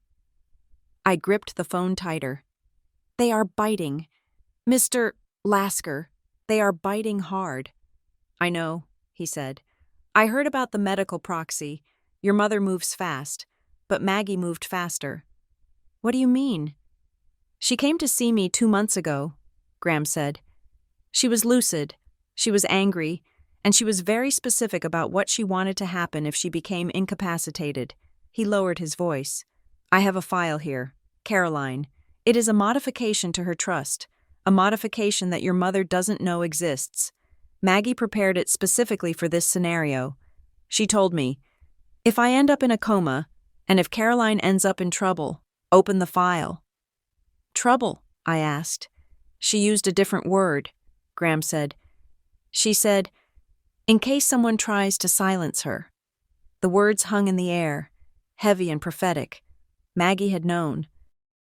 I gripped the phone tighter. They are biting. Mr. Lasker, they are biting hard. I know, he said. I heard about the medical proxy. Your mother moves fast, but Maggie moved faster. What do you mean? She came to see me 2 months ago, Graham said. She was lucid, she was angry, and she was very specific about what she wanted to happen if she became incapacitated. He lowered his voice. I have a file here. Caroline. It is a modification to her trust, a modification that your mother doesn't know exists. Maggie prepared it specifically for this scenario. She told me, if I end up in a coma, and if Caroline ends up in trouble, open the file. Trouble? I asked. She used a different word, Graham said. She said, in case someone tries to silence her. The words hung in the air, heavy and prophetic. Maggie had known.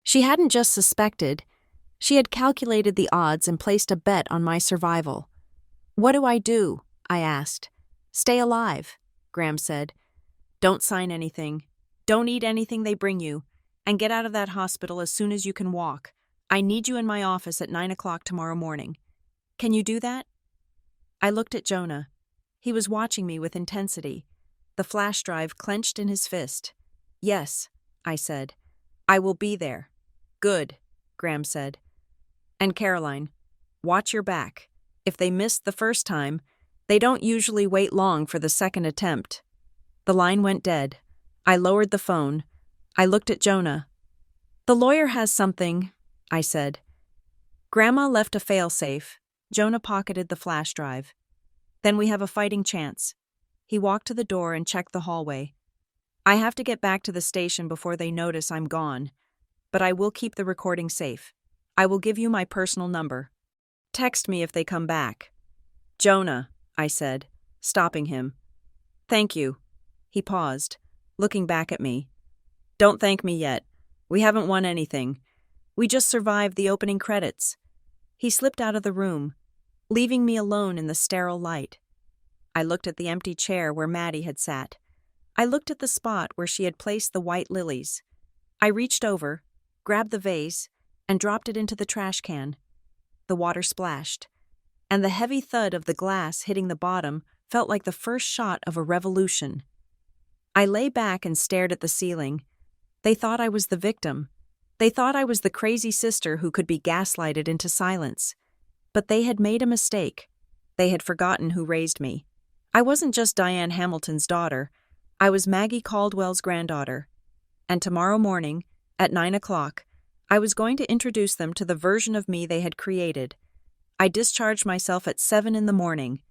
She hadn't just suspected. She had calculated the odds and placed a bet on my survival. What do I do? I asked. Stay alive, Graham said. Don't sign anything. Don't eat anything they bring you. And get out of that hospital as soon as you can walk. I need you in my office at 9 o'clock tomorrow morning. Can you do that? I looked at Jonah. He was watching me with intensity, the flash drive clenched in his fist. Yes, I said. I will be there. Good, Graham said. And Caroline, watch your back. If they missed the first time, they don't usually wait long for the second attempt. The line went dead. I lowered the phone. I looked at Jonah. The lawyer has something, I said. Grandma left a failsafe. Jonah pocketed the flash drive. Then we have a fighting chance. He walked to the door and checked the hallway. I have to get back to the station before they notice I'm gone, but I will keep the recording safe. I will give you my personal number. Text me if they come back. Jonah, I said, stopping him. Thank you. He paused, looking back at me. Don't thank me yet. We haven't won anything. We just survived the opening credits. He slipped out of the room, leaving me alone in the sterile light. I looked at the empty chair where Maddie had sat. I looked at the spot where she had placed the white lilies. I reached over, grabbed the vase, and dropped it into the trash can. The water splashed, and the heavy thud of the glass hitting the bottom felt like the first shot of a revolution. I lay back and stared at the ceiling. They thought I was the victim. They thought I was the crazy sister who could be gaslighted into silence. But they had made a mistake. They had forgotten who raised me. I wasn't just Diane Hamilton's daughter. I was Maggie Caldwell's granddaughter. And tomorrow morning, at 9 o'clock, I was going to introduce them to the version of me they had created. I discharged myself at 7 in the morning.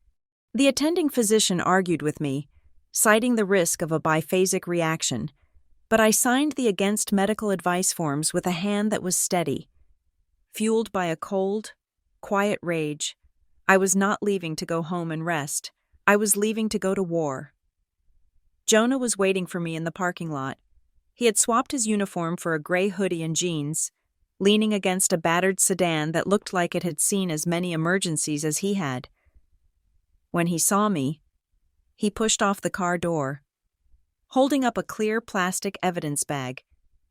The attending physician argued with me, citing the risk of a biphasic reaction, but I signed the against medical advice forms with a hand that was steady. Fueled by a cold, quiet rage, I was not leaving to go home and rest. I was leaving to go to war. Jonah was waiting for me in the parking lot. He had swapped his uniform for a gray hoodie and jeans, leaning against a battered sedan that looked like it had seen as many emergencies as he had. When he saw me, he pushed off the car door, holding up a clear plastic evidence bag.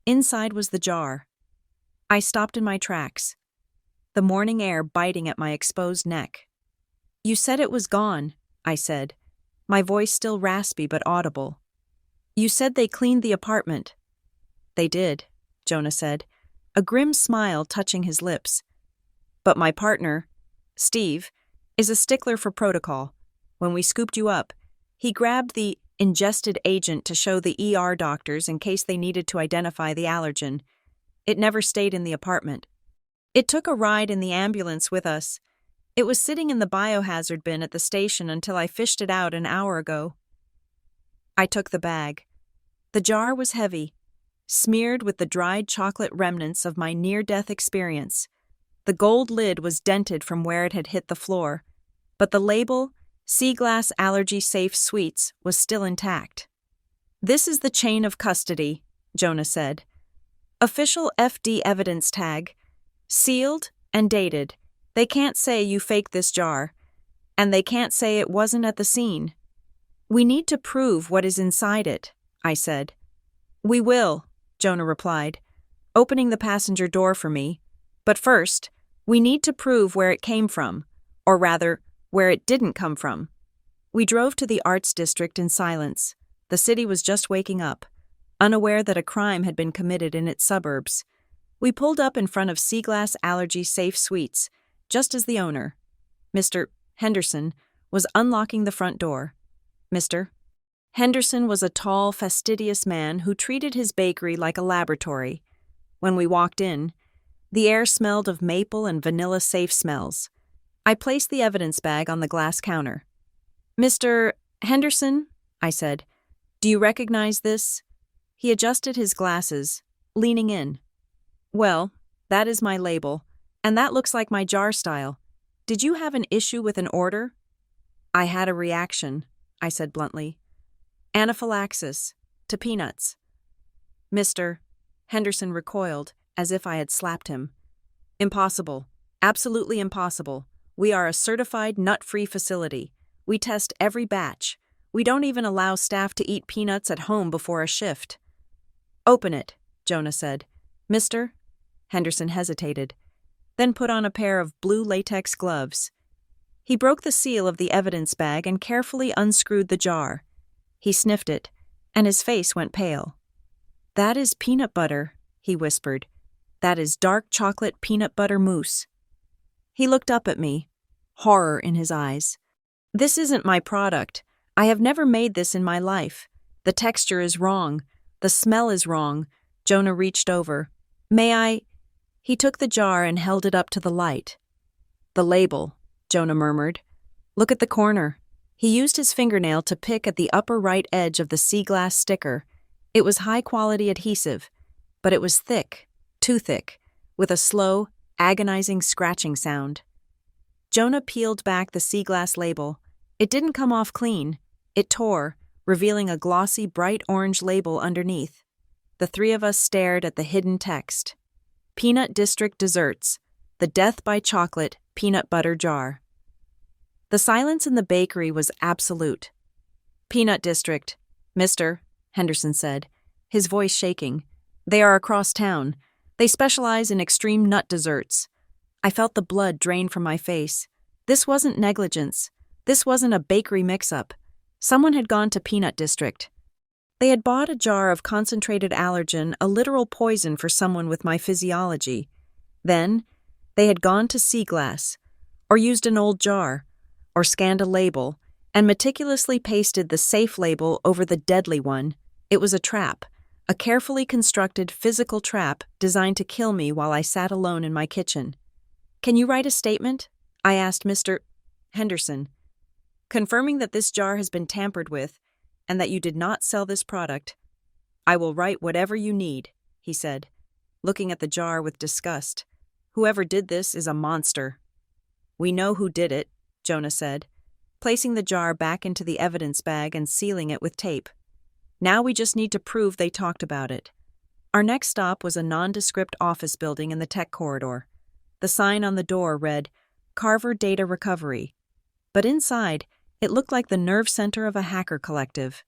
Inside was the jar. I stopped in my tracks, the morning air biting at my exposed neck. You said it was gone, I said, my voice still raspy but audible. You said they cleaned the apartment. They did, Jonah said, a grim smile touching his lips. But my partner, Steve, is a stickler for protocol. When we scooped you up, he grabbed the ingested agent to show the ER doctors in case they needed to identify the allergen. It never stayed in the apartment. It took a ride in the ambulance with us. It was sitting in the biohazard bin at the station until I fished it out an hour ago. I took the bag. The jar was heavy, smeared with the dried chocolate remnants of my near-death experience. The gold lid was dented from where it had hit the floor, but the label, Sea Glass Allergy Safe Sweets, was still intact. This is the chain of custody, Jonah said. Official FD evidence tag, sealed and dated. They can't say you faked this jar, and they can't say it wasn't at the scene. We need to prove what is inside it, I said. We will, Jonah replied, opening the passenger door for me. But first, we need to prove where it came from, or rather, where it didn't come from. We drove to the arts district in silence. The city was just waking up, unaware that a crime had been committed in its suburbs. We pulled up in front of Seaglass Allergy Safe Suites, just as the owner, Mr. Henderson, was unlocking the front door. Mr. Henderson was a tall, fastidious man who treated his bakery like a laboratory. When we walked in, the air smelled of maple and vanilla safe smells. I placed the evidence bag on the glass counter. "Mr. Henderson," I said, "do you recognize this?" He adjusted his glasses, leaning in. "Well, that is my label, and that looks like my jar style. Did you have an issue with an order?" "I had a reaction," I said bluntly. "Anaphylaxis to peanuts." Mr. Henderson recoiled, as if I had slapped him. "Impossible. Absolutely impossible. We are a certified nut-free facility. We test every batch. We don't even allow staff to eat peanuts at home before a shift." "Open it," Jonah said. "Mr. Henderson hesitated, then put on a pair of blue latex gloves. He broke the seal of the evidence bag and carefully unscrewed the jar. He sniffed it, and his face went pale. "That is peanut butter," he whispered. "That is dark chocolate peanut butter mousse." He looked up at me, horror in his eyes. "This isn't my product. I have never made this in my life. The texture is wrong. The smell is wrong." Jonah reached over. "May I?" He took the jar and held it up to the light. "The label," Jonah murmured. "Look at the corner." He used his fingernail to pick at the upper right edge of the Seaglass sticker. It was high-quality adhesive, but it was thick, too thick, with a slow, agonizing scratching sound. Jonah peeled back the Seaglass label. It didn't come off clean. It tore, revealing a glossy, bright orange label underneath. The three of us stared at the hidden text. Peanut District Desserts, the Death by Chocolate Peanut Butter Jar. The silence in the bakery was absolute. "Peanut District, Mr. Henderson said, his voice shaking. "They are across town. They specialize in extreme nut desserts." I felt the blood drain from my face. This wasn't negligence. This wasn't a bakery mix-up. Someone had gone to Peanut District. They had bought a jar of concentrated allergen, a literal poison for someone with my physiology. Then, they had gone to Seaglass, or used an old jar, or scanned a label, and meticulously pasted the safe label over the deadly one. It was a trap, a carefully constructed physical trap designed to kill me while I sat alone in my kitchen. "Can you write a statement?" I asked Mr. Henderson, "confirming that this jar has been tampered with and that you did not sell this product." "I will write whatever you need," he said, looking at the jar with disgust. "Whoever did this is a monster." "We know who did it," Jonah said, placing the jar back into the evidence bag and sealing it with tape. "Now we just need to prove they talked about it." Our next stop was a nondescript office building in the tech corridor. The sign on the door read, "Carver Data Recovery." But inside, it looked like the nerve center of a hacker collective.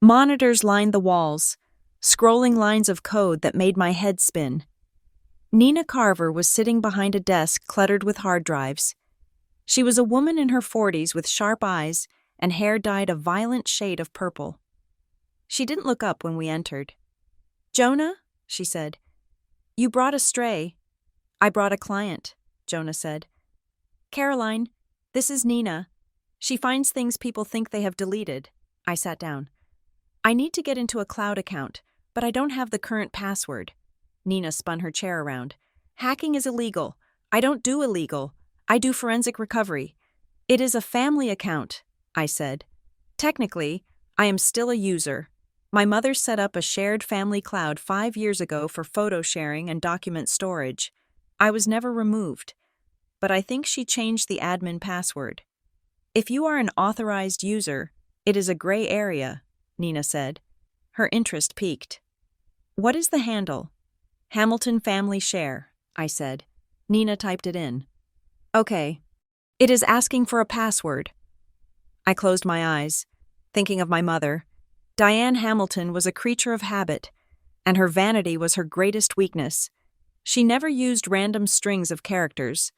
Monitors lined the walls, scrolling lines of code that made my head spin. Nina Carver was sitting behind a desk cluttered with hard drives. She was a woman in her 40s with sharp eyes and hair dyed a violent shade of purple. She didn't look up when we entered. "Jonah," she said, "you brought a stray." "I brought a client," Jonah said. "Caroline, this is Nina. She finds things people think they have deleted." I sat down. "I need to get into a cloud account, but I don't have the current password." Nina spun her chair around. "Hacking is illegal. I don't do illegal. I do forensic recovery." "It is a family account," I said. "Technically, I am still a user. My mother set up a shared family cloud 5 years ago for photo sharing and document storage. I was never removed, but I think she changed the admin password." "If you are an authorized user, it is a gray area," Nina said. Her interest piqued. "What is the handle?" "Hamilton Family Share," I said. Nina typed it in. "Okay. It is asking for a password." I closed my eyes, thinking of my mother. Diane Hamilton was a creature of habit, and her vanity was her greatest weakness. She never used random strings of characters.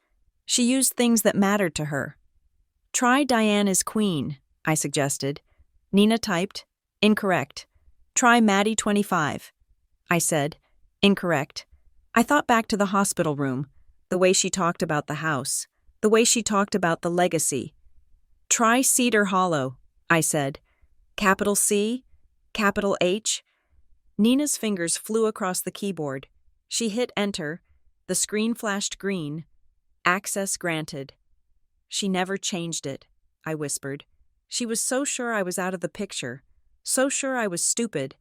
She used things that mattered to her. "Try Diane is Queen," I suggested. Nina typed, "Incorrect. Try Maddie 25. I said, "Incorrect." I thought back to the hospital room, the way she talked about the house, the way she talked about the legacy. "Try Cedar Hollow," I said. Capital C, capital H. Nina's fingers flew across the keyboard. She hit enter. The screen flashed green. Access granted. "She never changed it," I whispered. She was so sure I was out of the picture, so sure I was stupid,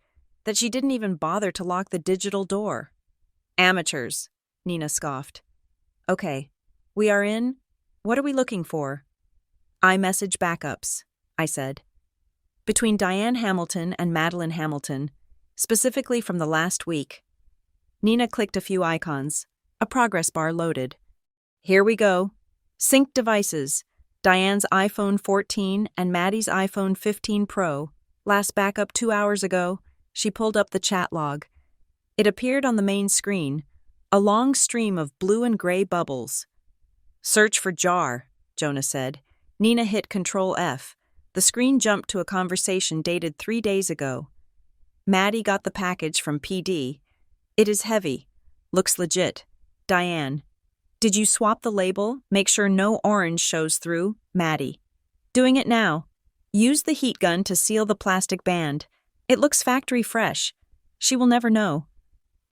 that she didn't even bother to lock the digital door. "Amateurs," Nina scoffed. "Okay, we are in. What are we looking for?" "iMessage backups," I said. "Between Diane Hamilton and Madeline Hamilton, specifically from the last week." Nina clicked a few icons. A progress bar loaded. "Here we go. Sync devices. Diane's iPhone 14 and Maddie's iPhone 15 Pro. Last backup 2 hours ago." She pulled up the chat log. It appeared on the main screen, a long stream of blue and gray bubbles. "Search for jar," Jonah said. Nina hit Control F. The screen jumped to a conversation dated 3 days ago. "Maddie got the package from PD. It is heavy. Looks legit. Diane. Did you swap the label? Make sure no orange shows through. Maddie. Doing it now. Use the heat gun to seal the plastic band. It looks factory fresh. She will never know."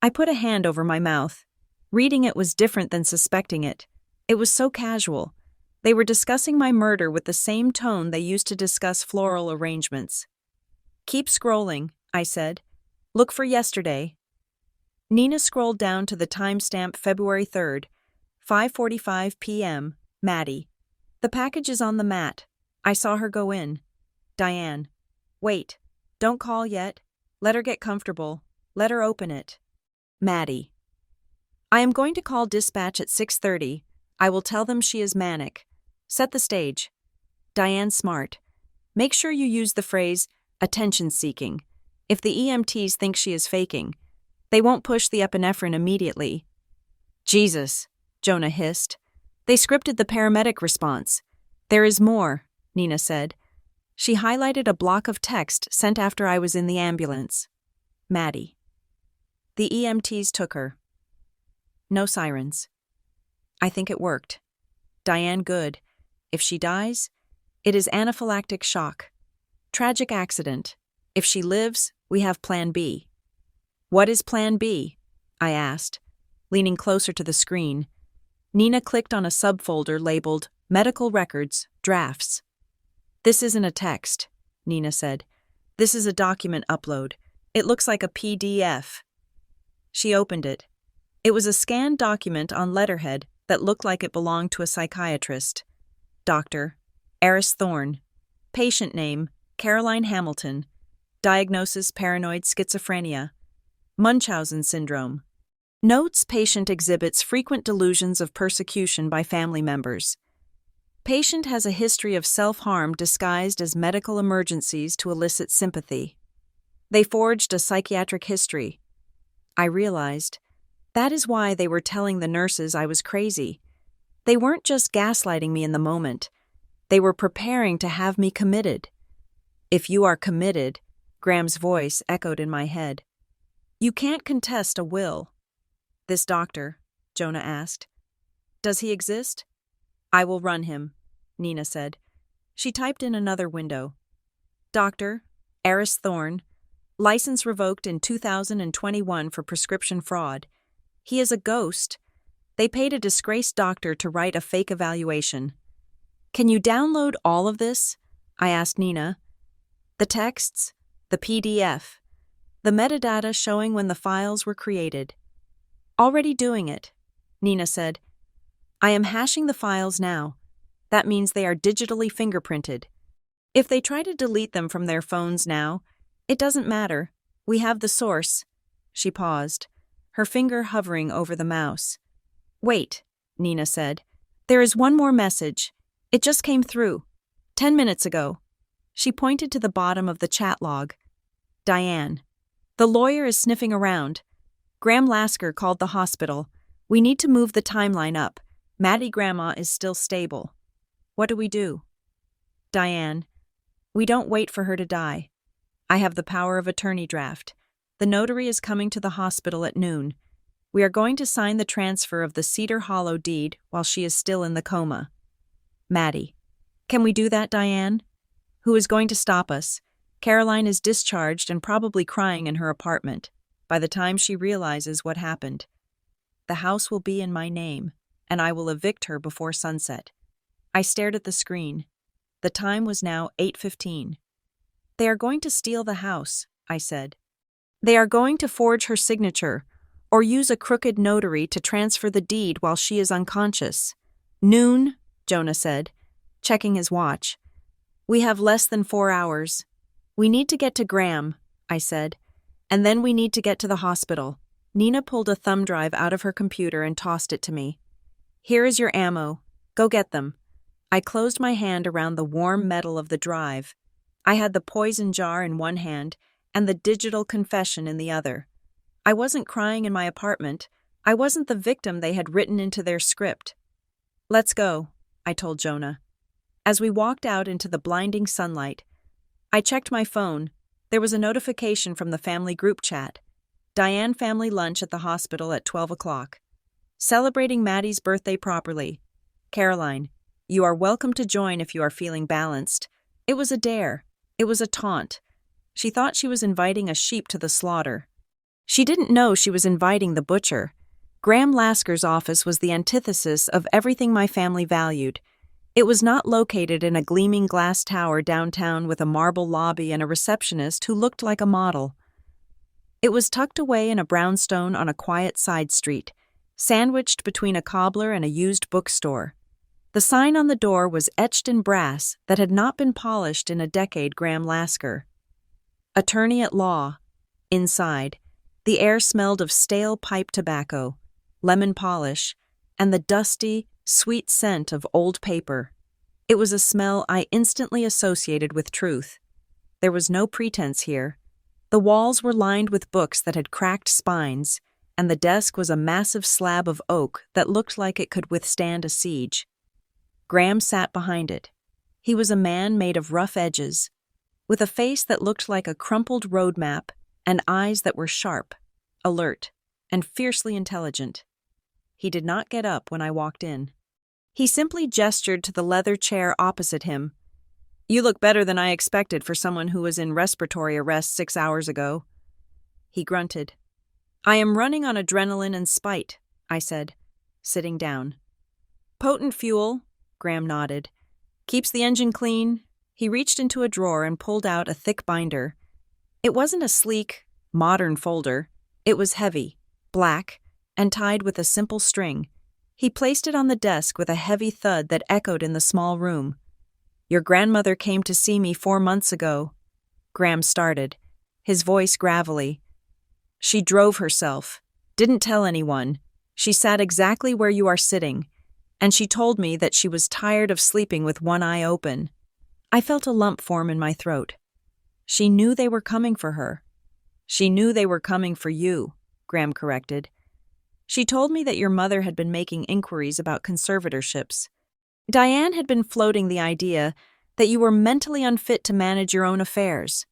I put a hand over my mouth. Reading it was different than suspecting it. It was so casual. They were discussing my murder with the same tone they used to discuss floral arrangements. "Keep scrolling," I said. "Look for yesterday." Nina scrolled down to the timestamp February 3rd, 5:45 p.m., Maddie. "The package is on the mat." I saw her go in. Diane. "Wait. Don't call yet. Let her get comfortable. Let her open it." Maddie. "I am going to call dispatch at 6:30. I will tell them she is manic. Set the stage." Diane Smart. "Make sure you use the phrase, attention-seeking. If the EMTs think she is faking, they won't push the epinephrine immediately." "Jesus," Jonah hissed. "They scripted the paramedic response." "There is more," Nina said. She highlighted a block of text sent after I was in the ambulance. Maddie. "The EMTs took her. No sirens. I think it worked. Diane good. If she dies, it is anaphylactic shock. Tragic accident. If she lives, we have Plan B." "What is Plan B?" I asked, leaning closer to the screen. Nina clicked on a subfolder labeled Medical Records, Drafts. "This isn't a text," Nina said. "This is a document upload. It looks like a PDF." She opened it. It was a scanned document on letterhead that looked like it belonged to a psychiatrist. Dr. Eris Thorne. Patient name, Caroline Hamilton. Diagnosis, paranoid schizophrenia. Munchausen syndrome. Notes: patient exhibits frequent delusions of persecution by family members. Patient has a history of self-harm disguised as medical emergencies to elicit sympathy. They forged a psychiatric history. I realized that is why they were telling the nurses I was crazy. They weren't just gaslighting me in the moment. They were preparing to have me committed. "If you are committed," Graham's voice echoed in my head. "You can't contest a will." "This doctor," Jonah asked. "Does he exist?" "I will run him," Nina said. She typed in another window. Dr. Eris Thorne. License revoked in 2021 for prescription fraud. He is a ghost. They paid a disgraced doctor to write a fake evaluation. "Can you download all of this?" I asked Nina. "The texts, the PDF, the metadata showing when the files were created." "Already doing it," Nina said. "I am hashing the files now. That means they are digitally fingerprinted. If they try to delete them from their phones now, it doesn't matter. We have the source." She paused, her finger hovering over the mouse. "Wait," Nina said. "There is one more message. It just came through. 10 minutes ago." She pointed to the bottom of the chat log. Diane. "The lawyer is sniffing around. Graham Lasker called the hospital. We need to move the timeline up. Maddie Grandma is still stable. What do we do?" Diane. We don't wait for her to die. I have the power of attorney draft. The notary is coming to the hospital at noon. We are going to sign the transfer of the Cedar Hollow deed while she is still in the coma. Maddie. Can we do that, Diane? Who is going to stop us? Caroline is discharged and probably crying in her apartment by the time she realizes what happened. The house will be in my name, and I will evict her before sunset. I stared at the screen. The time was now 8:15. They are going to steal the house, I said. They are going to forge her signature, or use a crooked notary to transfer the deed while she is unconscious. Noon, Jonah said, checking his watch. We have less than 4 hours. We need to get to Graham, I said, and then we need to get to the hospital. Nina pulled a thumb drive out of her computer and tossed it to me. Here is your ammo. Go get them. I closed my hand around the warm metal of the drive. I had the poison jar in one hand and the digital confession in the other. I wasn't crying in my apartment. I wasn't the victim they had written into their script. Let's go, I told Jonah. As we walked out into the blinding sunlight, I checked my phone. There was a notification from the family group chat. Diane family lunch at the hospital at 12 o'clock. Celebrating Maddie's birthday properly. Caroline, you are welcome to join if you are feeling balanced. It was a dare. It was a taunt. She thought she was inviting a sheep to the slaughter. She didn't know she was inviting the butcher. Graham Lasker's office was the antithesis of everything my family valued. It was not located in a gleaming glass tower downtown with a marble lobby and a receptionist who looked like a model. It was tucked away in a brownstone on a quiet side street, sandwiched between a cobbler and a used bookstore. The sign on the door was etched in brass that had not been polished in a decade. Graham Lasker. Attorney at law. Inside, the air smelled of stale pipe tobacco, lemon polish, and the dusty, sweet scent of old paper. It was a smell I instantly associated with truth. There was no pretense here. The walls were lined with books that had cracked spines, and the desk was a massive slab of oak that looked like it could withstand a siege. Graham sat behind it. He was a man made of rough edges, with a face that looked like a crumpled road map and eyes that were sharp, alert, and fiercely intelligent. He did not get up when I walked in. He simply gestured to the leather chair opposite him. You look better than I expected for someone who was in respiratory arrest 6 hours ago. He grunted. I am running on adrenaline and spite, I said, sitting down. Potent fuel, Graham nodded. Keeps the engine clean. He reached into a drawer and pulled out a thick binder. It wasn't a sleek, modern folder. It was heavy, black, and tied with a simple string. He placed it on the desk with a heavy thud that echoed in the small room. Your grandmother came to see me 4 months ago. Graham started, his voice gravelly. She drove herself, didn't tell anyone. She sat exactly where you are sitting, and she told me that she was tired of sleeping with one eye open. I felt a lump form in my throat. She knew they were coming for her. She knew they were coming for you, Graham corrected. She told me that your mother had been making inquiries about conservatorships. Diane had been floating the idea that you were mentally unfit to manage your own affairs.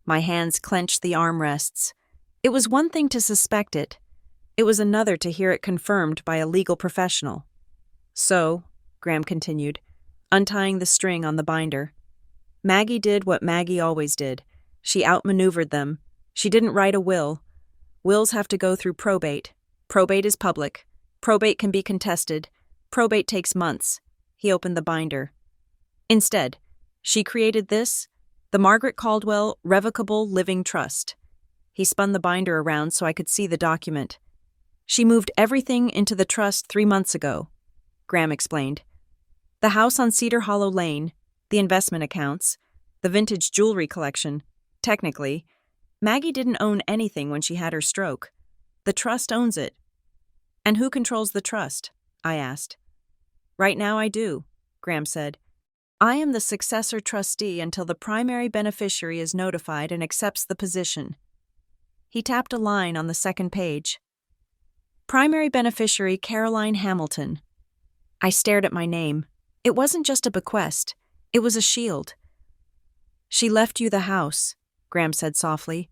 My hands clenched the armrests. It was one thing to suspect it. It was another to hear it confirmed by a legal professional. So, Graham continued, untying the string on the binder, Maggie did what Maggie always did. She outmaneuvered them. She didn't write a will. Wills have to go through probate. Probate is public. Probate can be contested. Probate takes months. He opened the binder. Instead, she created this, the Margaret Caldwell Revocable Living Trust. He spun the binder around so I could see the document. She moved everything into the trust 3 months ago, Graham explained. The house on Cedar Hollow Lane, the investment accounts, the vintage jewelry collection. Technically, Maggie didn't own anything when she had her stroke. The trust owns it. And who controls the trust? I asked. Right now I do, Graham said. I am the successor trustee until the primary beneficiary is notified and accepts the position. He tapped a line on the second page. Primary beneficiary Caroline Hamilton. I stared at my name. It wasn't just a bequest. It was a shield. She left you the house, Graham said softly,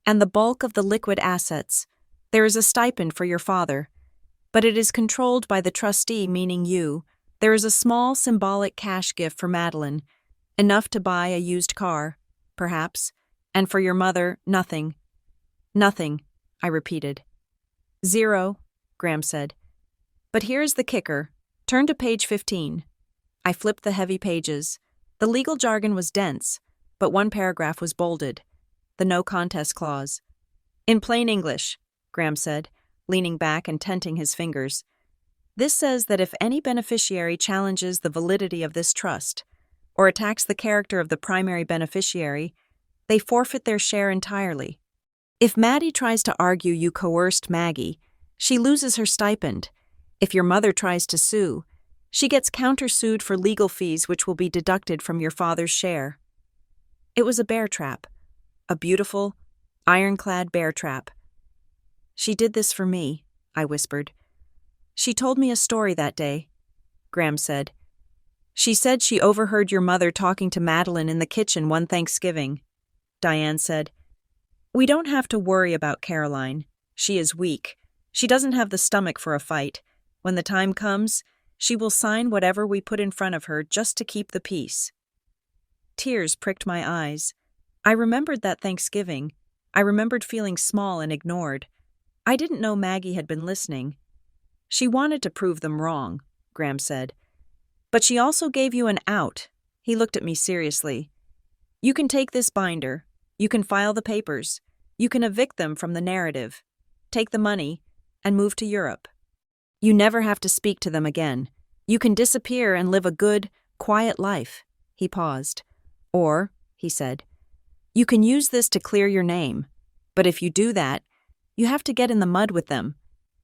and the bulk of the liquid assets. There is a stipend for your father, but it is controlled by the trustee, meaning you. There is a small symbolic cash gift for Madeline, enough to buy a used car, perhaps, and for your mother, nothing. Nothing, I repeated. 0, Graham said. But here's the kicker. Turn to page 15. I flipped the heavy pages. The legal jargon was dense, but one paragraph was bolded. The no contest clause. In plain English, Graham said, leaning back and tenting his fingers. This says that if any beneficiary challenges the validity of this trust, or attacks the character of the primary beneficiary, they forfeit their share entirely. If Maddie tries to argue you coerced Maggie, she loses her stipend. If your mother tries to sue, she gets countersued for legal fees which will be deducted from your father's share. It was a bear trap, a beautiful, ironclad bear trap. She did this for me, I whispered. She told me a story that day, Graham said. She said she overheard your mother talking to Madeline in the kitchen one Thanksgiving. Diane said, "We don't have to worry about Caroline. She is weak. She doesn't have the stomach for a fight. When the time comes, she will sign whatever we put in front of her just to keep the peace." Tears pricked my eyes. I remembered that Thanksgiving. I remembered feeling small and ignored. I didn't know Maggie had been listening. She wanted to prove them wrong, Graham said. But she also gave you an out. He looked at me seriously. You can take this binder. You can file the papers. You can evict them from the narrative. Take the money and move to Europe. You never have to speak to them again. You can disappear and live a good, quiet life. He paused. Or, he said, you can use this to clear your name. But if you do that, you have to get in the mud with them.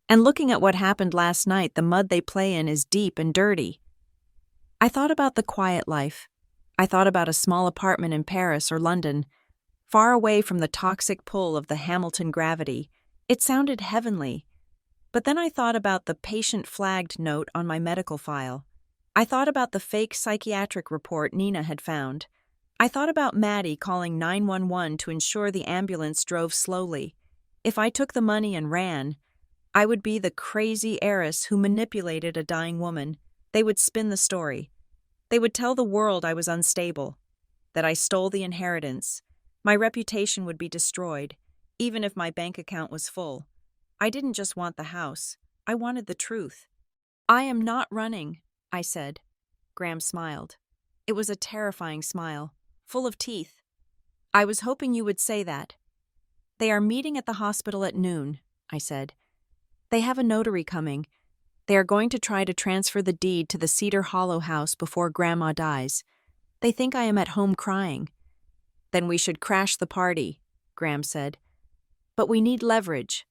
And looking at what happened last night, the mud they play in is deep and dirty. I thought about the quiet life. I thought about a small apartment in Paris or London, far away from the toxic pull of the Hamilton gravity. It sounded heavenly. But then I thought about the patient flagged note on my medical file. I thought about the fake psychiatric report Nina had found. I thought about Maddie calling 911 to ensure the ambulance drove slowly. If I took the money and ran, I would be the crazy heiress who manipulated a dying woman. They would spin the story. They would tell the world I was unstable, that I stole the inheritance. My reputation would be destroyed, even if my bank account was full. I didn't just want the house. I wanted the truth. I am not running, I said. Graham smiled. It was a terrifying smile, full of teeth. I was hoping you would say that. They are meeting at the hospital at noon, I said. They have a notary coming. They are going to try to transfer the deed to the Cedar Hollow house before Grandma dies. They think I am at home crying. Then we should crash the party, Graham said. But we need leverage.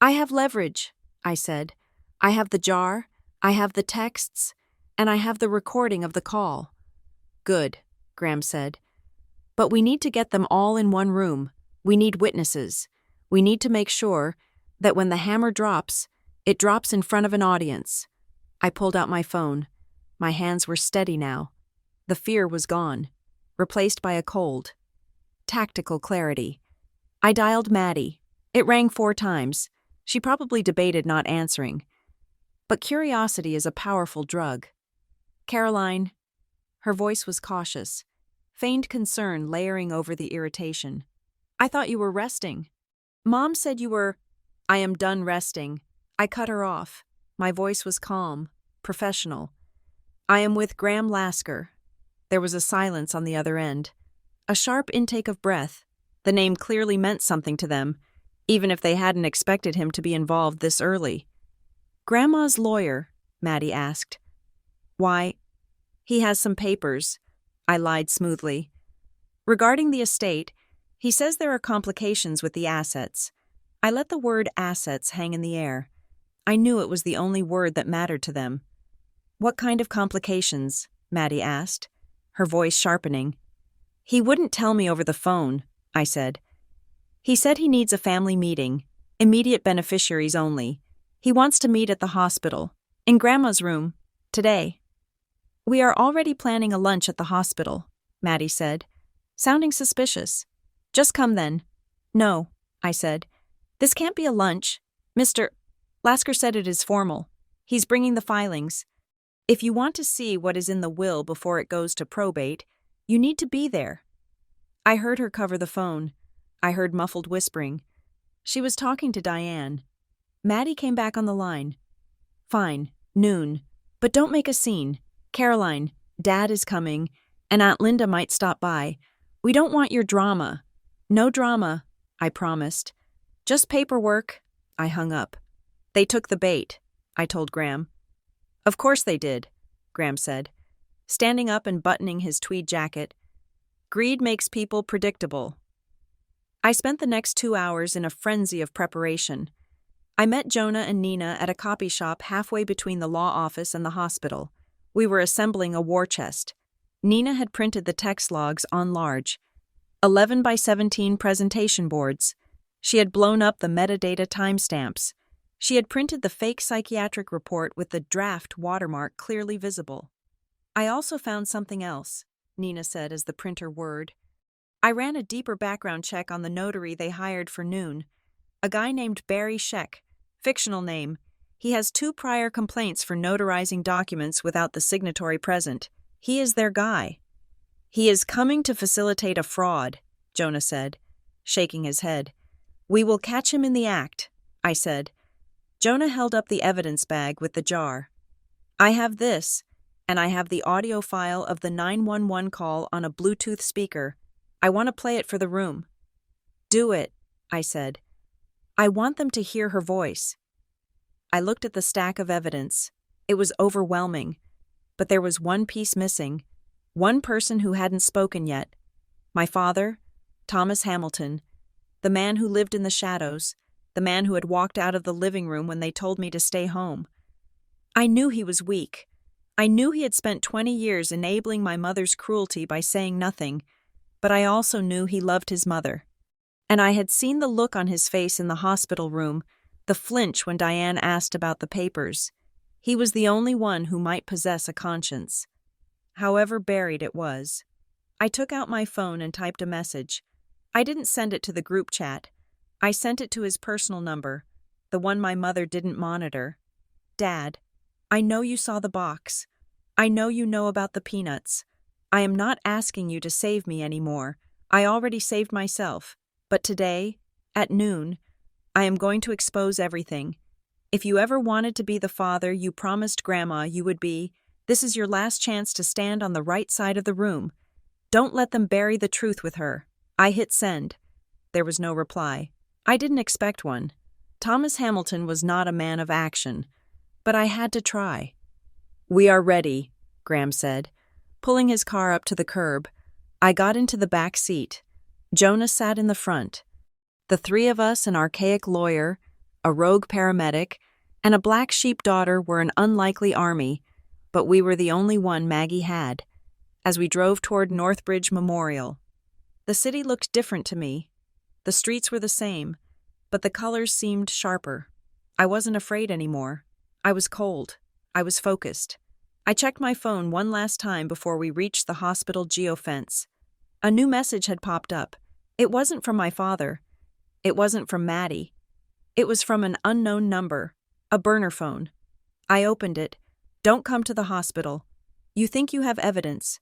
I have leverage, I said. I have the jar, I have the texts, and I have the recording of the call. Good, Graham said. But we need to get them all in one room. We need witnesses. We need to make sure that when the hammer drops, it drops in front of an audience. I pulled out my phone. My hands were steady now. The fear was gone, replaced by a cold, tactical clarity. I dialed Maddie. It rang 4 times. She probably debated not answering. But curiosity is a powerful drug. Caroline. Her voice was cautious, feigned concern layering over the irritation. I thought you were resting. Mom said you were. I am done resting. I cut her off. My voice was calm, professional. I am with Graham Lasker. There was a silence on the other end. A sharp intake of breath. The name clearly meant something to them, even if they hadn't expected him to be involved this early. Grandma's lawyer, Maddie asked. Why? He has some papers. I lied smoothly. Regarding the estate, he says there are complications with the assets. I let the word assets hang in the air. I knew it was the only word that mattered to them. What kind of complications? Maddie asked, her voice sharpening. He wouldn't tell me over the phone, I said. He said he needs a family meeting, immediate beneficiaries only. He wants to meet at the hospital, in Grandma's room, today. We are already planning a lunch at the hospital, Maddie said. sounding suspicious. "Just come then." "No," I said. "This can't be a lunch. Mr. Lasker said it is formal. He's bringing the filings. If you want to see what is in the will before it goes to probate, you need to be there." I heard her cover the phone. I heard muffled whispering. She was talking to Diane. Maddie came back on the line. "Fine, noon. But don't make a scene. Caroline, Dad is coming, and Aunt Linda might stop by. We don't want your drama." "No drama," I promised. "Just paperwork." I hung up. "They took the bait," I told Graham. "Of course they did," Graham said, standing up and buttoning his tweed jacket. "Greed makes people predictable." I spent the next 2 hours in a frenzy of preparation. I met Jonah and Nina at a copy shop halfway between the law office and the hospital. We were assembling a war chest. Nina had printed the text logs on large, 11 by 17 presentation boards. She had blown up the metadata timestamps. She had printed the fake psychiatric report with the draft watermark clearly visible. "I also found something else," Nina said as the printer whirred. "I ran a deeper background check on the notary they hired for noon. A guy named Barry Scheck, fictional name. He has 2 prior complaints for notarizing documents without the signatory present. He is their guy." "He is coming to facilitate a fraud," Jonah said, shaking his head. "We will catch him in the act," I said. Jonah held up the evidence bag with the jar. "I have this, and I have the audio file of the 911 call on a Bluetooth speaker. I want to play it for the room." "Do it," I said. "I want them to hear her voice." I looked at the stack of evidence. It was overwhelming. But there was one piece missing. One person who hadn't spoken yet. My father, Thomas Hamilton, the man who lived in the shadows, the man who had walked out of the living room when they told me to stay home. I knew he was weak. I knew he had spent 20 years enabling my mother's cruelty by saying nothing, but I also knew he loved his mother. And I had seen the look on his face in the hospital room, the flinch when Diane asked about the papers. He was the only one who might possess a conscience. However buried it was. I took out my phone and typed a message. I didn't send it to the group chat. I sent it to his personal number, the one my mother didn't monitor. "Dad, I know you saw the box. I know you know about the peanuts. I am not asking you to save me anymore. I already saved myself. But today, at noon, I am going to expose everything. If you ever wanted to be the father you promised Grandma you would be, this is your last chance to stand on the right side of the room. Don't let them bury the truth with her." I hit send. There was no reply. I didn't expect one. Thomas Hamilton was not a man of action, but I had to try. "We are ready," Graham said, pulling his car up to the curb. I got into the back seat. Jonah sat in the front. The 3 of us, an archaic lawyer, a rogue paramedic, and a black sheep daughter were an unlikely army, but we were the only one Maggie had. As we drove toward Northbridge Memorial, the city looked different to me. The streets were the same, but the colors seemed sharper. I wasn't afraid anymore. I was cold. I was focused. I checked my phone one last time before we reached the hospital geofence. A new message had popped up. It wasn't from my father. It wasn't from Maddie. It was from an unknown number, a burner phone. I opened it. "Don't come to the hospital. You think you have evidence,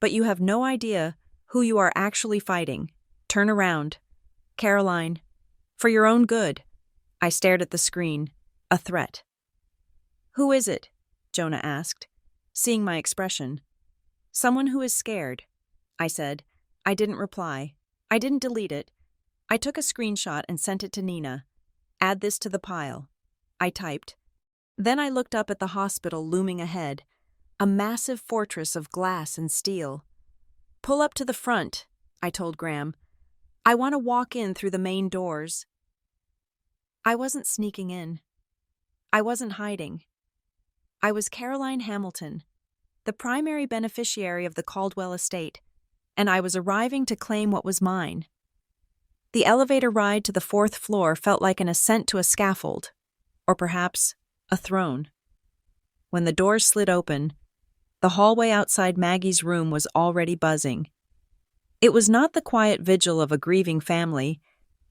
but you have no idea who you are actually fighting. Turn around. Caroline. For your own good." I stared at the screen. A threat. "Who is it?" Jonah asked, seeing my expression. "Someone who is scared," I said. I didn't reply. I didn't delete it. I took a screenshot and sent it to Nina. "Add this to the pile," I typed. Then I looked up at the hospital looming ahead, a massive fortress of glass and steel. "Pull up to the front," I told Graham. "I want to walk in through the main doors." I wasn't sneaking in. I wasn't hiding. I was Caroline Hamilton, the primary beneficiary of the Caldwell estate, and I was arriving to claim what was mine. The elevator ride to the 4th floor felt like an ascent to a scaffold, or perhaps a throne. When the doors slid open, the hallway outside Maggie's room was already buzzing. It was not the quiet vigil of a grieving family.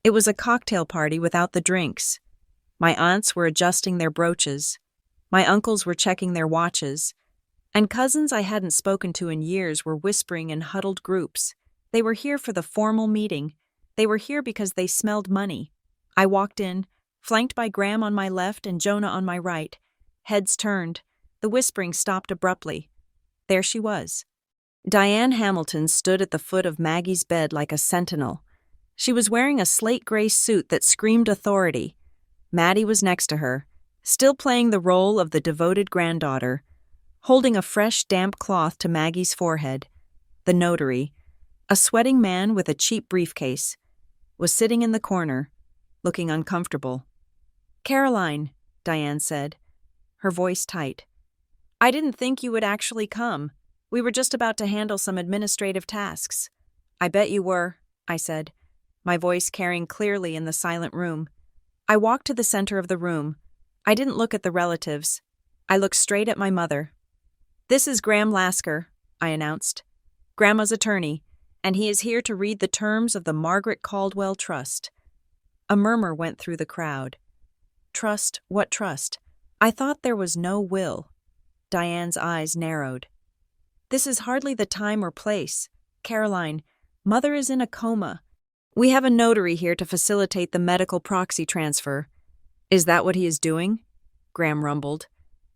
It was a cocktail party without the drinks. My aunts were adjusting their brooches. My uncles were checking their watches. And cousins I hadn't spoken to in years were whispering in huddled groups. They were here for the formal meeting. They were here because they smelled money. I walked in, flanked by Graham on my left and Jonah on my right. Heads turned. The whispering stopped abruptly. There she was. Diane Hamilton stood at the foot of Maggie's bed like a sentinel. She was wearing a slate-gray suit that screamed authority. Maddie was next to her, still playing the role of the devoted granddaughter, holding a fresh, damp cloth to Maggie's forehead. The notary, a sweating man with a cheap briefcase, was sitting in the corner, looking uncomfortable. "Caroline," Diane said, her voice tight. "I didn't think you would actually come. We were just about to handle some administrative tasks." "I bet you were," I said, my voice carrying clearly in the silent room. I walked to the center of the room. I didn't look at the relatives. I looked straight at my mother. "This is Graham Lasker," I announced, "Grandma's attorney, and he is here to read the terms of the Margaret Caldwell Trust." A murmur went through the crowd. "Trust? What trust? I thought there was no will." Diane's eyes narrowed. "This is hardly the time or place. Caroline, Mother is in a coma. We have a notary here to facilitate the medical proxy transfer." "Is that what he is doing?" Graham rumbled,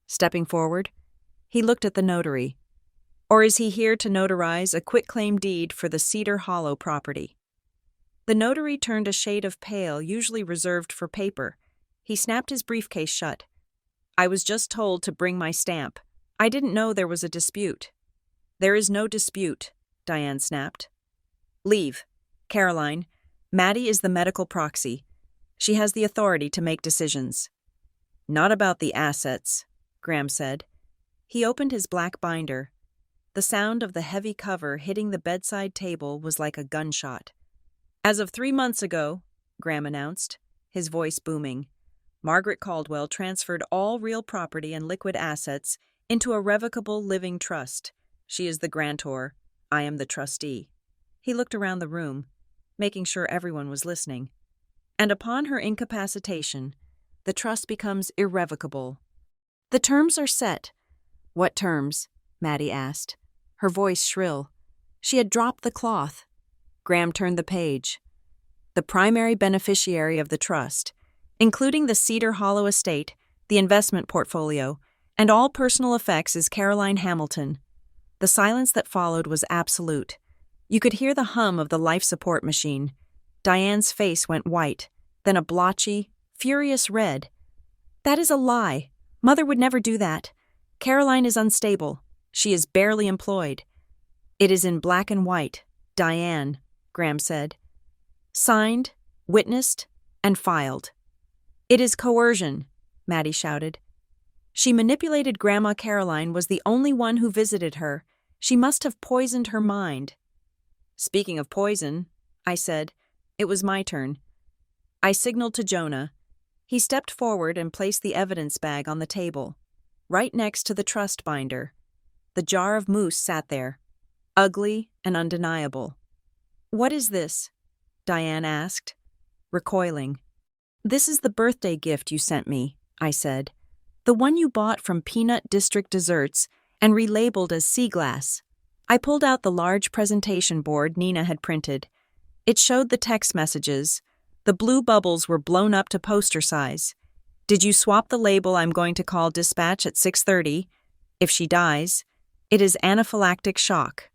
stepping forward. He looked at the notary. "Or is he here to notarize a quitclaim deed for the Cedar Hollow property?" The notary turned a shade of pale, usually reserved for paper. He snapped his briefcase shut. "I was just told to bring my stamp. I didn't know there was a dispute." "There is no dispute," Diane snapped. "Leave. Caroline, Maddie is the medical proxy. She has the authority to make decisions." "Not about the assets," Graham said. He opened his black binder. The sound of the heavy cover hitting the bedside table was like a gunshot. "As of 3 months ago," Graham announced, his voice booming, "Margaret Caldwell transferred all real property and liquid assets into a revocable living trust. She is the grantor. I am the trustee." He looked around the room, making sure everyone was listening. "And upon her incapacitation, the trust becomes irrevocable. The terms are set." "What terms?" Maddie asked, her voice shrill. She had dropped the cloth. Graham turned the page. "The primary beneficiary of the trust, including the Cedar Hollow estate, the investment portfolio, and all personal effects, is Caroline Hamilton." The silence that followed was absolute. You could hear the hum of the life support machine. Diane's face went white, then a blotchy, furious red. "That is a lie. Mother would never do that. Caroline is unstable. She is barely employed." "It is in black and white. Diane," Graham said. "Signed, witnessed, and filed." "It is coercion," Maddie shouted. "She manipulated Grandma Caroline was the only one who visited her. She must have poisoned her mind." "Speaking of poison," I said. It was my turn. I signaled to Jonah. He stepped forward and placed the evidence bag on the table, right next to the trust binder. The jar of mousse sat there, ugly and undeniable. "What is this?" Diane asked, recoiling. "This is the birthday gift you sent me," I said. "The one you bought from Peanut District Desserts and relabeled as sea glass." I pulled out the large presentation board Nina had printed. It showed the text messages. The blue bubbles were blown up to poster size. "Did you swap the label? I'm going to call dispatch at 6:30. If she dies, it is anaphylactic shock."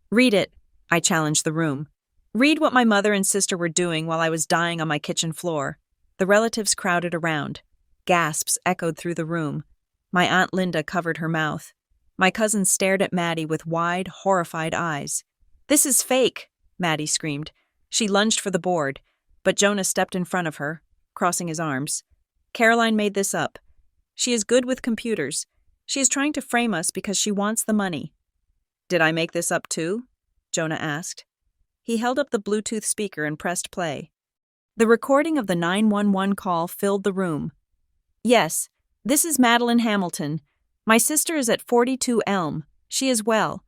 "Read it," I challenged the room. "Read what my mother and sister were doing while I was dying on my kitchen floor." The relatives crowded around. Gasps echoed through the room. My Aunt Linda covered her mouth. My cousins stared at Maddie with wide, horrified eyes. "This is fake," Maddie screamed. She lunged for the board, but Jonah stepped in front of her, crossing his arms. "Caroline made this up. She is good with computers. She is trying to frame us because she wants the money." "Did I make this up too?" Jonah asked. He held up the Bluetooth speaker and pressed play. The recording of the 911 call filled the room. "Yes, this is Madeline Hamilton. My sister is at 42 Elm. She is well.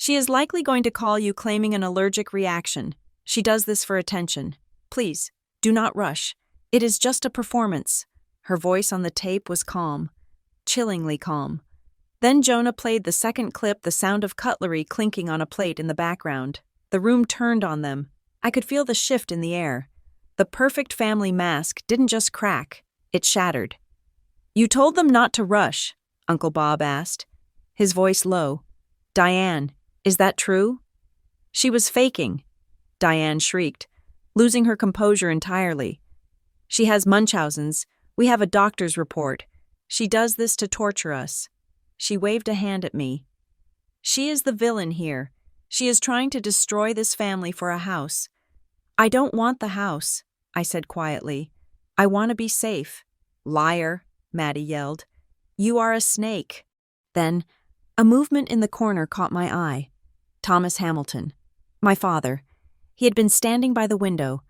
She is likely going to call you claiming an allergic reaction. She does this for attention. Please, do not rush. It is just a performance." Her voice on the tape was calm, chillingly calm. Then Jonah played the second clip, the sound of cutlery clinking on a plate in the background. The room turned on them. I could feel the shift in the air. The perfect family mask didn't just crack, it shattered. "You told them not to rush?" Uncle Bob asked, his voice low. "Diane, is that true?" "She was faking," Diane shrieked, losing her composure entirely. "She has Munchausen's. We have a doctor's report. She does this to torture us." She waved a hand at me. "She is the villain here. She is trying to destroy this family for a house." "I don't want the house," I said quietly. "I want to be safe." "Liar," Maddie yelled. "You are a snake." Then, a movement in the corner caught my eye. Thomas Hamilton, my father. He had been standing by the window,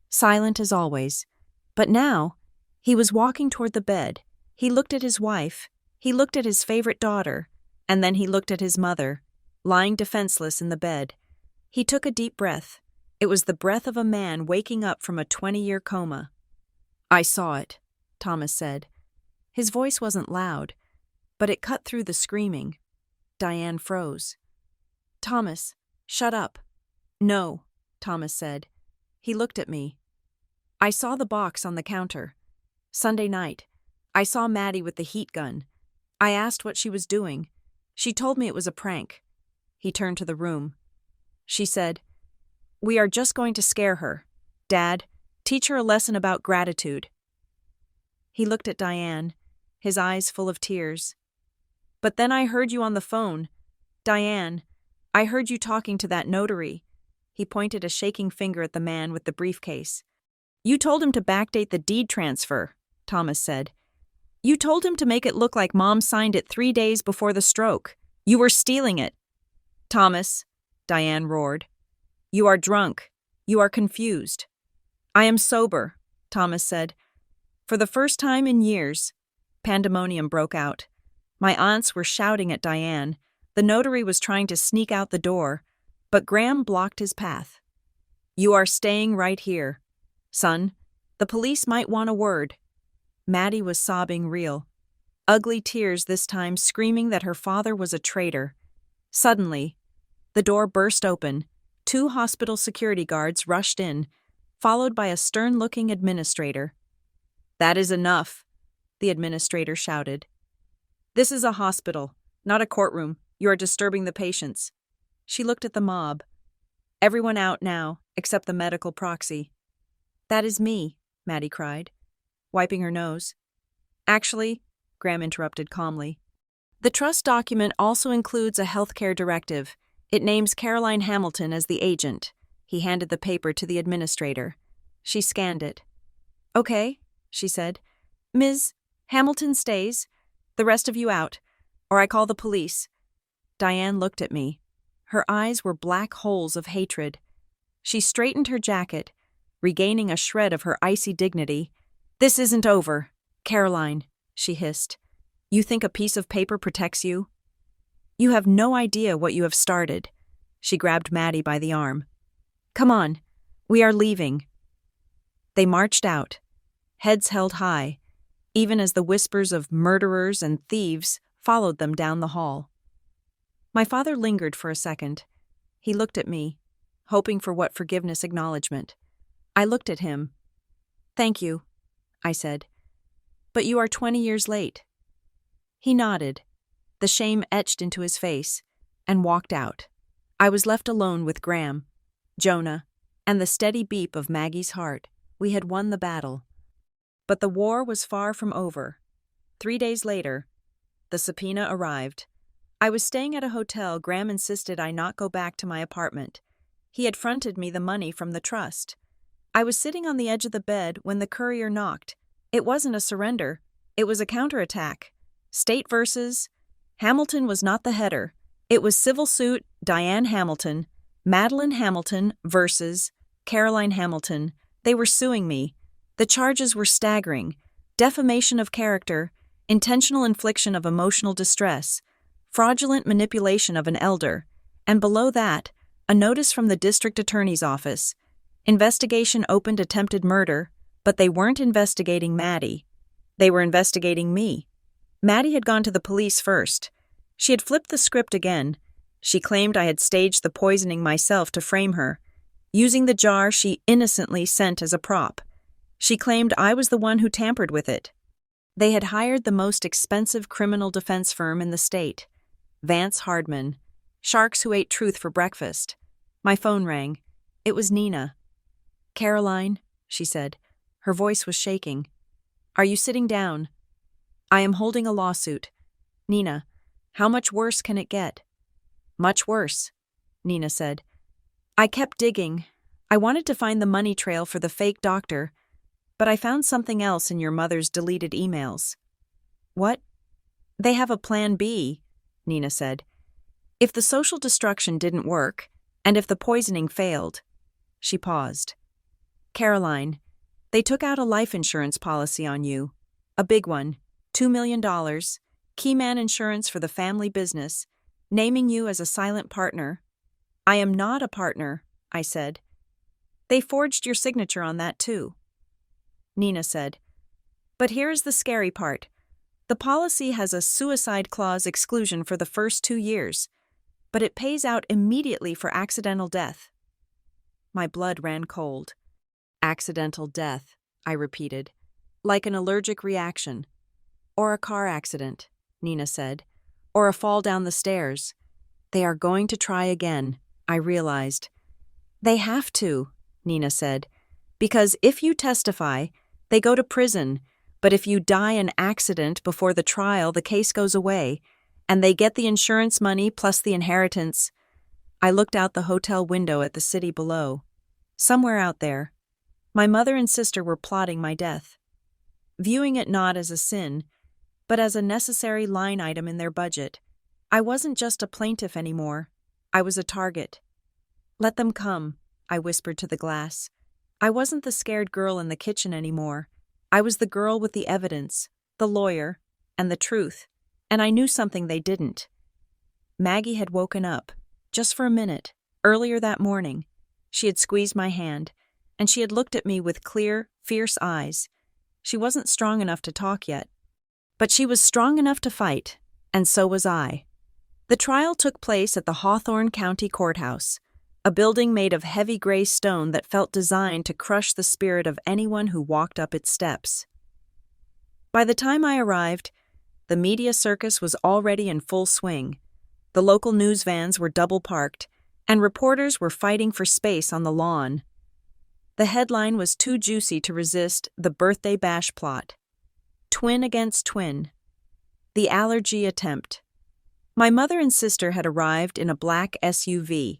silent as always. But now, he was walking toward the bed. He looked at his wife, he looked at his favorite daughter, and then he looked at his mother, lying defenseless in the bed. He took a deep breath. It was the breath of a man waking up from a 20-year coma. "I saw it," Thomas said. His voice wasn't loud, but it cut through the screaming. Diane froze. "Thomas, shut up." "No," Thomas said. He looked at me. "I saw the box on the counter. Sunday night. I saw Maddie with the heat gun. I asked what she was doing. She told me it was a prank." He turned to the room. She said, "We are just going to scare her. Dad, teach her a lesson about gratitude." He looked at Diane, his eyes full of tears. "But then I heard you on the phone. Diane, I heard you talking to that notary." He pointed a shaking finger at the man with the briefcase. "You told him to backdate the deed transfer," Thomas said. "You told him to make it look like Mom signed it 3 days before the stroke. You were stealing it." "Thomas," Diane roared. "You are drunk. You are confused." "I am sober," Thomas said. For the first time in years, pandemonium broke out. My aunts were shouting at Diane. The notary was trying to sneak out the door, but Graham blocked his path. "You are staying right here. Son, the police might want a word." Maddie was sobbing real. Ugly tears this time, screaming that her father was a traitor. Suddenly, the door burst open. 2 hospital security guards rushed in, followed by a stern-looking administrator. "That is enough," the administrator shouted. "This is a hospital, not a courtroom. You are disturbing the patients." She looked at the mob. "Everyone out now, except the medical proxy." "That is me," Maddie cried, wiping her nose. "Actually," Graham interrupted calmly, "the trust document also includes a healthcare directive. It names Caroline Hamilton as the agent." He handed the paper to the administrator. She scanned it. "Okay," she said. "Ms. Hamilton stays. The rest of you out, or I call the police." Diane looked at me. Her eyes were black holes of hatred. She straightened her jacket, regaining a shred of her icy dignity. "This isn't over. Caroline," she hissed. "You think a piece of paper protects you? You have no idea what you have started." She grabbed Maddie by the arm. "Come on, we are leaving." They marched out, heads held high, even as the whispers of murderers and thieves followed them down the hall. My father lingered for a second. He looked at me, hoping for what forgiveness acknowledgement. I looked at him. "Thank you," I said. "But you are 20 years late." He nodded, the shame etched into his face, and walked out. I was left alone with Graham, Jonah, and the steady beat of Maggie's heart. We had won the battle. But the war was far from over. 3 days later, the subpoena arrived. I was staying at a hotel. Graham insisted I not go back to my apartment. He had fronted me the money from the trust. I was sitting on the edge of the bed when the courier knocked. It wasn't a surrender. It was a counterattack. State versus. Hamilton was not the header. It was civil suit Diane Hamilton, Madeline Hamilton versus Caroline Hamilton. They were suing me. The charges were staggering: defamation of character, intentional infliction of emotional distress, fraudulent manipulation of an elder, And below that, a notice from the district attorney's office. Investigation opened attempted murder, but they weren't investigating Maddie. They were investigating me. Maddie had gone to the police first. She had flipped the script again. She claimed I had staged the poisoning myself to frame her, using the jar she innocently sent as a prop. She claimed I was the one who tampered with it. They had hired the most expensive criminal defense firm in the state, Vance Hardman, sharks who ate truth for breakfast. My phone rang. It was Nina. "Caroline," she said. Her voice was shaking. "Are you sitting down? I am holding a lawsuit. Nina, how much worse can it get?" "Much worse," Nina said. "I kept digging. I wanted to find the money trail for the fake doctor, but I found something else in your mother's deleted emails." "What?" "They have a plan B," Nina said. "If the social destruction didn't work, and if the poisoning failed." She paused. "Caroline, they took out a life insurance policy on you. A big one, $2 million, keyman insurance for the family business, naming you as a silent partner." "I am not a partner," I said. "They forged your signature on that too." Nina said, "But here is the scary part. The policy has a suicide clause exclusion for the first 2 years, but it pays out immediately for accidental death." My blood ran cold. "Accidental death," I repeated, "like an allergic reaction." "Or a car accident," Nina said, "or a fall down the stairs." They are going to try again, I realized. "They have to," Nina said, "because if you testify, they go to prison, but if you die an accident before the trial, the case goes away, and they get the insurance money plus the inheritance." I looked out the hotel window at the city below. Somewhere out there, my mother and sister were plotting my death, viewing it not as a sin, but as a necessary line item in their budget. I wasn't just a plaintiff anymore. I was a target. "Let them come," I whispered to the glass. I wasn't the scared girl in the kitchen anymore. I was the girl with the evidence, the lawyer, and the truth, and I knew something they didn't. Maggie had woken up, just for a minute, earlier that morning. She had squeezed my hand, and she had looked at me with clear, fierce eyes. She wasn't strong enough to talk yet, but she was strong enough to fight, and so was I. The trial took place at the Hawthorne County Courthouse, a building made of heavy gray stone that felt designed to crush the spirit of anyone who walked up its steps. By the time I arrived, the media circus was already in full swing. The local news vans were double parked, and reporters were fighting for space on the lawn. The headline was too juicy to resist the birthday bash plot. Twin against twin. The allergy attempt. My mother and sister had arrived in a black SUV,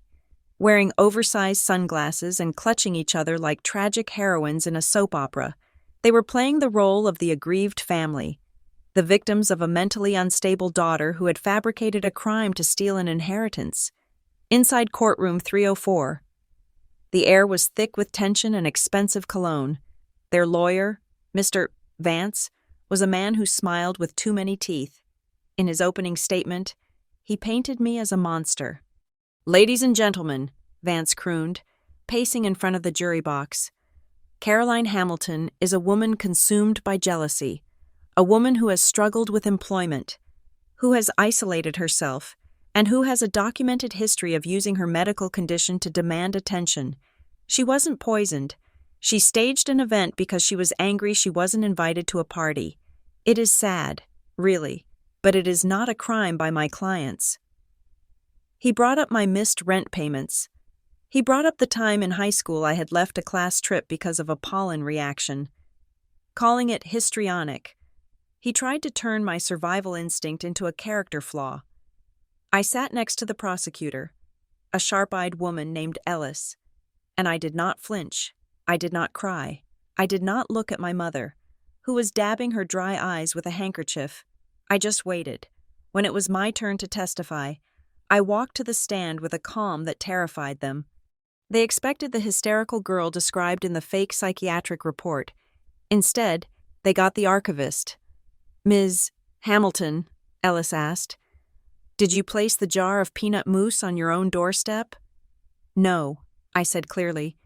wearing oversized sunglasses and clutching each other like tragic heroines in a soap opera. They were playing the role of the aggrieved family, the victims of a mentally unstable daughter who had fabricated a crime to steal an inheritance. Inside courtroom 304. The air was thick with tension and expensive cologne. Their lawyer, Mr. Vance, was a man who smiled with too many teeth. In his opening statement, he painted me as a monster. "Ladies and gentlemen," Vance crooned, pacing in front of the jury box, "Caroline Hamilton is a woman consumed by jealousy, a woman who has struggled with employment, who has isolated herself, and who has a documented history of using her medical condition to demand attention. She wasn't poisoned. She staged an event because she was angry she wasn't invited to a party. It is sad, really, but it is not a crime by my clients." He brought up my missed rent payments. He brought up the time in high school I had left a class trip because of a pollen reaction, calling it histrionic. He tried to turn my survival instinct into a character flaw. I sat next to the prosecutor, a sharp-eyed woman named Ellis, and I did not flinch. I did not cry. I did not look at my mother, who was dabbing her dry eyes with a handkerchief. I just waited. When it was my turn to testify, I walked to the stand with a calm that terrified them. They expected the hysterical girl described in the fake psychiatric report. Instead, they got the archivist. "Ms. Hamilton," Ellis asked, Did you place the jar of peanut mousse on your own doorstep? No, I said clearly.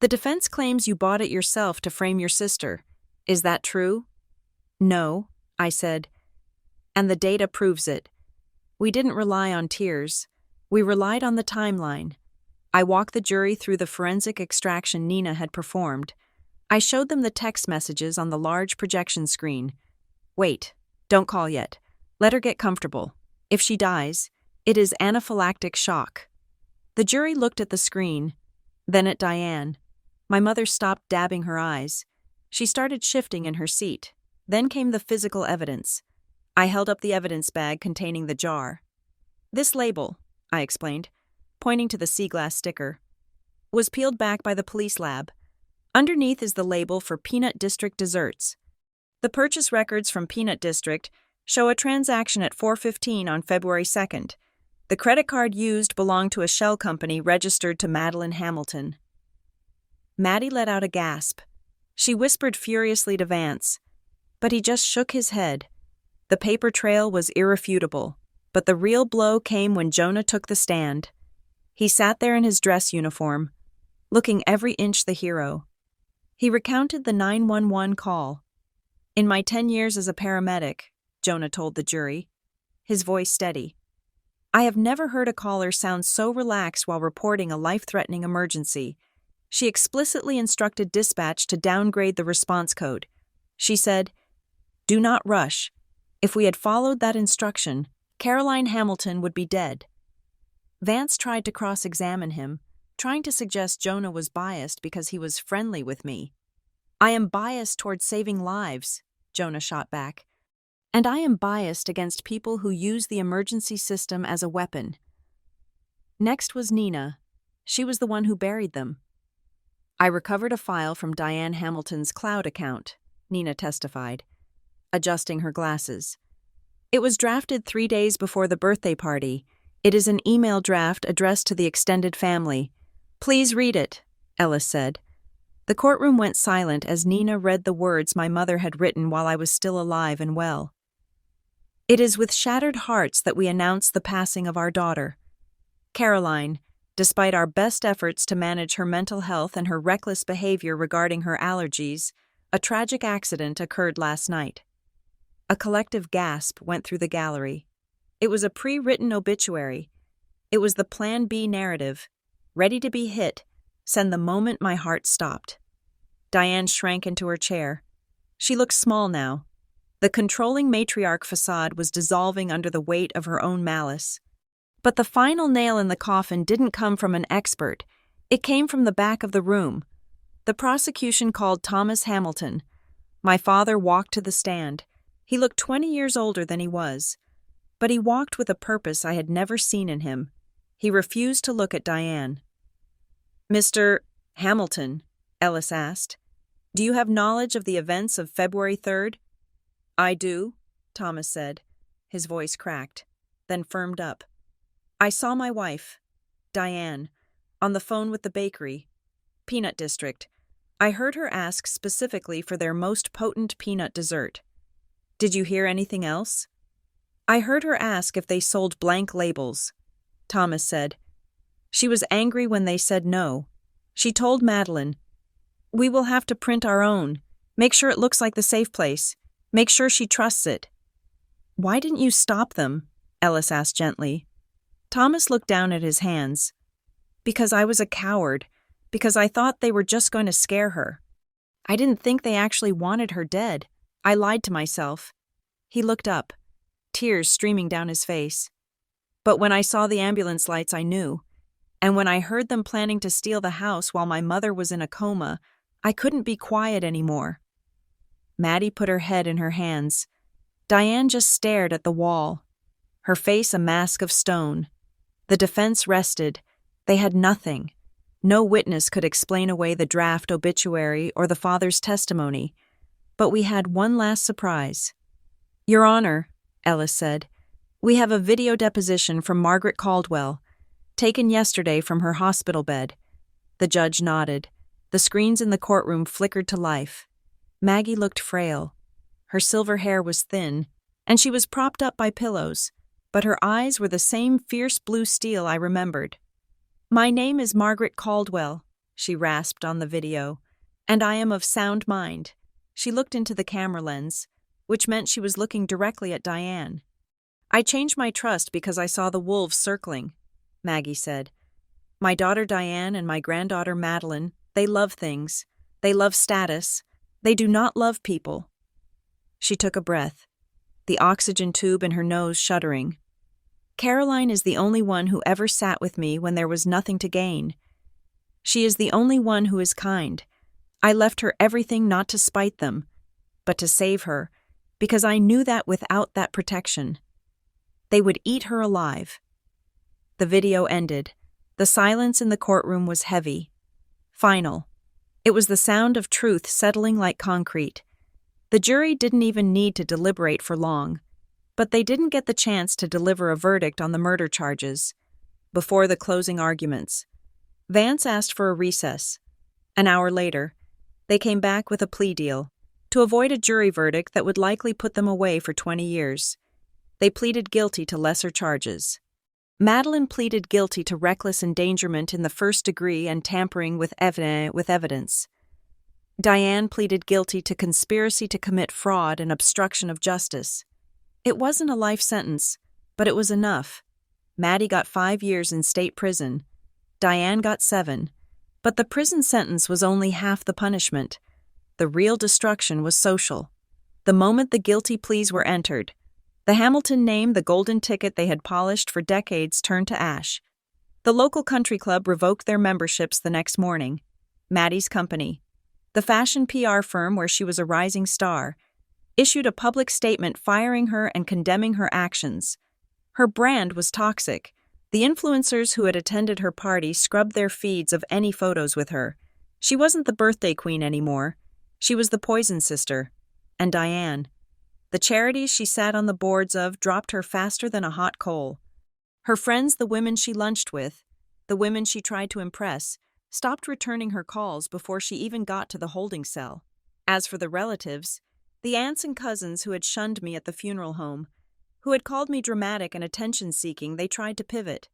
The defense claims you bought it yourself to frame your sister. Is that true? No, I said. And the data proves it. We didn't rely on tears. We relied on the timeline. I walked the jury through the forensic extraction Nina had performed. I showed them the text messages on the large projection screen. Wait, don't call yet. Let her get comfortable. If she dies, it is anaphylactic shock. The jury looked at the screen, then at Diane. My mother stopped dabbing her eyes. She started shifting in her seat. Then came the physical evidence. I held up the evidence bag containing the jar. This label, I explained, pointing to the sea glass sticker, was peeled back by the police lab. Underneath is the label for Peanut District desserts. The purchase records from Peanut District show a transaction at 4:15 on February 2nd. The credit card used belonged to a shell company registered to Madeline Hamilton. Maddie let out a gasp. She whispered furiously to Vance, but he just shook his head. The paper trail was irrefutable, but the real blow came when Jonah took the stand. He sat there in his dress uniform, looking every inch the hero. He recounted the 911 call. In my 10 years as a paramedic, Jonah told the jury, his voice steady, I have never heard a caller sound so relaxed while reporting a life-threatening emergency. She explicitly instructed dispatch to downgrade the response code. She said, "Do not rush. If we had followed that instruction, Caroline Hamilton would be dead." Vance tried to cross-examine him, trying to suggest Jonah was biased because he was friendly with me. "I am biased toward saving lives," Jonah shot back. "And I am biased against people who use the emergency system as a weapon." Next was Nina. She was the one who buried them. "I recovered a file from Diane Hamilton's cloud account," Nina testified, adjusting her glasses. "It was drafted 3 days before the birthday party. It is an email draft addressed to the extended family. Please read it," Ellis said. The courtroom went silent as Nina read the words my mother had written while I was still alive and well. "It is with shattered hearts that we announce the passing of our daughter. Caroline, despite our best efforts to manage her mental health and her reckless behavior regarding her allergies, a tragic accident occurred last night." A collective gasp went through the gallery. It was a pre-written obituary. It was the Plan B narrative, ready to be hit, send the moment my heart stopped. Diane shrank into her chair. She looked small now. The controlling matriarch facade was dissolving under the weight of her own malice. But the final nail in the coffin didn't come from an expert. It came from the back of the room. The prosecution called Thomas Hamilton. My father walked to the stand. He looked 20 years older than he was. But he walked with a purpose I had never seen in him. He refused to look at Diane. "Mr. Hamilton," Ellis asked, "do you have knowledge of the events of February 3rd? "I do," Thomas said. His voice cracked, then firmed up. "I saw my wife, Diane, on the phone with the bakery, Peanut District. I heard her ask specifically for their most potent peanut dessert. Did you hear anything else?" "I heard her ask if they sold blank labels," Thomas said. "She was angry when they said no. She told Madeline, 'We will have to print our own. Make sure it looks like the safe place. Make sure she trusts it.'" "Why didn't you stop them?" Ellis asked gently. Thomas looked down at his hands. "Because I was a coward. Because I thought they were just going to scare her. I didn't think they actually wanted her dead. I lied to myself." He looked up, tears streaming down his face. "But when I saw the ambulance lights, I knew. And when I heard them planning to steal the house while my mother was in a coma, I couldn't be quiet anymore." Maddie put her head in her hands. Diane just stared at the wall, her face a mask of stone. The defense rested. They had nothing. No witness could explain away the draft obituary or the father's testimony. But we had one last surprise. "Your Honor," Ellis said, "we have a video deposition from Margaret Caldwell, taken yesterday from her hospital bed." The judge nodded. The screens in the courtroom flickered to life. Maggie looked frail. Her silver hair was thin, and she was propped up by pillows, but her eyes were the same fierce blue steel I remembered. "My name is Margaret Caldwell," she rasped on the video, "and I am of sound mind." She looked into the camera lens, which meant she was looking directly at Diane. "I changed my trust because I saw the wolves circling," Maggie said. "My daughter Diane and my granddaughter Madeline, they love things. They love status. They do not love people." She took a breath, the oxygen tube in her nose shuddering. "Caroline is the only one who ever sat with me when there was nothing to gain. She is the only one who is kind. I left her everything not to spite them, but to save her, because I knew that without that protection, they would eat her alive." The video ended. The silence in the courtroom was heavy, final. It was the sound of truth settling like concrete. The jury didn't even need to deliberate for long, but they didn't get the chance to deliver a verdict on the murder charges. Before the closing arguments, Vance asked for a recess. An hour later, they came back with a plea deal to avoid a jury verdict that would likely put them away for 20 years. They pleaded guilty to lesser charges. Madeline pleaded guilty to reckless endangerment in the first degree and tampering with evidence. Diane pleaded guilty to conspiracy to commit fraud and obstruction of justice. It wasn't a life sentence, but it was enough. Maddie got 5 years in state prison. Diane got 7. But the prison sentence was only half the punishment. The real destruction was social. The moment the guilty pleas were entered, the Hamilton name, the golden ticket they had polished for decades, turned to ash. The local country club revoked their memberships the next morning. Maddie's company, the fashion PR firm where she was a rising star, issued a public statement firing her and condemning her actions. Her brand was toxic. The influencers who had attended her party scrubbed their feeds of any photos with her. She wasn't the birthday queen anymore. She was the poison sister. And Diane. The charities she sat on the boards of dropped her faster than a hot coal. Her friends, the women she lunched with, the women she tried to impress, stopped returning her calls before she even got to the holding cell. As for the relatives, the aunts and cousins who had shunned me at the funeral home, who had called me dramatic and attention-seeking, they tried to pivot.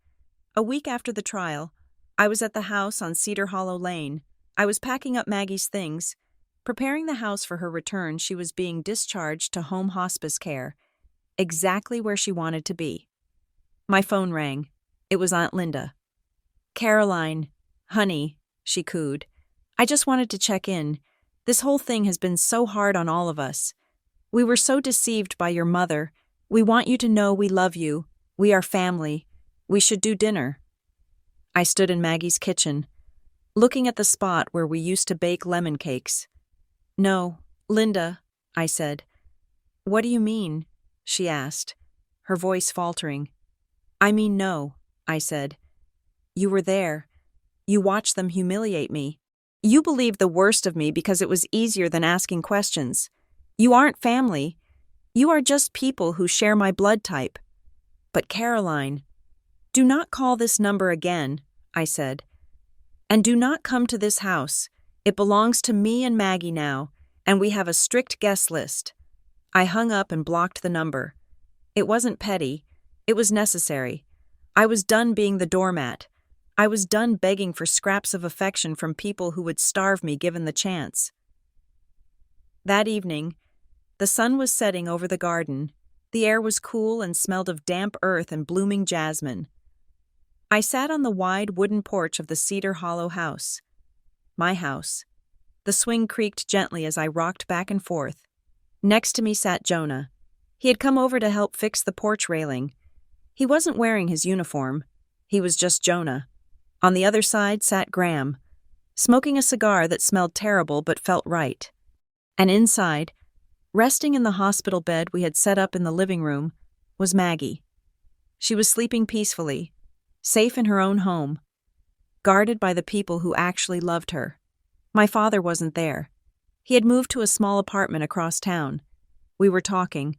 A week after the trial, I was at the house on Cedar Hollow Lane. I was packing up Maggie's things, preparing the house for her return. She was being discharged to home hospice care, exactly where she wanted to be. My phone rang. It was Aunt Linda. "Caroline, honey," she cooed. "I just wanted to check in. This whole thing has been so hard on all of us. We were so deceived by your mother. We want you to know we love you. We are family. We should do dinner." I stood in Maggie's kitchen, looking at the spot where we used to bake lemon cakes. "No, Linda," I said. "What do you mean?" she asked, her voice faltering. "I mean no," I said. "You were there. You watched them humiliate me. You believed the worst of me because it was easier than asking questions. You aren't family. You are just people who share my blood type." "But Caroline, do not call this number again," I said. "And do not come to this house. It belongs to me and Maggie now, and we have a strict guest list." I hung up and blocked the number. It wasn't petty. It was necessary. I was done being the doormat. I was done begging for scraps of affection from people who would starve me given the chance. That evening, the sun was setting over the garden. The air was cool and smelled of damp earth and blooming jasmine. I sat on the wide wooden porch of the Cedar Hollow house. My house. The swing creaked gently as I rocked back and forth. Next to me sat Jonah. He had come over to help fix the porch railing. He wasn't wearing his uniform. He was just Jonah. On the other side sat Graham, smoking a cigar that smelled terrible but felt right. And inside, resting in the hospital bed we had set up in the living room, was Maggie. She was sleeping peacefully, safe in her own home, guarded by the people who actually loved her. My father wasn't there. He had moved to a small apartment across town. We were talking.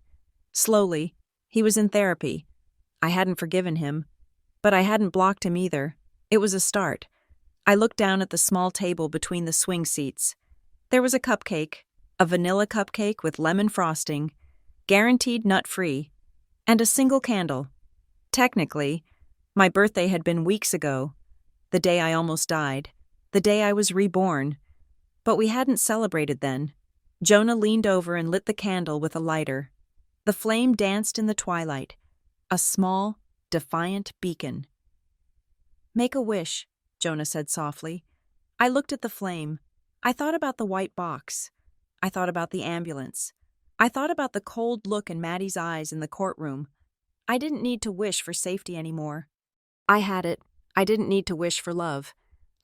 Slowly. He was in therapy. I hadn't forgiven him, but I hadn't blocked him either. It was a start. I looked down at the small table between the swing seats. There was a cupcake, a vanilla cupcake with lemon frosting, guaranteed nut-free, and a single candle. Technically, my birthday had been weeks ago, the day I almost died, the day I was reborn. But we hadn't celebrated then. Jonah leaned over and lit the candle with a lighter. The flame danced in the twilight, a small, defiant beacon. "Make a wish," Jonah said softly. I looked at the flame. I thought about the white box. I thought about the ambulance. I thought about the cold look in Maddie's eyes in the courtroom. I didn't need to wish for safety anymore. I had it. I didn't need to wish for love.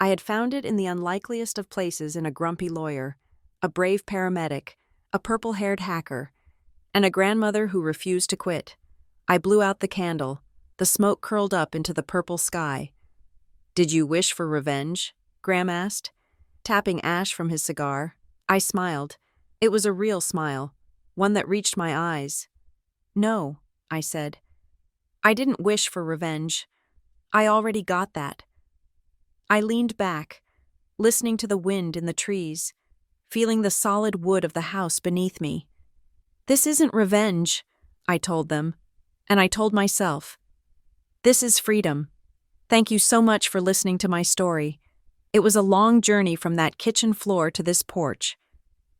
I had found it in the unlikeliest of places in a grumpy lawyer, a brave paramedic, a purple-haired hacker, and a grandmother who refused to quit. I blew out the candle. The smoke curled up into the purple sky. "Did you wish for revenge?" Graham asked, tapping ash from his cigar. I smiled. It was a real smile, one that reached my eyes. "No," I said. "I didn't wish for revenge. I already got that." I leaned back, listening to the wind in the trees, feeling the solid wood of the house beneath me. "This isn't revenge," I told them, and I told myself. "This is freedom. Thank you so much for listening to my story. It was a long journey from that kitchen floor to this porch,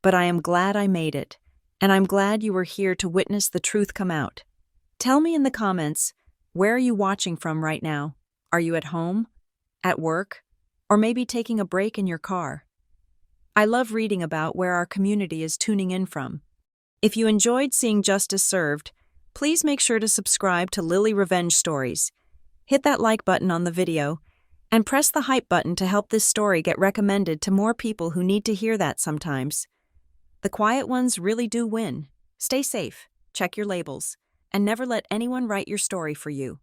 but I am glad I made it, and I'm glad you were here to witness the truth come out." Tell me in the comments, where are you watching from right now? Are you at home, at work, or maybe taking a break in your car? I love reading about where our community is tuning in from. If you enjoyed seeing justice served, please make sure to subscribe to Lily Revenge Stories. Hit that like button on the video, and press the hype button to help this story get recommended to more people who need to hear that sometimes. The quiet ones really do win. Stay safe, check your labels, and never let anyone write your story for you.